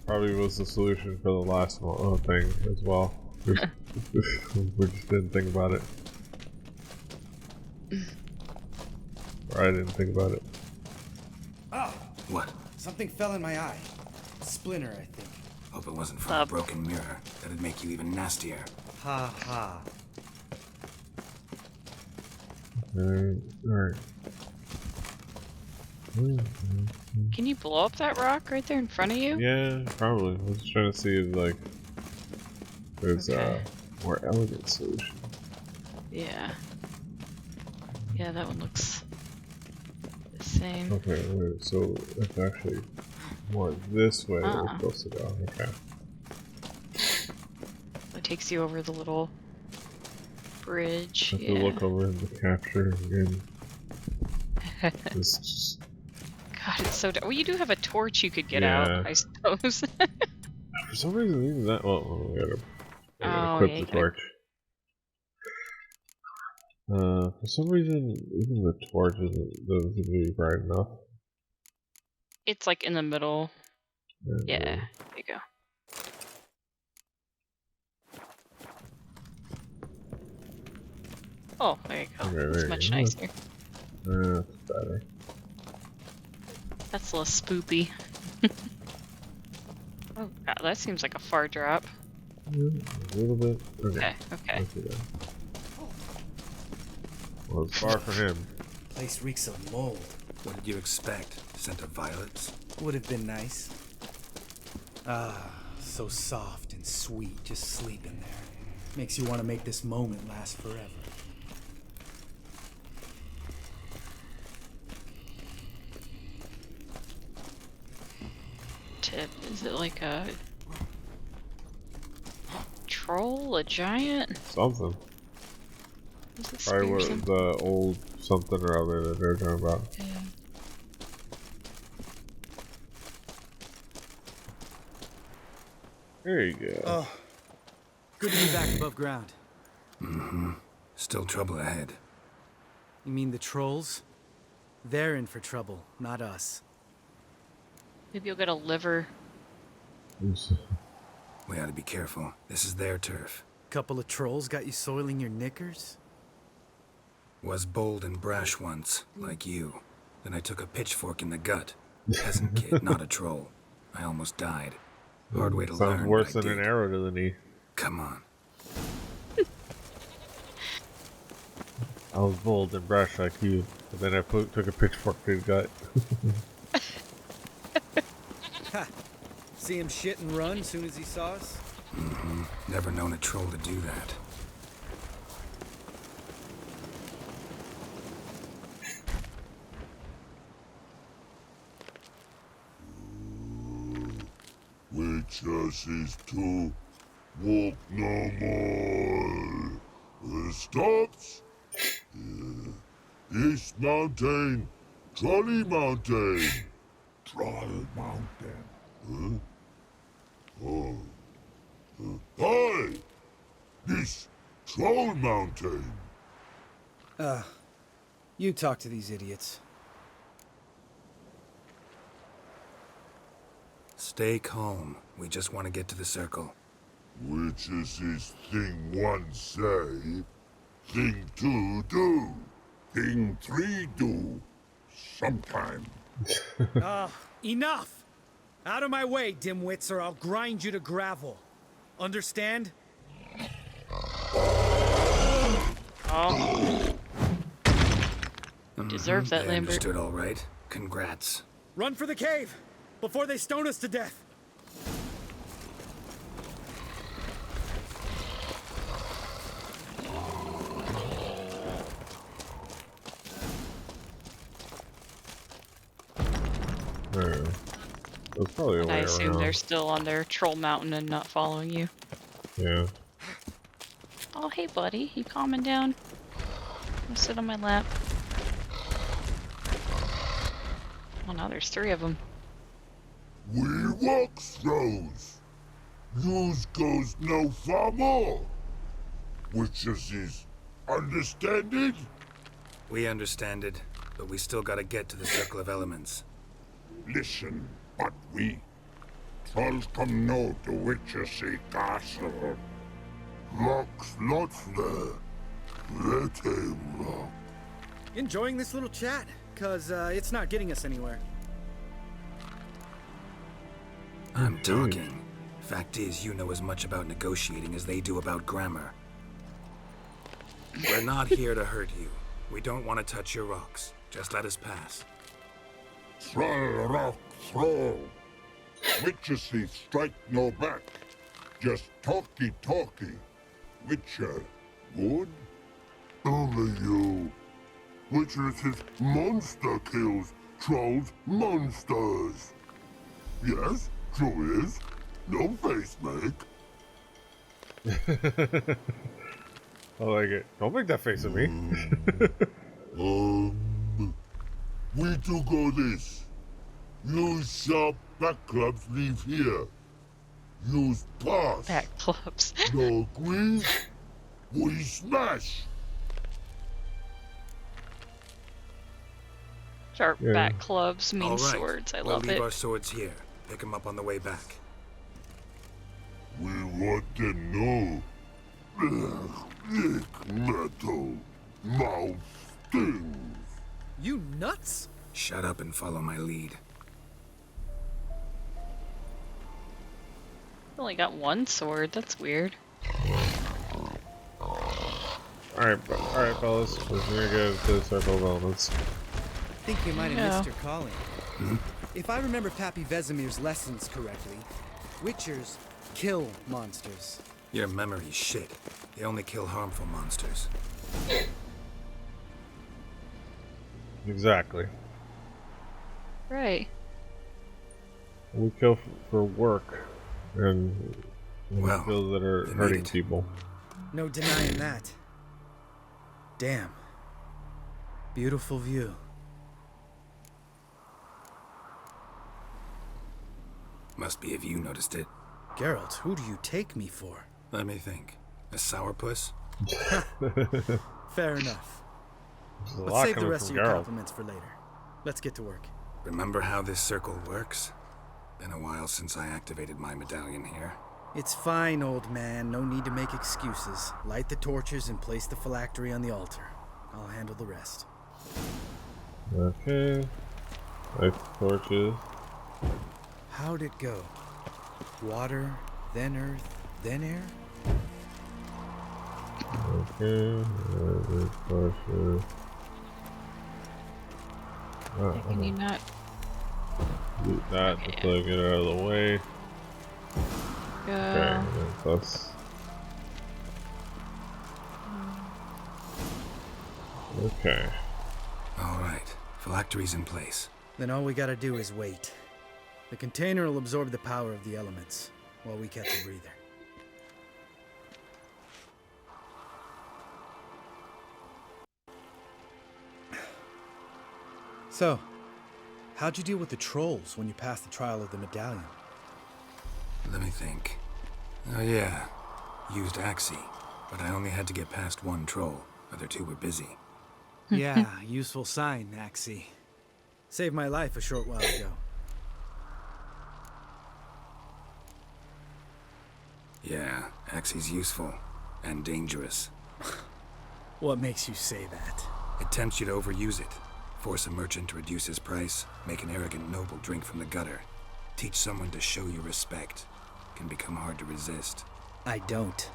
Speaker 1: Probably was the solution for the last thing as well. We just didn't think about it. Or I didn't think about it.
Speaker 18: Oh!
Speaker 14: What?
Speaker 18: Something fell in my eye. Splinter, I think.
Speaker 14: Hope it wasn't from a broken mirror. That'd make you even nastier.
Speaker 18: Ha ha.
Speaker 1: Alright.
Speaker 2: Can you blow up that rock right there in front of you?
Speaker 1: Yeah, probably. I was just trying to see if, like, there's a more elegant solution.
Speaker 2: Yeah. Yeah, that one looks the same.
Speaker 1: Okay, wait, so it's actually more this way that we're supposed to go. Okay.
Speaker 2: It takes you over the little bridge.
Speaker 1: Have to look over in the capture again. It's just...
Speaker 2: God, it's so dark. Well, you do have a torch you could get out, I suppose.
Speaker 1: For some reason, even that. Well, we gotta equip the torch. For some reason, even the torch doesn't seem to be bright enough.
Speaker 2: It's like in the middle. Yeah, there you go. Oh, there you go.
Speaker 1: Okay,
Speaker 2: It's much nicer.
Speaker 1: That's better.
Speaker 2: That's less spoopy. Oh god, that seems like a far drop.
Speaker 1: Yeah, a little bit.
Speaker 2: Okay, okay.
Speaker 1: Well, it's far for him.
Speaker 18: Place reeks of mold.
Speaker 14: What did you expect? Scent of violets?
Speaker 18: Would have been nice. Ah, so soft and sweet, just sleeping there. Makes you want to make this moment last forever.
Speaker 2: Tip, is it like a troll, a giant?
Speaker 1: Something.
Speaker 2: Is it
Speaker 1: Probably what
Speaker 2: something?
Speaker 1: the old something or other that they're talking about.
Speaker 2: Yeah.
Speaker 1: There you go.
Speaker 18: Oh, good to be back above ground.
Speaker 14: Mm-hmm. Still trouble ahead.
Speaker 18: You mean the trolls? They're in for trouble, not us.
Speaker 2: Maybe you'll get a liver.
Speaker 14: We ought to be careful. This is their turf.
Speaker 18: Couple of trolls got you soiling your knickers?
Speaker 14: Was bold and brash once, like you. Then I took a pitchfork in the gut. Peasant kid, not a troll. I almost died. Hard way to learn.
Speaker 1: Sounds worse
Speaker 14: but I
Speaker 1: than an
Speaker 14: did.
Speaker 1: arrow to the knee.
Speaker 14: Come on.
Speaker 1: I was bold and brash like you, but then I took a pitchfork to the gut.
Speaker 18: Ha! See him shit and run as soon as he saw us?
Speaker 14: Mm-hmm. Never known a troll to do that.
Speaker 8: Witches is to walk no more. Stops. East Mountain, Trolley Mountain. Troll Mountain. Huh? Oh. Hi! This Troll Mountain.
Speaker 18: You talk to these idiots.
Speaker 14: Stay calm. We just want to get to the circle.
Speaker 8: Which is this thing one say, thing two do, thing three do, sometime.
Speaker 18: Enough! Out of my way, dimwits, or I'll grind you to gravel. Understand?
Speaker 2: Oh. Deserve that,
Speaker 14: They
Speaker 2: Lambert.
Speaker 14: understood all right. Congrats.
Speaker 18: Run for the cave! Before they stone us to death!
Speaker 1: There. That's probably a way
Speaker 2: I assume
Speaker 1: around.
Speaker 2: they're still on their troll mountain and not following you.
Speaker 1: Yeah.
Speaker 2: Oh, hey, buddy. You calming down? Go sit on my lap. Oh, now there's 3 of them.
Speaker 8: We walk throws. News goes no far more. Which is understand it?
Speaker 14: We understand it, but we still gotta get to the Circle of Elements.
Speaker 8: Listen, but we trolls come know the witches say castle. Rocks lots there. Let him rock.
Speaker 18: Enjoying this little chat? Cause it's not getting us anywhere.
Speaker 14: I'm talking. Fact is, you know as much about negotiating as they do about grammar. We're not here to hurt you. We don't want to touch your rocks. Just let us pass.
Speaker 8: Troll rock throw. Witches say strike no back. Just talky. Witcher, good? Only you. Witcher says monster kills trolls monsters. Yes, true is. No face make.
Speaker 1: I like it. Don't make that face at me.
Speaker 8: We do go this. Use sharp back clubs leave here. Use pass.
Speaker 2: Back clubs.
Speaker 8: No agree? We smash.
Speaker 2: Sharp
Speaker 14: Yeah.
Speaker 2: back clubs mean
Speaker 14: All right.
Speaker 2: swords. I
Speaker 14: we'll
Speaker 2: love
Speaker 14: leave
Speaker 2: it.
Speaker 14: our swords here. Pick them up on the way back.
Speaker 8: We want to know. Thick metal. Mouth stings.
Speaker 18: You nuts?
Speaker 14: Shut up and follow my lead.
Speaker 2: Only got 1 sword. That's weird.
Speaker 1: Alright, fellas. We're gonna go to the Circle of Elements.
Speaker 18: I think you might have
Speaker 2: Yeah.
Speaker 18: missed your calling. If I remember Pappy Vesemir's lessons correctly, witchers kill monsters.
Speaker 14: Your memory's shit. They only kill harmful monsters.
Speaker 1: Exactly.
Speaker 2: Right.
Speaker 1: We kill for work and
Speaker 14: Well,
Speaker 1: kills that are
Speaker 14: they
Speaker 1: hurting
Speaker 14: made it.
Speaker 1: people.
Speaker 18: No denying that. Damn. Beautiful view.
Speaker 14: Must be if you noticed it.
Speaker 18: Geralt, who do you take me for?
Speaker 14: Let me think. A sourpuss?
Speaker 18: Fair enough.
Speaker 1: There's a
Speaker 18: Let's
Speaker 1: lot
Speaker 18: save the
Speaker 1: coming
Speaker 18: rest of
Speaker 1: from
Speaker 18: your
Speaker 1: Geralt.
Speaker 18: compliments for later. Let's get to work.
Speaker 14: Remember how this circle works? Been a while since I activated my medallion here.
Speaker 18: It's fine, old man. No need to make excuses. Light the torches and place the phylactery on the altar. I'll handle the rest.
Speaker 1: Okay. Light the torches.
Speaker 18: How'd it go? Water, then earth, then air?
Speaker 1: Okay. Light the torches.
Speaker 2: Can you not?
Speaker 1: Do that
Speaker 2: Okay,
Speaker 1: to get it out of the way.
Speaker 2: Go.
Speaker 1: Okay, that's okay.
Speaker 14: Alright, phylactery's in place.
Speaker 18: Then all we gotta do is wait. The container will absorb the power of the elements, while we catch a breather. So, how'd you deal with the trolls when you passed the trial of the medallion?
Speaker 14: Let me think. Oh yeah, used Axie, but I only had to get past one troll. Other two were busy.
Speaker 18: Yeah, useful sign, Axie. Saved my life a short while ago.
Speaker 14: Yeah, Axie's useful. And dangerous.
Speaker 18: What makes you say that?
Speaker 14: It tempts you to overuse it. Force a merchant to reduce his price. Make an arrogant noble drink from the gutter. Teach someone to show you respect. Can become hard to resist.
Speaker 18: I don't.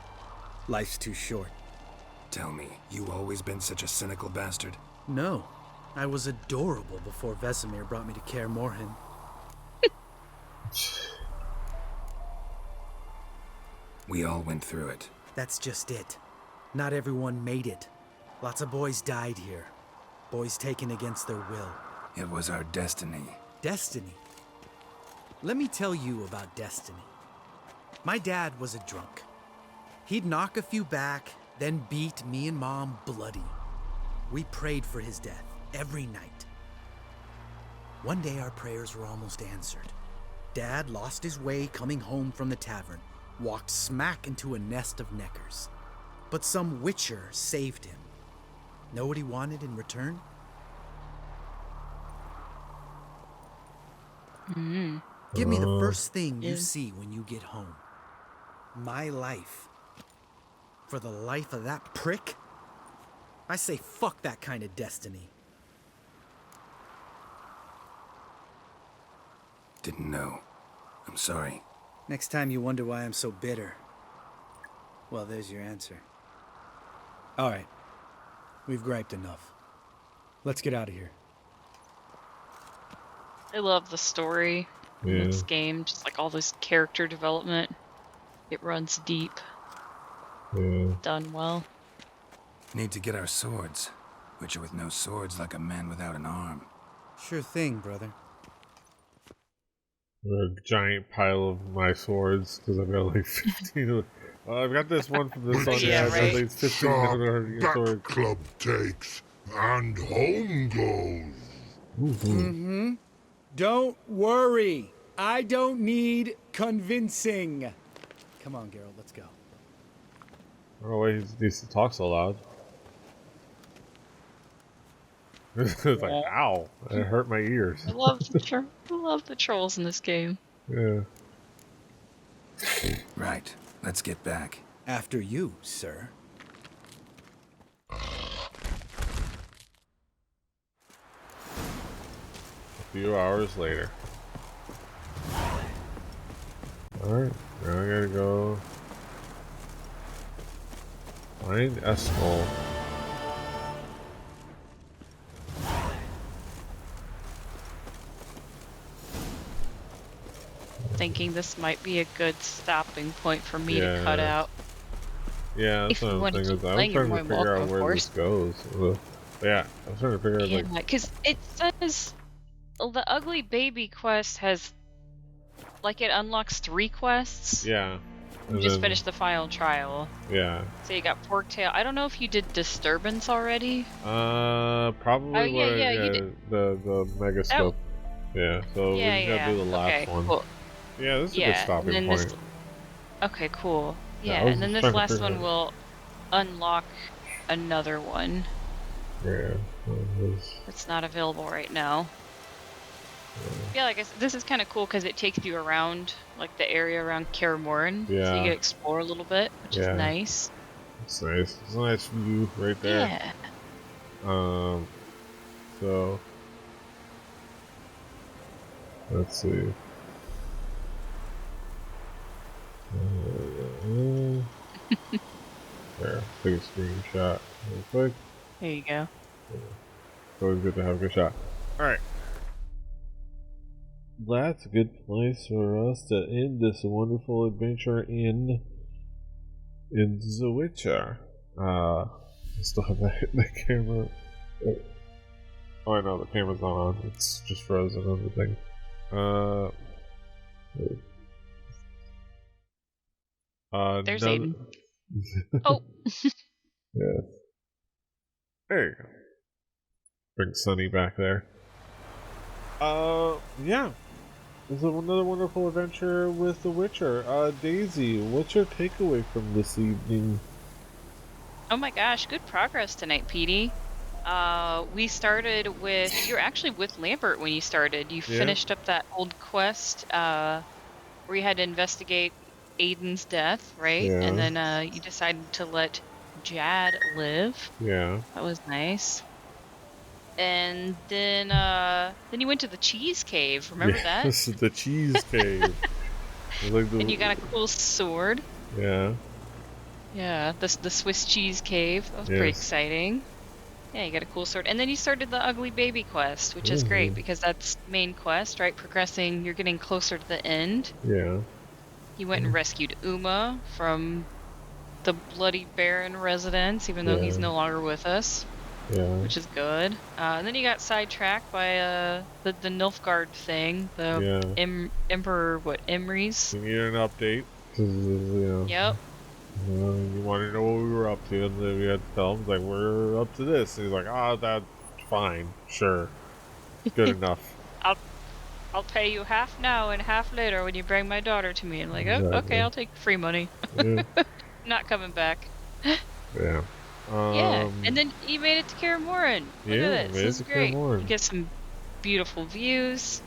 Speaker 18: Life's too short.
Speaker 14: Tell me, you always been such a cynical bastard?
Speaker 18: No. I was adorable before Vesemir brought me to Kaer Morhen.
Speaker 14: We all went through it.
Speaker 18: That's just it. Not everyone made it. Lots of boys died here. Boys taken against their will.
Speaker 14: It was our destiny.
Speaker 18: Destiny? Let me tell you about destiny. My dad was a drunk. He'd knock a few back, then beat me and Mom bloody. We prayed for his death every night. One day our prayers were almost answered. Dad lost his way coming home from the tavern, walked smack into a nest of neckers. But some witcher saved him. Know what he wanted in return? Give me the first thing you see when you get home. My life. For the life of that prick? I say fuck that kind of destiny.
Speaker 14: Didn't know. I'm sorry.
Speaker 18: Next time you wonder why I'm so bitter, well, there's your answer. All right. We've griped enough. Let's get out of here.
Speaker 2: I love the story in this game, just like all this character development. It runs deep. Done well.
Speaker 14: Need to get our swords. Witcher with no swords like a man without an arm.
Speaker 18: Sure thing, brother.
Speaker 1: A giant pile of my swords because I've got like 15 of I've got this one from this one.
Speaker 2: Yeah, right.
Speaker 1: Like 15 different
Speaker 5: Back
Speaker 1: swords.
Speaker 5: club takes, and home goes.
Speaker 18: Don't worry. I don't need convincing. Come on, Geralt, let's go.
Speaker 1: I don't know why he needs to talk so loud. It's like, ow, it hurt my ears.
Speaker 2: I love the trolls in this game.
Speaker 1: Yeah.
Speaker 14: Right. Let's get back.
Speaker 18: After you, sir.
Speaker 1: A few hours later. Alright, now I gotta go find Esmol.
Speaker 2: Thinking this might be a good stopping point for me to cut out.
Speaker 1: Yeah, that's
Speaker 2: if
Speaker 1: what
Speaker 2: you
Speaker 1: I'm
Speaker 2: want to
Speaker 1: thinking.
Speaker 2: keep
Speaker 1: I was
Speaker 2: playing, you're
Speaker 1: trying
Speaker 2: more
Speaker 1: to
Speaker 2: than
Speaker 1: figure
Speaker 2: welcome,
Speaker 1: out
Speaker 2: of
Speaker 1: where
Speaker 2: course.
Speaker 1: this goes. Yeah, I was trying to figure out
Speaker 2: Yeah,
Speaker 1: like.
Speaker 2: because it says the ugly baby quest has, like, it unlocks 3 quests.
Speaker 1: Yeah.
Speaker 2: You just finished the final trial.
Speaker 1: Yeah.
Speaker 2: So you got Forktail. I don't know if you did Disturbance already.
Speaker 1: Probably
Speaker 2: Oh, yeah, you did.
Speaker 1: the Megascope. Yeah, so we just gotta do the last
Speaker 2: okay,
Speaker 1: one.
Speaker 2: cool.
Speaker 1: Yeah, this is a good
Speaker 2: Yeah, and
Speaker 1: stopping
Speaker 2: then
Speaker 1: point.
Speaker 2: Okay, cool.
Speaker 1: Yeah,
Speaker 2: Yeah,
Speaker 1: I was
Speaker 2: and then
Speaker 1: just
Speaker 2: this
Speaker 1: trying to
Speaker 2: last
Speaker 1: figure
Speaker 2: one
Speaker 1: out-
Speaker 2: will unlock another one.
Speaker 1: Yeah.
Speaker 2: That's not available right now. Yeah, like I said, this is kind of cool because it takes you around, like, the area around Kaer Morhen. So
Speaker 1: Yeah.
Speaker 2: you get to explore a little bit, which is nice.
Speaker 1: It's nice. It's a nice view right there.
Speaker 2: Yeah.
Speaker 1: So let's see. There, take a screenshot real quick.
Speaker 2: There you go.
Speaker 1: It's always good to have a good shot. Alright. That's a good place for us to end this wonderful adventure in The Witcher. I still have the camera. Oh, I know the camera's not on. It's just frozen on the thing.
Speaker 2: There's
Speaker 1: no,
Speaker 2: Aiden. Oh.
Speaker 1: Yeah. There you go. Bring Sunny back there. Yeah. This is another wonderful adventure with The Witcher. Daisy, what's your takeaway from this evening?
Speaker 2: Oh my gosh, good progress tonight, Petey. We started with, you're actually with Lambert when you started. You
Speaker 1: Yeah.
Speaker 2: finished up that old quest where you had to investigate Aiden's death, right?
Speaker 1: Yeah.
Speaker 2: And then you decided to let Jad live.
Speaker 1: Yeah.
Speaker 2: That was nice. And then you went to the cheese cave. Remember that?
Speaker 1: Yes, the cheese cave. Like the...
Speaker 2: And you got a cool sword.
Speaker 1: Yeah.
Speaker 2: Yeah, the Swiss cheese cave. That was pretty exciting. Yeah, you got a cool sword. And then you started the ugly baby quest, which is great because that's main quest, right? Progressing, you're getting closer to the end.
Speaker 1: Yeah.
Speaker 2: You went and rescued Uma from the Bloody Baron residence, even though he's no longer with us.
Speaker 1: Yeah.
Speaker 2: Which is good. And then you got sidetracked by the Nilfgaard thing, the Emperor, Emrys.
Speaker 1: You need an update. 'Cause,
Speaker 2: Yep.
Speaker 1: You want to know what we were up to, and then we had to tell him, like, we're up to this. And he's like, that's fine, sure, good enough.
Speaker 2: I'll pay you half now and half later when you bring my daughter to me. I'm like, oh, okay, I'll take free money.
Speaker 1: Yeah.
Speaker 2: Not coming back.
Speaker 1: Yeah.
Speaker 2: Yeah, and then you made it to Kaer Morhen. Look at this.
Speaker 1: Made it
Speaker 2: This is
Speaker 1: to Kaer
Speaker 2: great.
Speaker 1: Morhen.
Speaker 2: You get some beautiful views.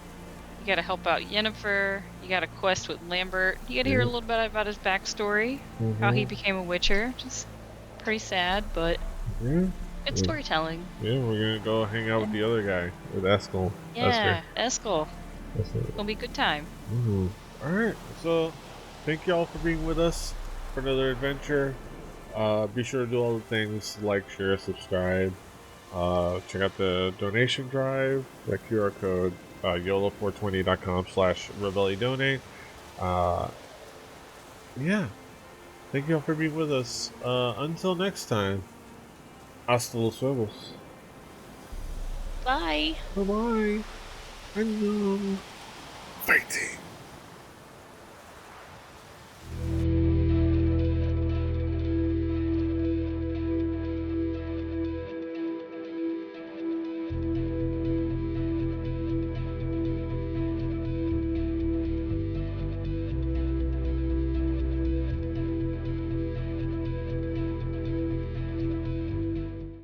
Speaker 2: You got to help out Yennefer. You got a quest with Lambert. You got to hear a little bit about his backstory, how he became a Witcher. Just pretty sad, but it's storytelling.
Speaker 1: Yeah, we're gonna go hang out with the other guy, with Eskel.
Speaker 2: Yeah, Eskel. It'll be a good time.
Speaker 1: Alright, so thank y'all for being with us for another adventure. Be sure to do all the things, like, share, subscribe. Check out the donation drive, that QR code, YOLO420.com/rebellydonate. Yeah. Thank y'all for being with us. Until next time, hasta los huevos.
Speaker 2: Bye.
Speaker 1: Bye-bye. Hello. Fighting.